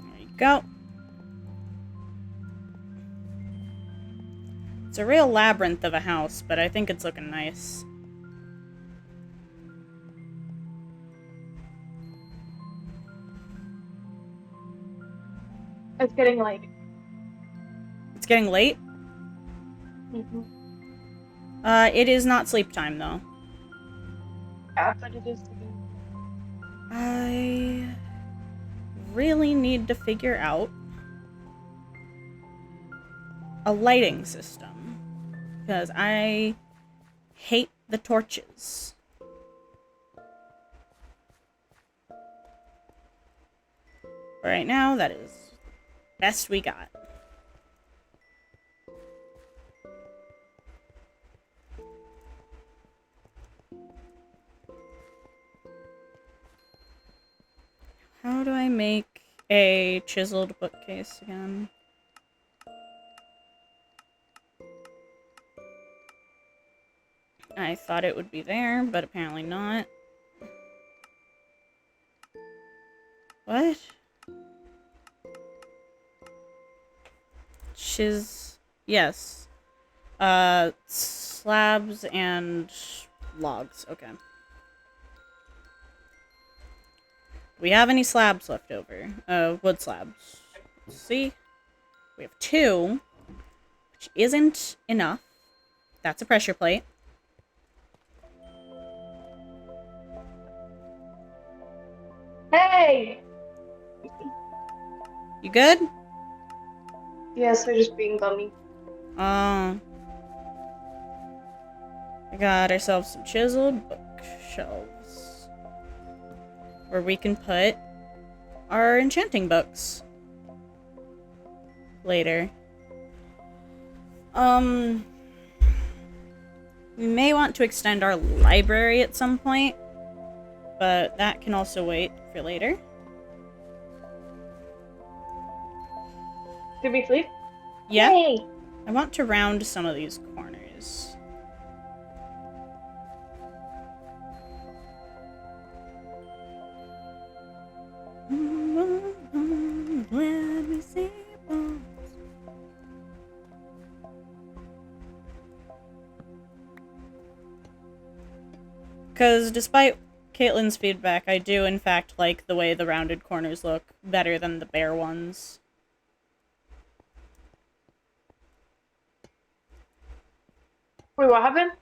There you go. It's a real labyrinth of a house, but I think it's looking nice. It's getting late. It's getting late. Mm-hmm. It is not sleep time, though. Yeah, but it is to be. I really need to figure out a lighting system, because I hate the torches. But right now, that is best we got. How do I make a chiseled bookcase again? I thought it would be there, but apparently not. What? Yes. Slabs and logs. Okay. Do we have any slabs left over? Wood slabs. Let's see. We have 2, which isn't enough. That's a pressure plate. Hey! You good? Yes, they're just being bummy. We got ourselves some chiseled bookshelves where we can put our enchanting books later. We may want to extend our library at some point, but that can also wait for later. Did we sleep? Yeah. Yay! I want to round some of these corners. Let me see. Because despite Caitlin's feedback, I do in fact like the way the rounded corners look better than the bare ones. Wait, what happened?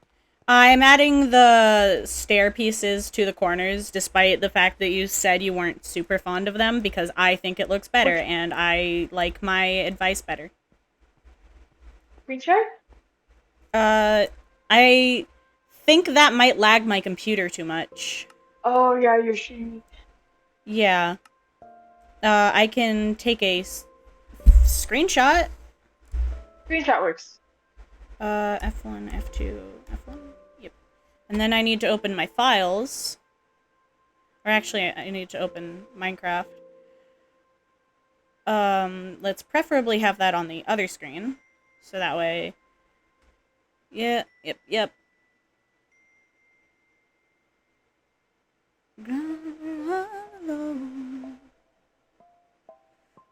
I'm adding the stair pieces to the corners, despite the fact that you said you weren't super fond of them, because I think it looks better, and I like my advice better. Screen share? I think that might lag my computer too much. Oh yeah, you're shitty. Yeah. I can take a screenshot. Screenshot works. F1, F2, F1. Yep. And then I need to open my files. Or actually, I need to open Minecraft. Let's preferably have that on the other screen. So that way... Yeah, yep.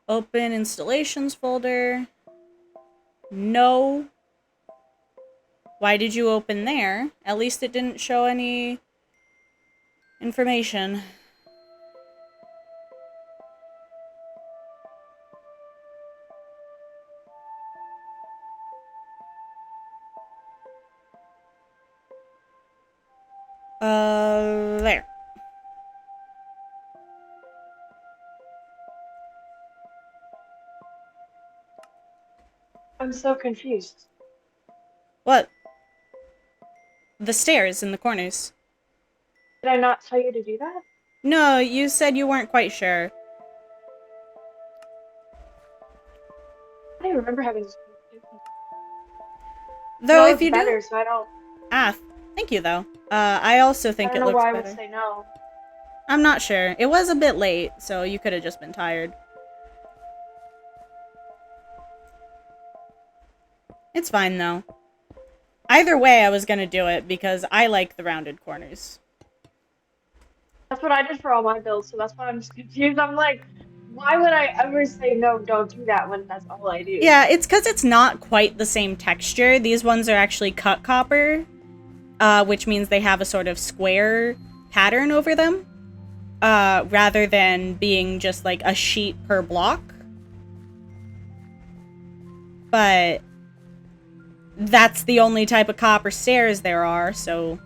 Open installations folder. No. Why did you open there? At least it didn't show any information. There. I'm so confused. What? The stairs in the corners. Did I not tell you to do that? No, you said you weren't quite sure. I don't remember having this conversation. Though No, if it's you better, do... so I don't. Ah, thank you though. I also think I it don't know looks why I better. would say no. I'm not sure. It was a bit late, so you could have just been tired. It's fine though. Either way, I was gonna do it because I like the rounded corners. That's what I did for all my builds, so that's why I'm just confused. I'm like, why would I ever say no, don't do that when that's all I do? Yeah, it's because it's not quite the same texture. These ones are actually cut copper, which means they have a sort of square pattern over them, rather than being just like a sheet per block. But that's the only type of copper stairs there are, so...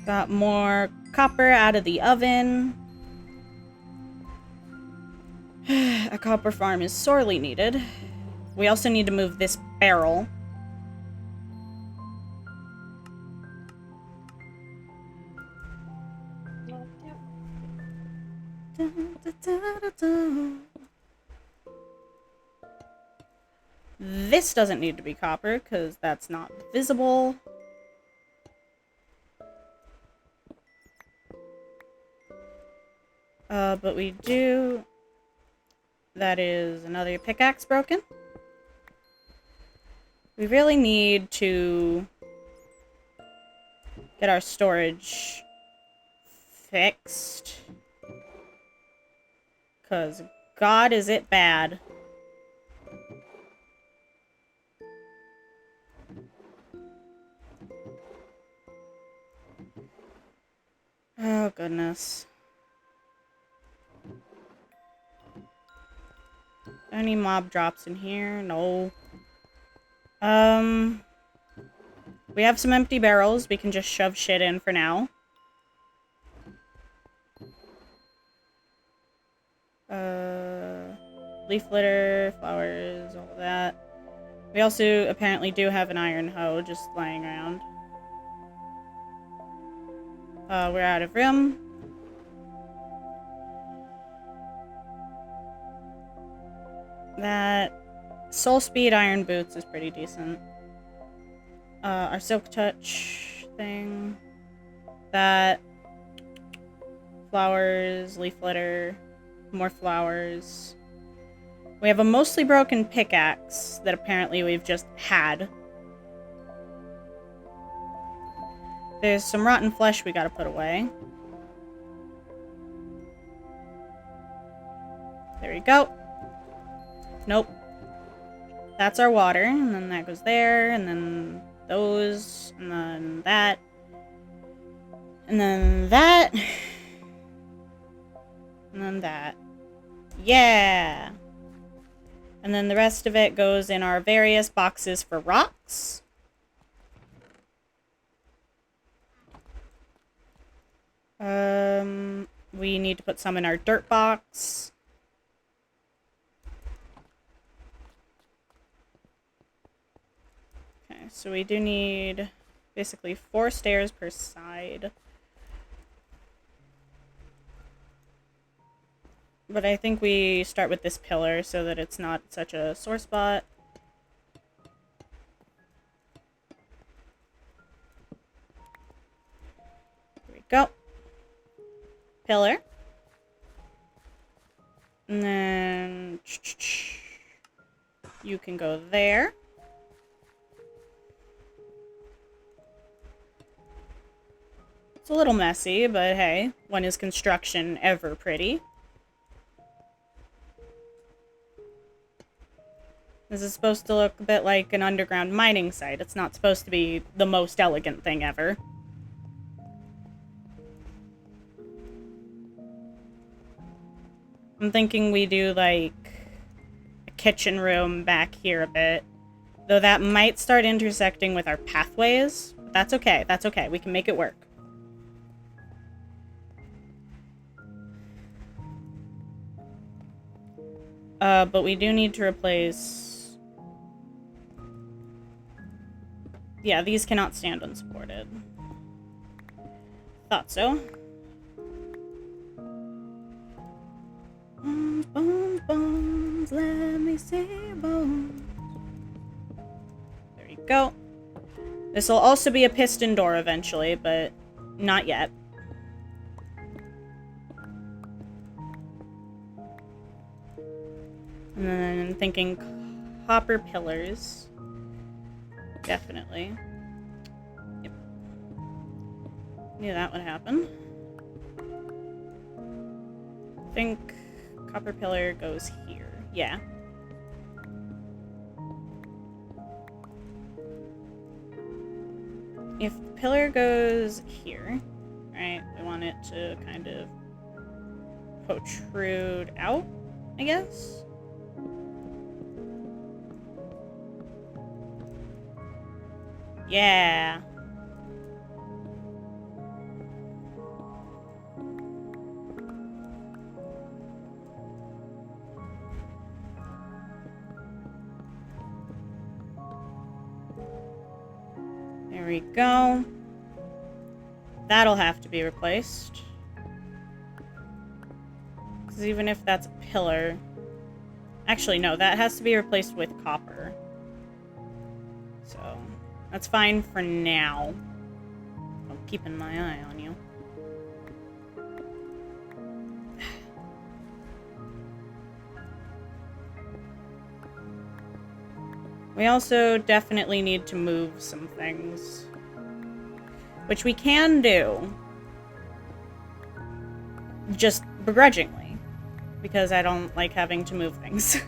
Got more copper out of the oven. A copper farm is sorely needed. We also need to move this barrel. This doesn't need to be copper, because that's not visible. But we do... That is another pickaxe broken. We really need to get our storage fixed. Because God, is it bad. Oh, goodness. Any mob drops in here? No. We have some empty barrels. We can just shove shit in for now. Leaf litter, flowers, all of that. We also apparently do have an iron hoe just lying around. We're out of room. That Soul Speed Iron Boots is pretty decent. Our Silk Touch thing. That. Flowers, leaf litter, more flowers. We have a mostly broken pickaxe that apparently we've just had. There's some rotten flesh we gotta put away. There we go. Nope. That's our water, and then that goes there, and then those, and then that. And then that. And then that. Yeah! And then the rest of it goes in our various boxes for rocks. We need to put some in our dirt box. Okay, so we do need basically 4 stairs per side. But I think we start with this pillar so that it's not such a sore spot. Here we go. Pillar. And then you can go there. It's a little messy, but hey, when is construction ever pretty? This is supposed to look a bit like an underground mining site. It's not supposed to be the most elegant thing ever. I'm thinking we do, like, a kitchen room back here a bit. Though that might start intersecting with our pathways. But that's okay. That's okay. We can make it work. But we do need to replace... Yeah, these cannot stand unsupported. Thought so. Bones, bones, bones, let me see your bones. There you go. This will also be a piston door eventually, but not yet. And then I'm thinking copper pillars. Definitely. Yep. Knew that would happen. I think copper pillar goes here. Yeah. If the pillar goes here, right, we want it to kind of protrude out, I guess. Yeah. There we go. That'll have to be replaced. Because even if that's a pillar... Actually, no, that has to be replaced with copper. So... that's fine for now. I'm keeping my eye on you. We also definitely need to move some things. Which we can do. Just begrudgingly. Because I don't like having to move things.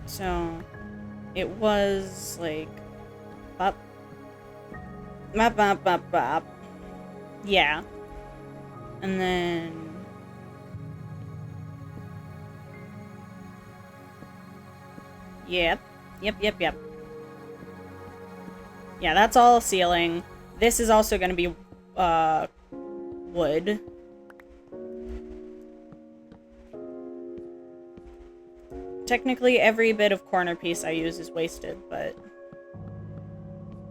So, it was like, bop, bop, bop, bop, bop. Yeah. And then, yep, yep. Yeah, that's all ceiling. This is also going to be, wood. Technically, every bit of corner piece I use is wasted, but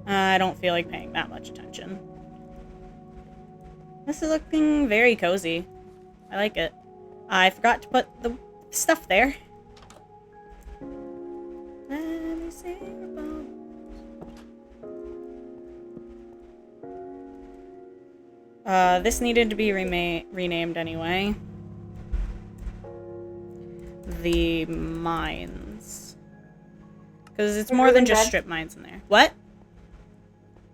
I don't feel like paying that much attention. This is looking very cozy. I like it. I forgot to put the stuff there. Let me see your bones. This needed to be renamed anyway. The mines. Because it's more than just strip mines in there. What?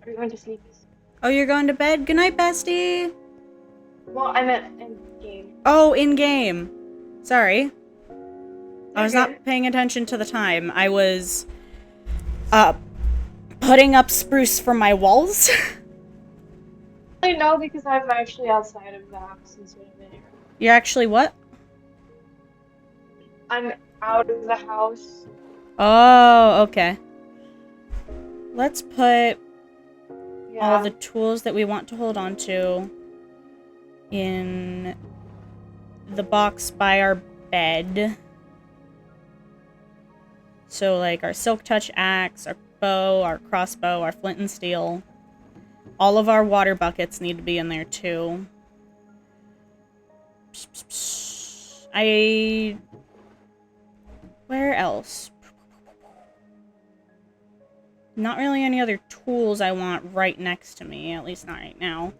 Are you going to sleep? Oh, you're going to bed? Good night, bestie! Well, I meant in game. Oh, in-game. Sorry. I was Okay. not paying attention to the time. I was, putting up spruce for my walls. I know because I'm actually outside of the house instead of in here. You're actually what? I'm out of the house. Oh, okay. Let's put all Yeah. the tools that we want to hold on to in the box by our bed. So, like, our Silk Touch axe, our bow, our crossbow, our flint and steel. All of our water buckets need to be in there, too. Where else? Not really any other tools I want right next to me, at least not right now.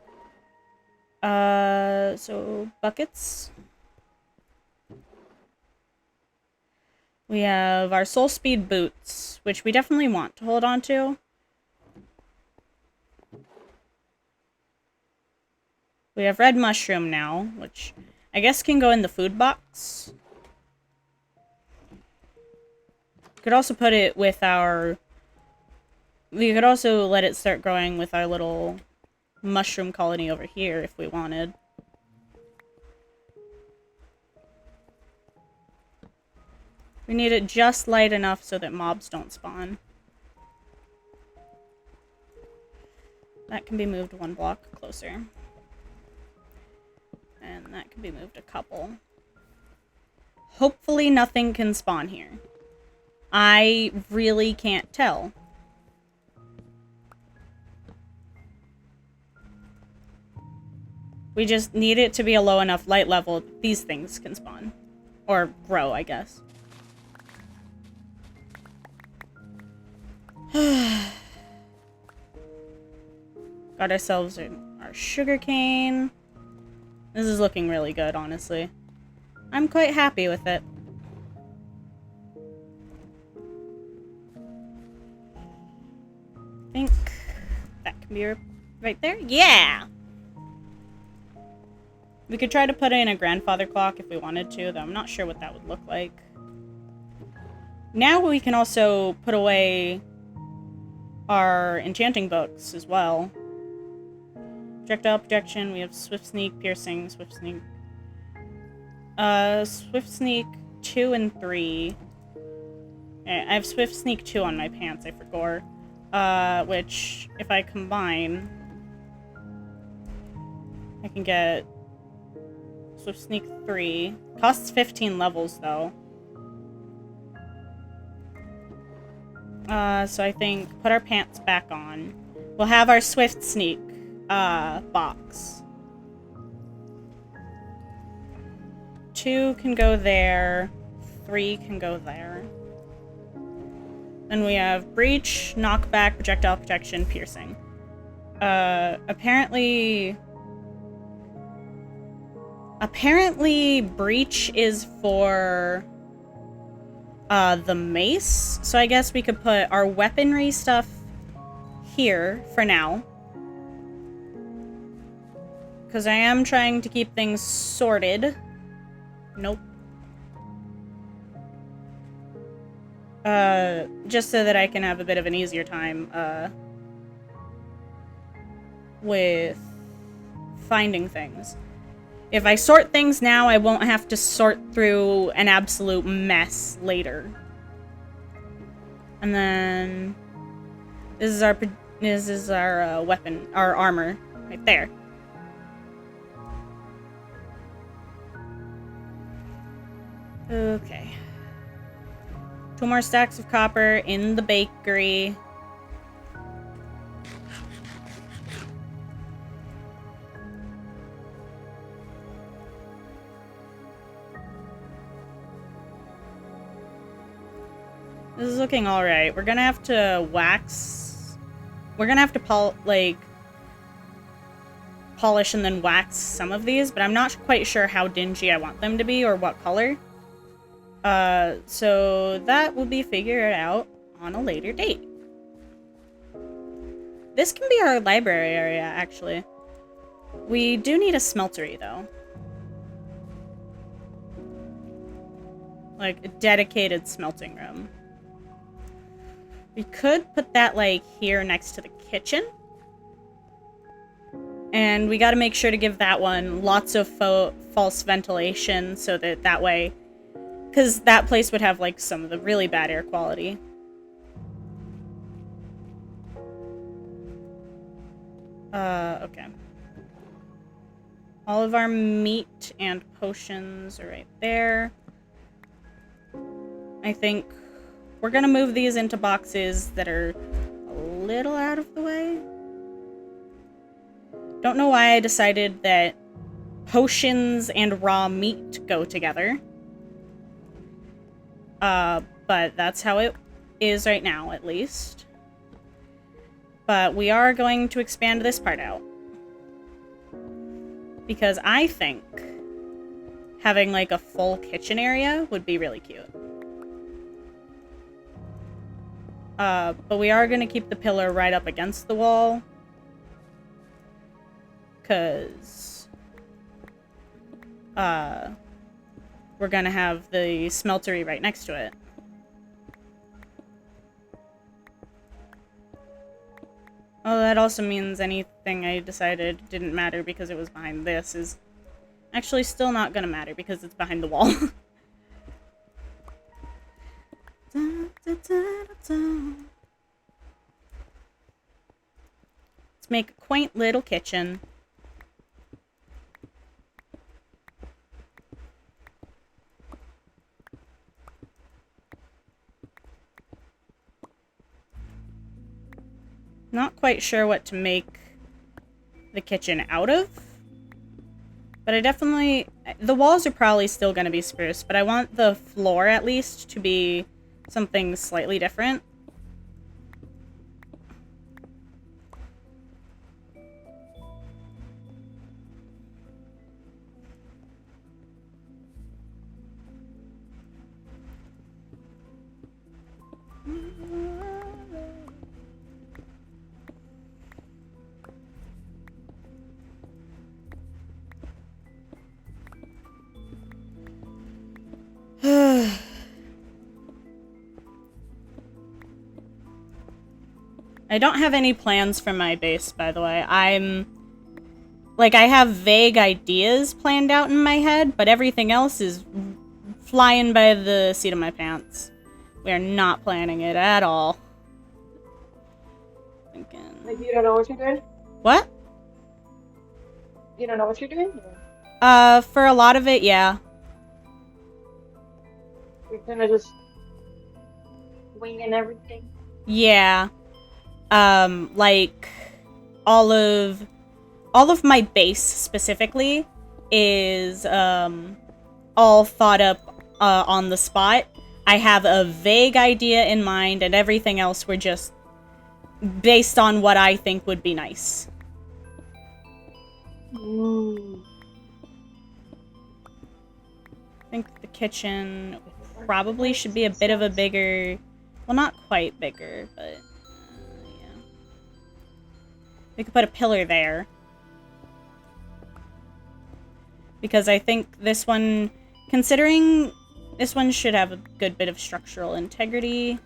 So, buckets. We have our Soul Speed boots, which we definitely want to hold on to. We have red mushroom now, which I guess can go in the food box. Could also put it with our... We could also let it start growing with our little mushroom colony over here if we wanted. We need it just light enough so that mobs don't spawn. That can be moved one block closer. And that can be moved a couple. Hopefully nothing can spawn here. I really can't tell. We just need it to be a low enough light level that these things can spawn. Or grow, I guess. Got ourselves our sugar cane. This is looking really good, honestly. I'm quite happy with it. I think that can be right there. Yeah! We could try to put in a grandfather clock if we wanted to, though I'm not sure what that would look like. Now we can also put away our enchanting books as well. Projectile projection, we have Swift Sneak, Piercing, Swift Sneak. Swift Sneak 2 and 3. Okay, I have Swift Sneak 2 on my pants, I forgot. Which, if I combine, I can get Swift Sneak 3. Costs 15 levels, though. So I think put our pants back on. We'll have our Swift Sneak, box. 2 can go there. 3 can go there. Then we have Breach, Knockback, Projectile Protection, Piercing. Apparently Breach is for the mace, so I guess we could put our weaponry stuff here for now. Because I am trying to keep things sorted. Nope. Just so that I can have a bit of an easier time, with finding things. If I sort things now, I won't have to sort through an absolute mess later. And then this is our weapon, our armor, right there. Okay. 2 more stacks of copper in the bakery. This is looking alright. We're gonna have to wax... We're gonna have to polish and then wax some of these, but I'm not quite sure how dingy I want them to be or what color. So that will be figured out on a later date. This can be our library area, actually. We do need a smeltery, though. Like, a dedicated smelting room. We could put that, like, here next to the kitchen. And we gotta make sure to give that one lots of false ventilation so that way... Because that place would have, like, some of the really bad air quality. Okay. All of our meat and potions are right there. I think we're gonna move these into boxes that are a little out of the way. Don't know why I decided that potions and raw meat go together. But that's how it is right now, at least. But we are going to expand this part out. Because I think having, like, a full kitchen area would be really cute. But we are going to keep the pillar right up against the wall. Because we're going to have the smeltery right next to it. Oh, that also means anything I decided didn't matter because it was behind this is actually still not gonna matter because it's behind the wall. Let's make a quaint little kitchen. Not quite sure what to make the kitchen out of. But I definitely... The walls are probably still going to be spruce, but I want the floor, at least, to be something slightly different. I don't have any plans for my base, by the way. Like, I have vague ideas planned out in my head, but everything else is flying by the seat of my pants. We are not planning it at all. Thinking... Like, you don't know what you're doing? What? You don't know what you're doing? For a lot of it, yeah. You're kind of just winging everything? Yeah. Like, all of my base, specifically, is, all thought up, on the spot. I have a vague idea in mind, and everything else we're just based on what I think would be nice. Ooh. I think the kitchen probably should be a bit of a bigger... Well, not quite bigger, but... yeah. We could put a pillar there. Because I think this one... Considering this one should have a good bit of structural integrity...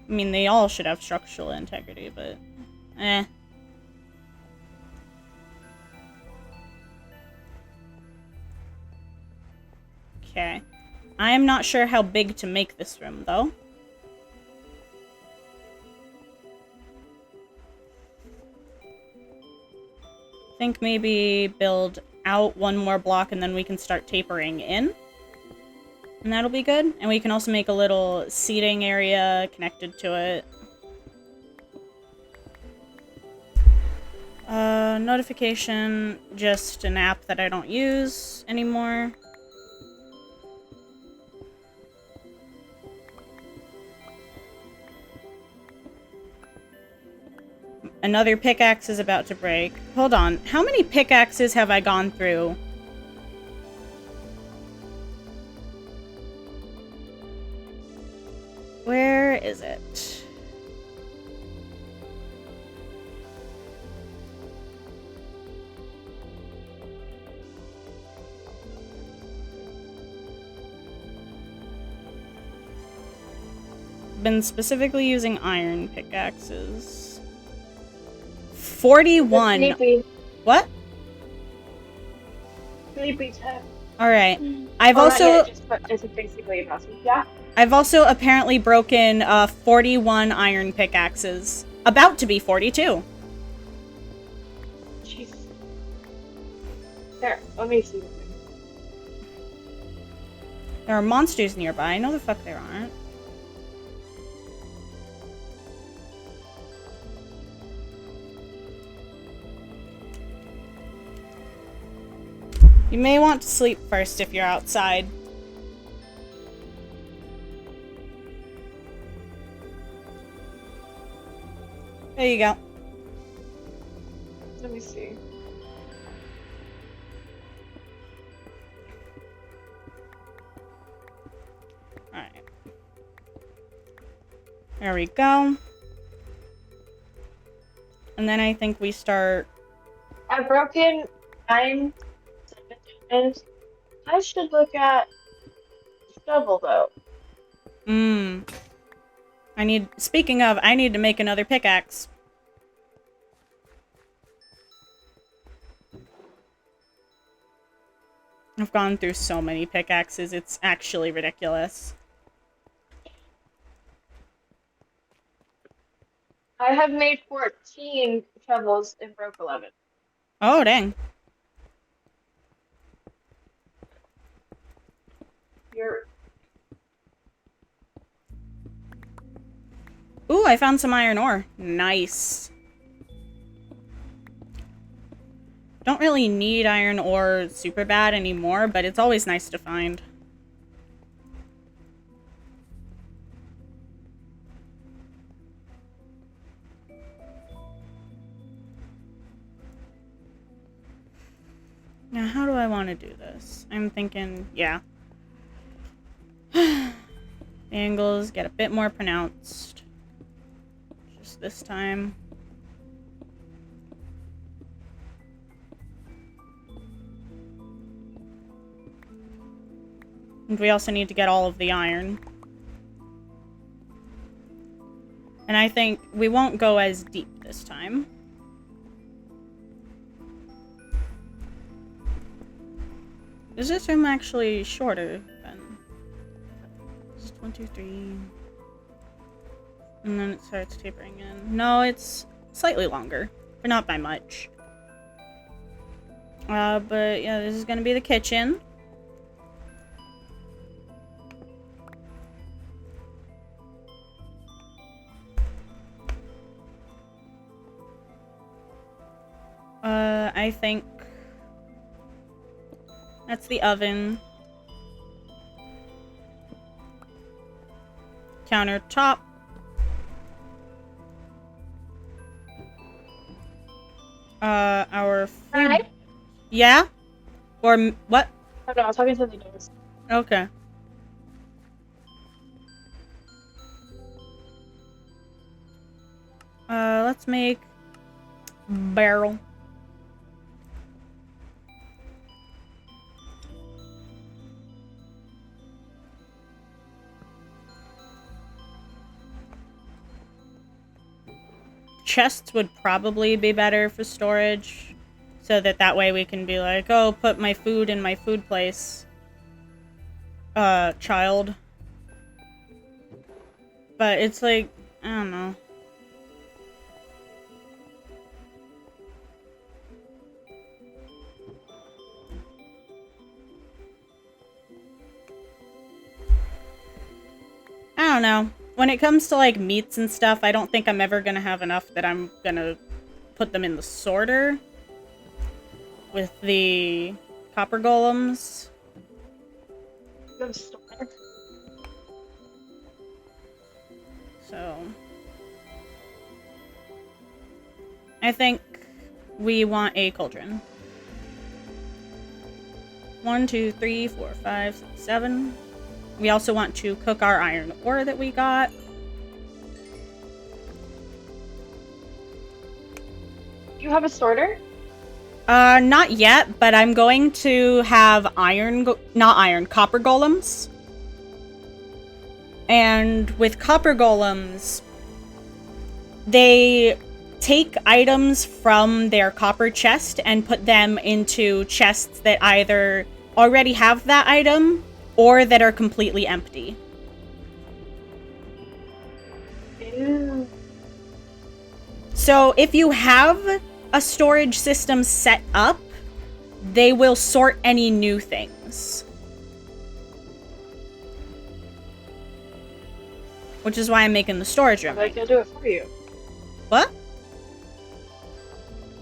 I mean, they all should have structural integrity, but... eh. Okay. I am not sure how big to make this room, though. I think maybe build out one more block and then we can start tapering in. And that'll be good. And we can also make a little seating area connected to it. Notification, just an app that I don't use anymore. Another pickaxe is about to break. Hold on. How many pickaxes have I gone through? Where is it? been specifically using iron pickaxes. 41. Sleepy. What? Sleepy time. Alright. I've Well, not also yet, just, but it's basically impossible. Yeah. I've also apparently broken 41 iron pickaxes. About to be 42. Jeez. There, let me see. There are monsters nearby. No, the fuck there aren't. You may want to sleep first if you're outside. There you go. Let me see. Alright. There we go. And then I think we start... I've broken 9 and I should look at shovel though. Speaking of, I need to make another pickaxe. I've gone through so many pickaxes, it's actually ridiculous. I have made 14 shovels and broke 11. Oh, dang. You're Ooh, I found some iron ore. Nice. Don't really need iron ore super bad anymore, but it's always nice to find. Now, how do I want to do this? I'm thinking, yeah. The angles get a bit more pronounced. Just this time. And we also need to get all of the iron. And I think we won't go as deep this time. Is this room actually shorter than... It's 1, 2, 3... And then it starts tapering in. No, it's slightly longer, but not by much. But yeah, this is gonna be the kitchen. I think that's the oven. Countertop. Our food. Hi. Yeah? Or what? Oh no, I was talking to the doors. Okay. Let's make barrel. Chests would probably be better for storage, so that way we can be like, oh, put my food in my food place. Child. But it's like, I don't know. I don't know. When it comes to, like, meats and stuff, I don't think I'm ever gonna have enough that I'm gonna put them in the sorter with the copper golems. Go to store. So I think we want a cauldron. 1, 2, 3, 4, 5, 6, 7. We also want to cook our iron ore that we got. You have a sorter? Not yet, but I'm going to have copper golems. And with copper golems, they take items from their copper chest and put them into chests that either already have that item or that are completely empty. Ew. So if you have a storage system set up, they will sort any new things. Which is why I'm making the storage room. Like, they'll do it for you. What?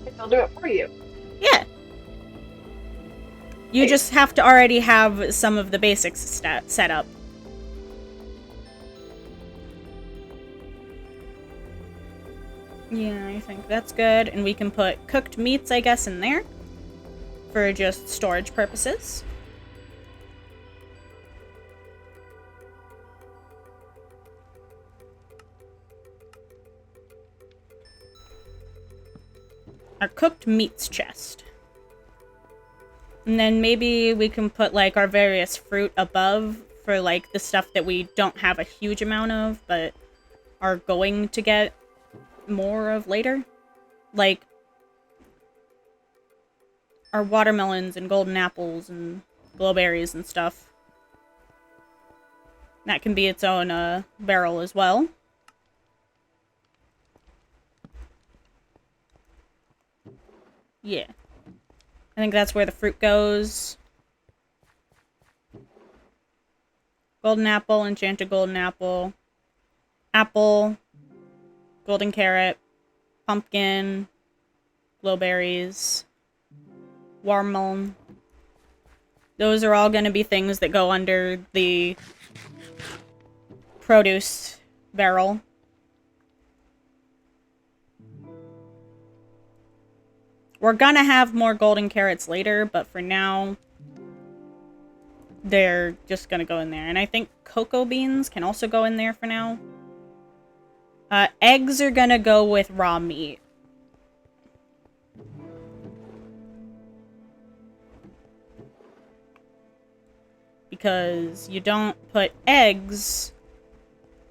Like, they'll do it for you. Yeah. You just have to already have some of the basics set up. Yeah, I think that's good. And we can put cooked meats, I guess, in there. For just storage purposes. Our cooked meats chest. And then maybe we can put, like, our various fruit above for, like, the stuff that we don't have a huge amount of, but are going to get more of later. Like, our watermelons and golden apples and glowberries and stuff. That can be its own barrel as well. Yeah. I think that's where the fruit goes. Golden apple, enchanted golden apple. Apple. Golden carrot. Pumpkin. Glowberries. Watermelon. Those are all going to be things that go under the produce barrel. We're gonna have more golden carrots later, but for now, they're just gonna go in there. And I think cocoa beans can also go in there for now. Eggs are gonna go with raw meat. Because you don't put eggs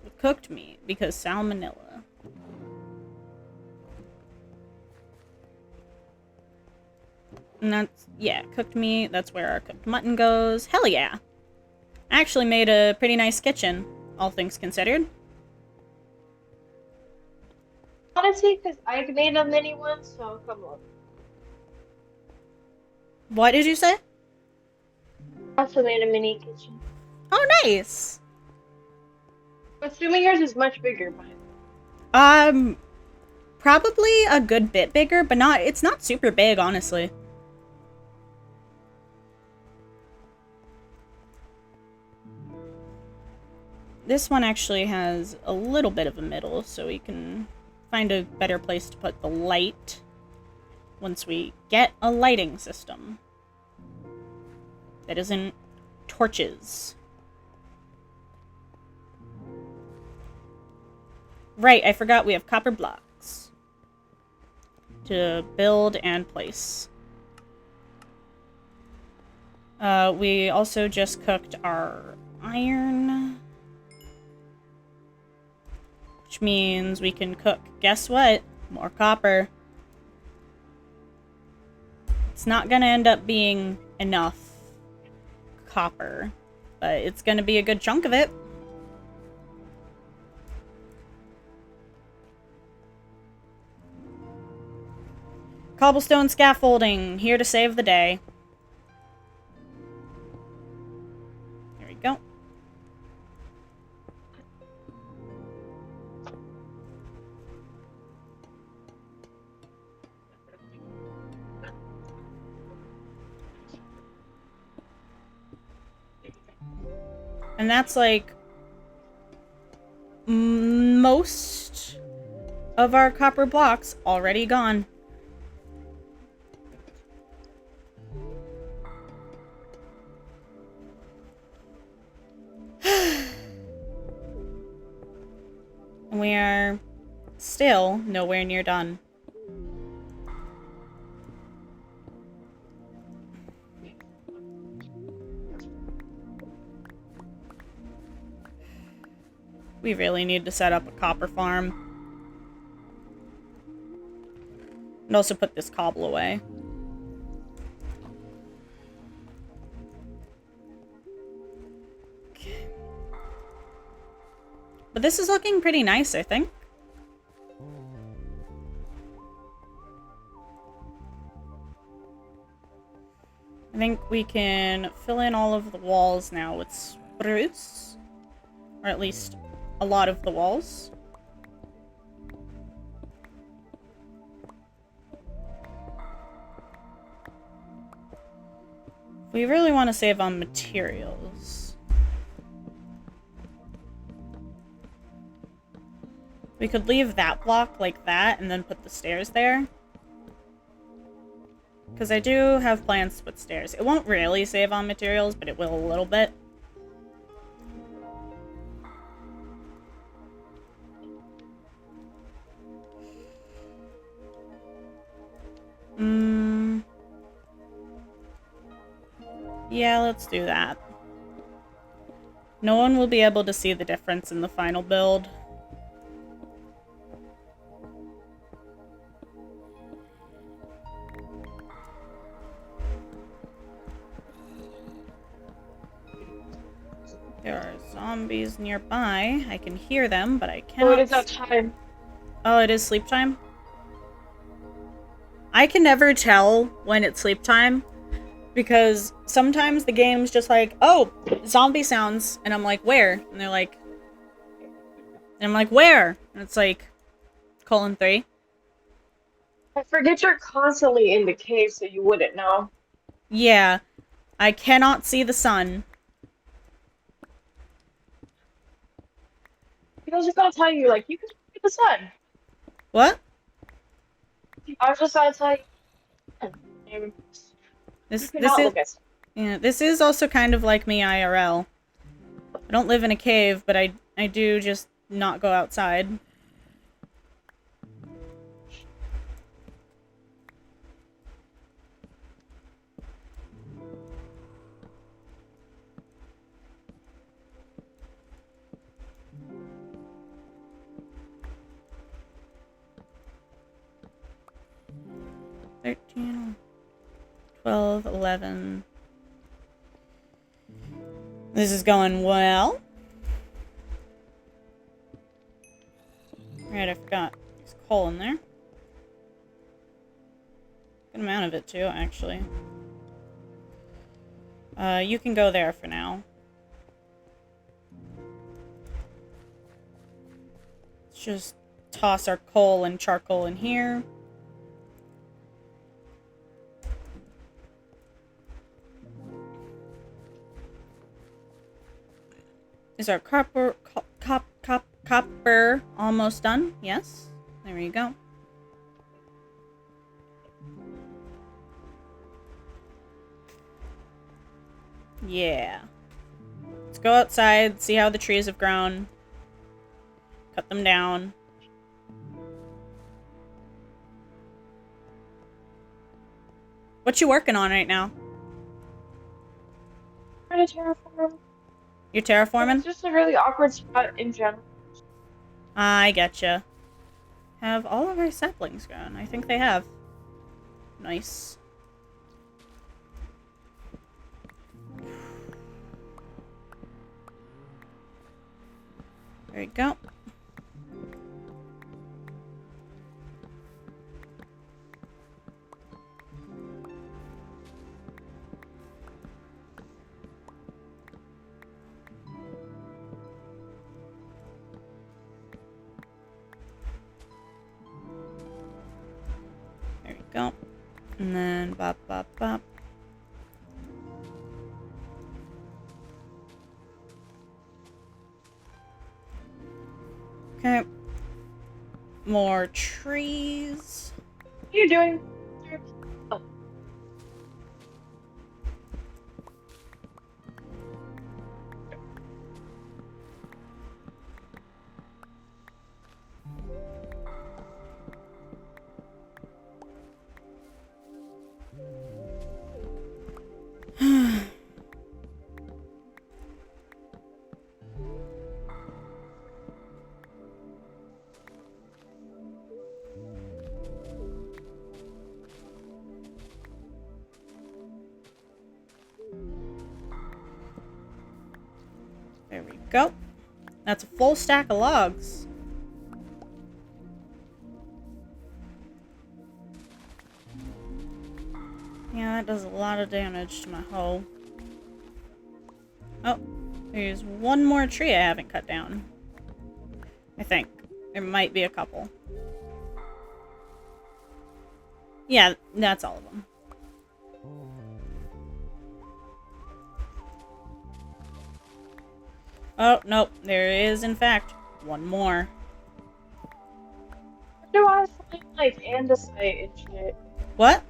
with cooked meat, because salmonella. And that's, yeah, cooked meat. That's where our cooked mutton goes. Hell yeah. I actually made a pretty nice kitchen, all things considered. Honestly, because I made a mini one, so come on. What did you say? I also made a mini kitchen. Oh, nice. Assuming yours is much bigger, but Probably a good bit bigger, but it's not super big, honestly. This one actually has a little bit of a middle, so we can find a better place to put the light once we get a lighting system that isn't torches. Right, I forgot we have copper blocks to build and place. We also just cooked our iron. Which means we can cook, guess what? More copper. It's not gonna end up being enough copper, but it's gonna be a good chunk of it. Cobblestone scaffolding, here to save the day. Here we go. And that's like most of our copper blocks already gone. We are still nowhere near done. We really need to set up a copper farm. And also put this cobble away. Okay. But this is looking pretty nice, I think. I think we can fill in all of the walls now with spruce. Or at least a lot of the walls. We really want to save on materials. We could leave that block like that and then put the stairs there. Because I do have plans to put stairs. It won't really save on materials, but it will a little bit. Yeah, let's do that. No one will be able to see the difference in the final build. There are zombies nearby. I can hear them, but I cannot. Oh, it is that time. Oh, it is sleep time? I can never tell when it's sleep time because sometimes the game's just like, oh, zombie sounds, and I'm like, where? And they're like, and I'm like, where? And it's like, :3. I forget you're constantly in the cave, so you wouldn't know. Yeah, I cannot see the sun. I was just gonna tell you, like, you can look at the sun. What? I was just gonna tell you. This You cannot is look at sun. yeah, this is also kind of like me IRL. I don't live in a cave, but I do just not go outside. $13, $12, $11. This is going well. Right, I forgot. There's coal in there. Good amount of it too, actually. You can go there for now. Let's just toss our coal and charcoal in here. Is our copper almost done? Yes. There you go. Yeah. Let's go outside, see how the trees have grown. Cut them down. What you working on right now? Trying to terraform. You're terraforming? It's just a really awkward spot in general. I getcha. Have all of our saplings grown? I think they have. Nice. There you go. There we go. And then bop, bop, bop. Okay. More trees. What are you doing? Oh. go. That's a full stack of logs. Yeah, that does a lot of damage to my hoe. Oh, there's one more tree I haven't cut down. I think. There might be a couple. Yeah, that's all of them. Oh, nope. There is, in fact, one more. Where do I find, like, andesite and shit? What?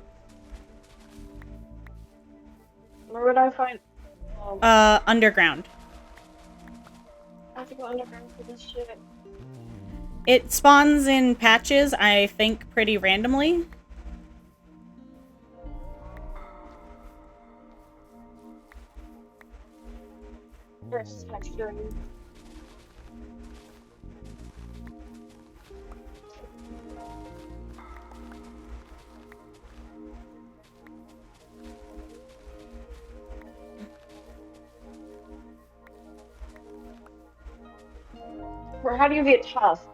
Where would I find... Underground. I have to go underground for this shit. It spawns in patches, I think, pretty randomly. There's texturing. Or how do you get tough?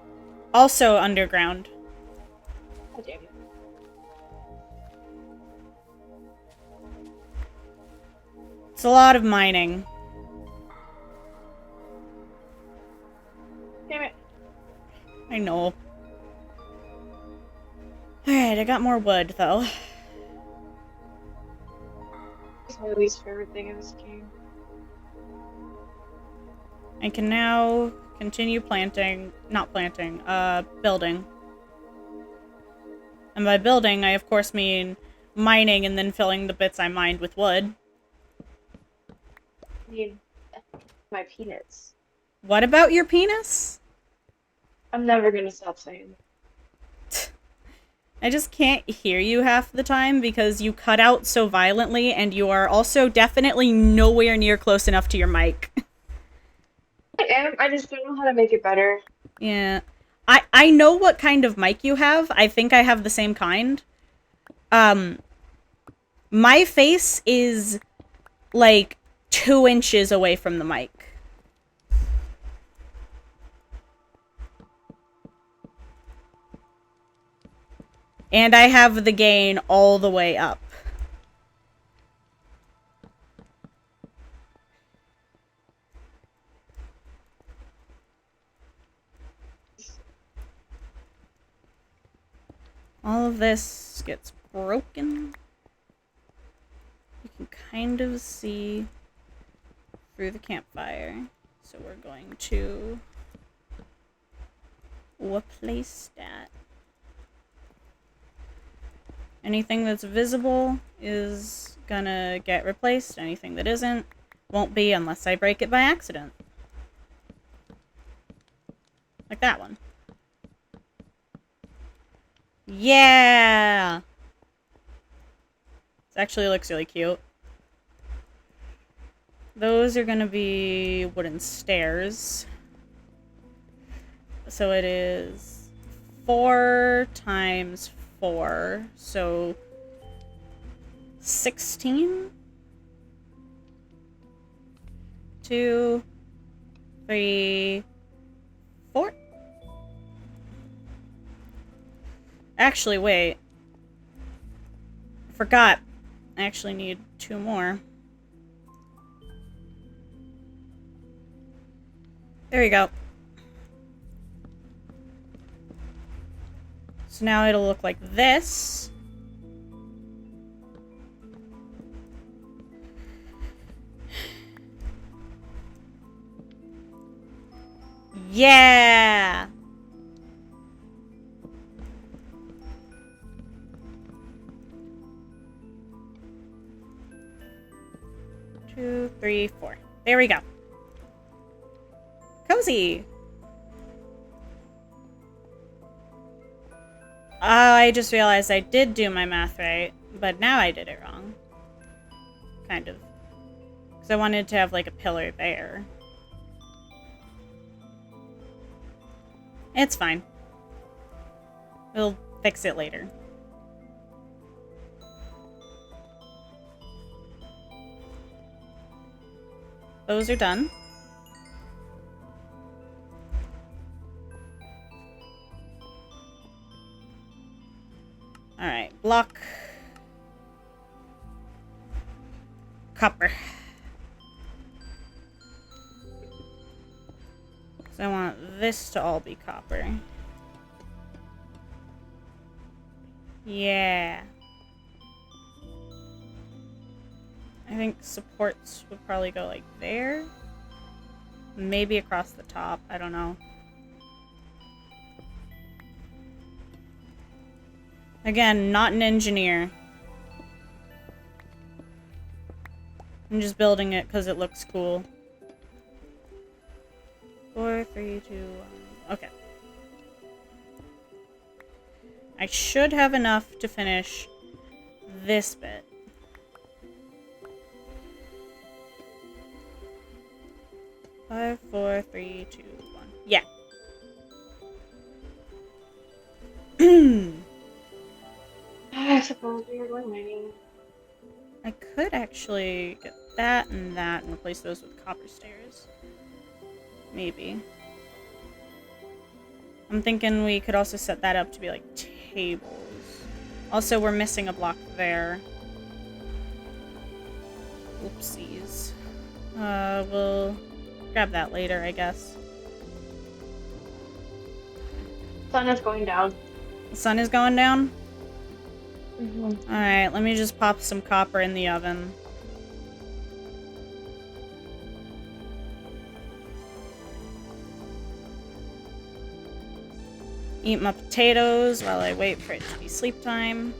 Also underground. God damn it. It's a lot of mining. Damn it. I know. Alright, I got more wood, though. It's my least favorite thing in this game. I can now continue planting. Not planting, building. And by building, I of course mean mining and then filling the bits I mined with wood. I need my peanuts. What about your penis? I'm never gonna stop saying that. I just can't hear you half the time because you cut out so violently and you are also definitely nowhere near close enough to your mic. I am, I just don't know how to make it better. Yeah. I know what kind of mic you have. I think I have the same kind. My face is like 2 inches away from the mic. And I have the gain all the way up. All of this gets broken. You can kind of see through the campfire. So we're going to replace that. Anything that's visible is gonna get replaced. Anything that isn't won't be unless I break it by accident. Like that one. Yeah! This actually looks really cute. Those are gonna be wooden stairs. So it is 4 times 4, so 16? 2, 3, 4? Actually, wait. I forgot. I actually need 2 more. There we go. So now it'll look like this. Yeah! Two, three, 4. There we go. Cozy! I just realized I did do my math right, but now I did it wrong. Kind of. Because I wanted to have, like, a pillar there. It's fine. We'll fix it later. Those are done. Alright, block. Copper. So I want this to all be copper. Yeah. I think supports would probably go like there. Maybe across the top. I don't know. Again, not an engineer. I'm just building it because it looks cool. 4, 3, 2, 1. Okay. I should have enough to finish this bit. Five, 4, 3, 2, 1. Yeah. I suppose we are going mining. I could actually get that and replace those with copper stairs. Maybe. I'm thinking we could also set that up to be like tables. Also, we're missing a block there. Oopsies. We'll grab that later, I guess. Sun is going down. The sun is going down? Mm-hmm. Alright, let me just pop some copper in the oven. Eat my potatoes while I wait for it to be sleep time.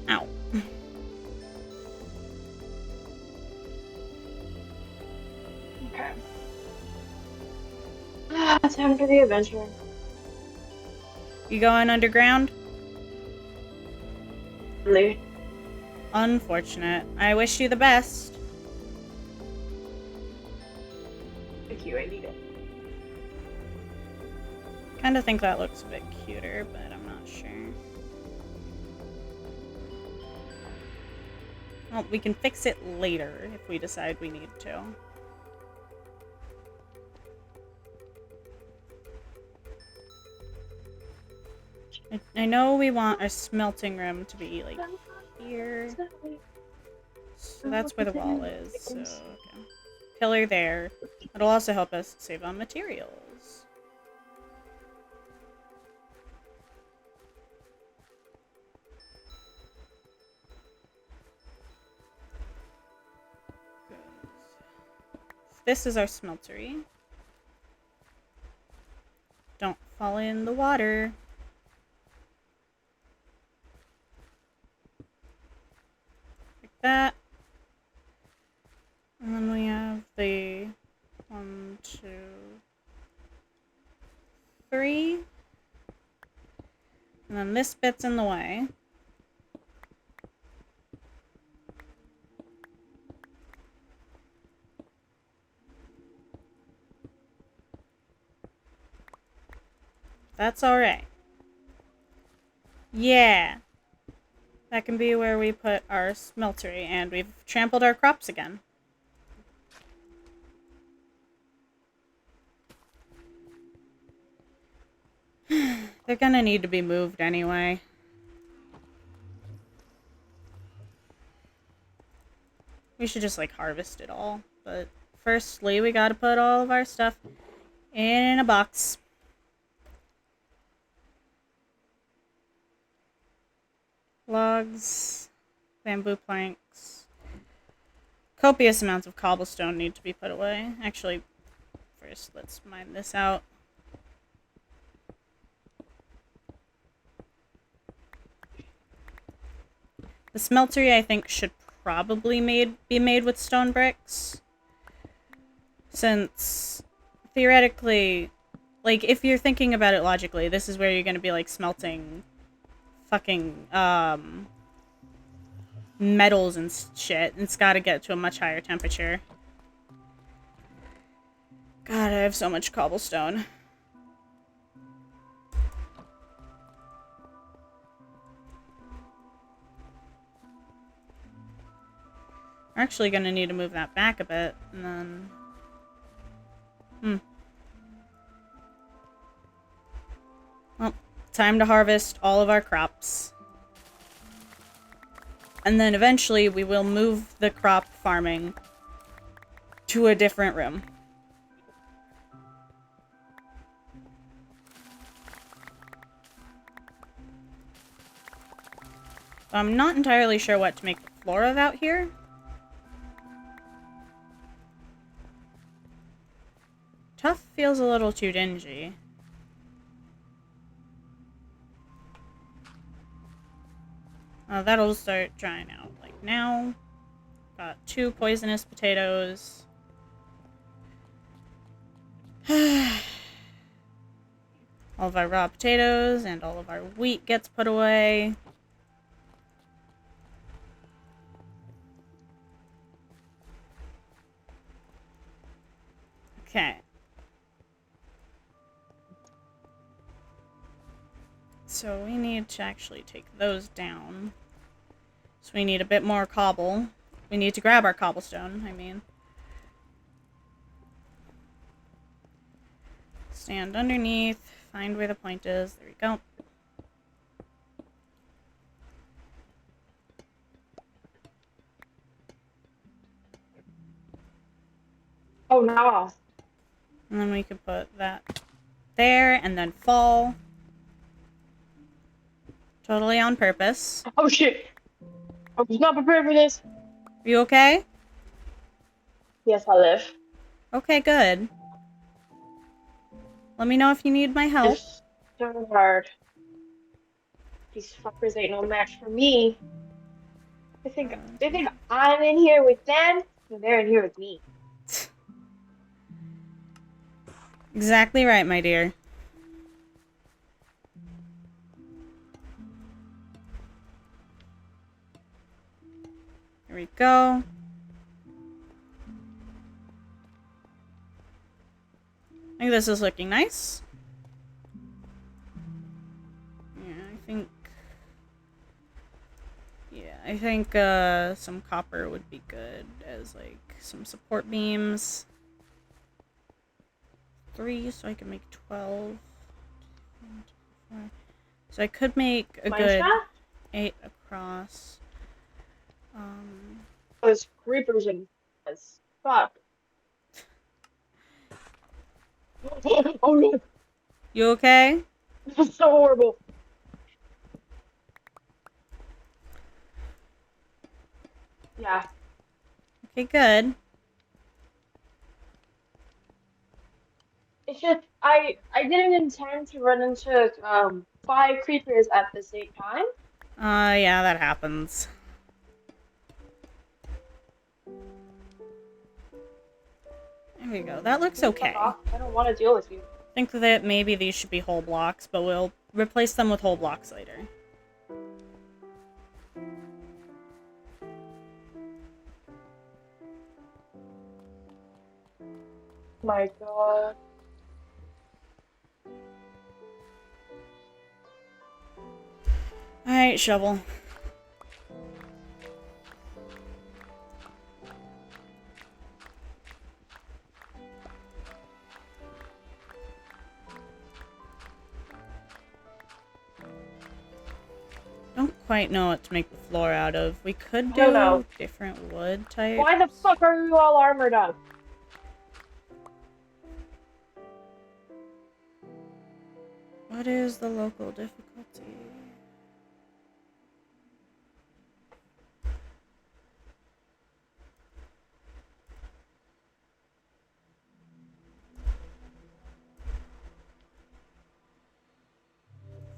Ow. Okay. Time for the adventure. You going underground? Really? Unfortunate. I wish you the best. Thank you, I need it. Kinda think that looks a bit cuter, but I'm not sure. Well, we can fix it later if we decide we need to. I know we want our smelting room to be like here. So that's where the wall is. So, okay. Pillar there. It'll also help us save on materials. This is our smeltery. Don't fall in the water. Like that. And then we have the 1, 2, 3. And then this bit's in the way. That's alright. Yeah. That can be where we put our smeltery, and we've trampled our crops again. They're gonna need to be moved anyway. We should just, like, harvest it all. But firstly, we gotta put all of our stuff in a box. Logs, bamboo planks. Copious amounts of cobblestone need to be put away. Actually, first let's mine this out. The smeltery, I think, should probably be made with stone bricks. Since, theoretically, like, if you're thinking about it logically, this is where you're gonna be, like, smelting fucking, metals and shit. It's gotta get to a much higher temperature. God, I have so much cobblestone. We're actually gonna need to move that back a bit, and then... Well, time to harvest all of our crops. And then eventually we will move the crop farming to a different room. I'm not entirely sure what to make the floor of out here. Tough feels a little too dingy. That'll start drying out. Like now, got 2 poisonous potatoes. All of our raw potatoes and all of our wheat gets put away. Okay. So we need to actually take those down. So we need a bit more cobble. We need to grab our cobblestone, I mean. Stand underneath, find where the point is. There we go. Oh no. And then we could put that there and then fall. Totally on purpose. Oh shit. I was not prepared for this. Are you okay? Yes, I live. Okay, good. Let me know if you need my help. It's so hard. These fuckers ain't no match for me. They think I'm in here with them, and they're in here with me. Exactly right, my dear. Here we go. I think this is looking nice. I think some copper would be good as like some support beams. 3, so I can make 12. So I could make a good 8 across. Those creepers and as fuck. Oh no! You okay? This is so horrible. Yeah. Okay, good. It's just I didn't intend to run into 5 creepers at the same time. Yeah, that happens. There we go. That looks okay. I don't want to deal with you. I think that maybe these should be whole blocks, but we'll replace them with whole blocks later. My god. Alright, shovel. Don't quite know what to make the floor out of. We could do different wood types. Why the fuck are you all armored up? What is the local difficulty?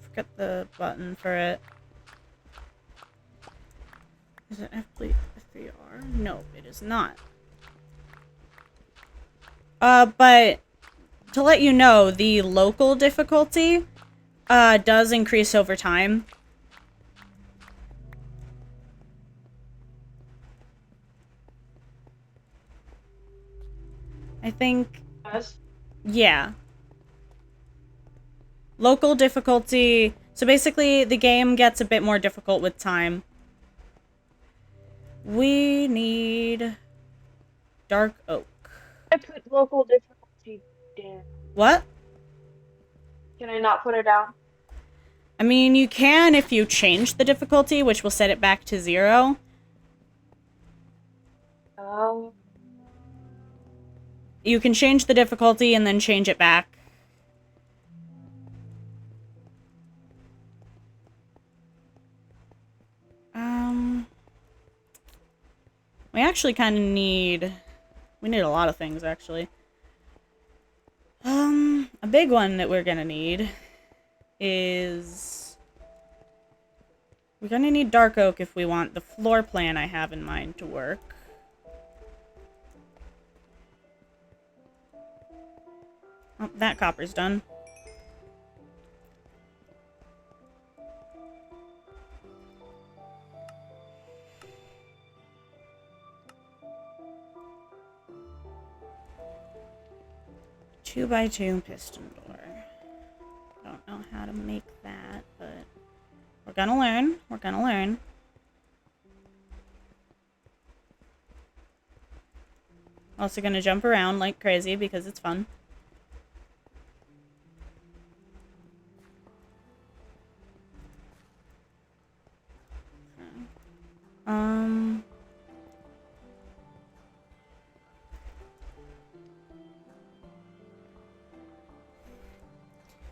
Forget the button for it. Is it F3R? No, it is not. But to let you know, the local difficulty does increase over time. I think... Yes. Yeah. Local difficulty... So basically, the game gets a bit more difficult with time. We need dark oak. I put local difficulty down. What? Can I not put it down? I mean, you can if you change the difficulty, which will set it back to 0. Oh. You can change the difficulty and then change it back. We actually kind of need... We need a lot of things, actually. A big one that we're gonna need is... We're gonna need dark oak if we want the floor plan I have in mind to work. Oh, that copper's done. Two by 2 piston door. Don't know how to make that, but we're gonna learn. We're gonna learn. Also gonna jump around like crazy because it's fun.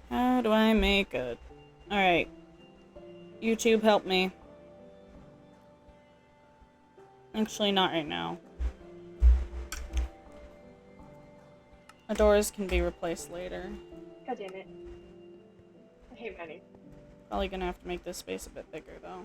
How do I make a... Alright. YouTube, help me. Actually, not right now. The doors can be replaced later. God damn it. I hate money. Probably gonna have to make this space a bit bigger, though.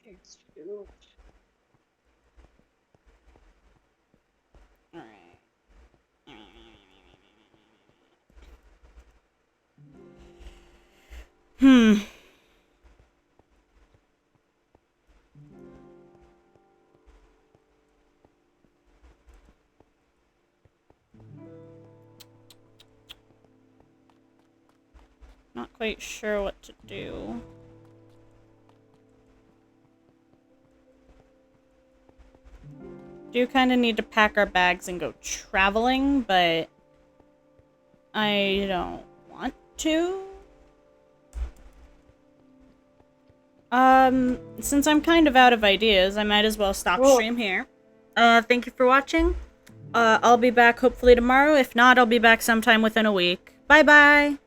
It's huge. Alright. Not quite sure what to do. Do kind of need to pack our bags and go traveling, but I don't want to. Since I'm kind of out of ideas, I might as well stop stream here. Thank you for watching. I'll be back hopefully tomorrow. If not, I'll be back sometime within a week. Bye-bye!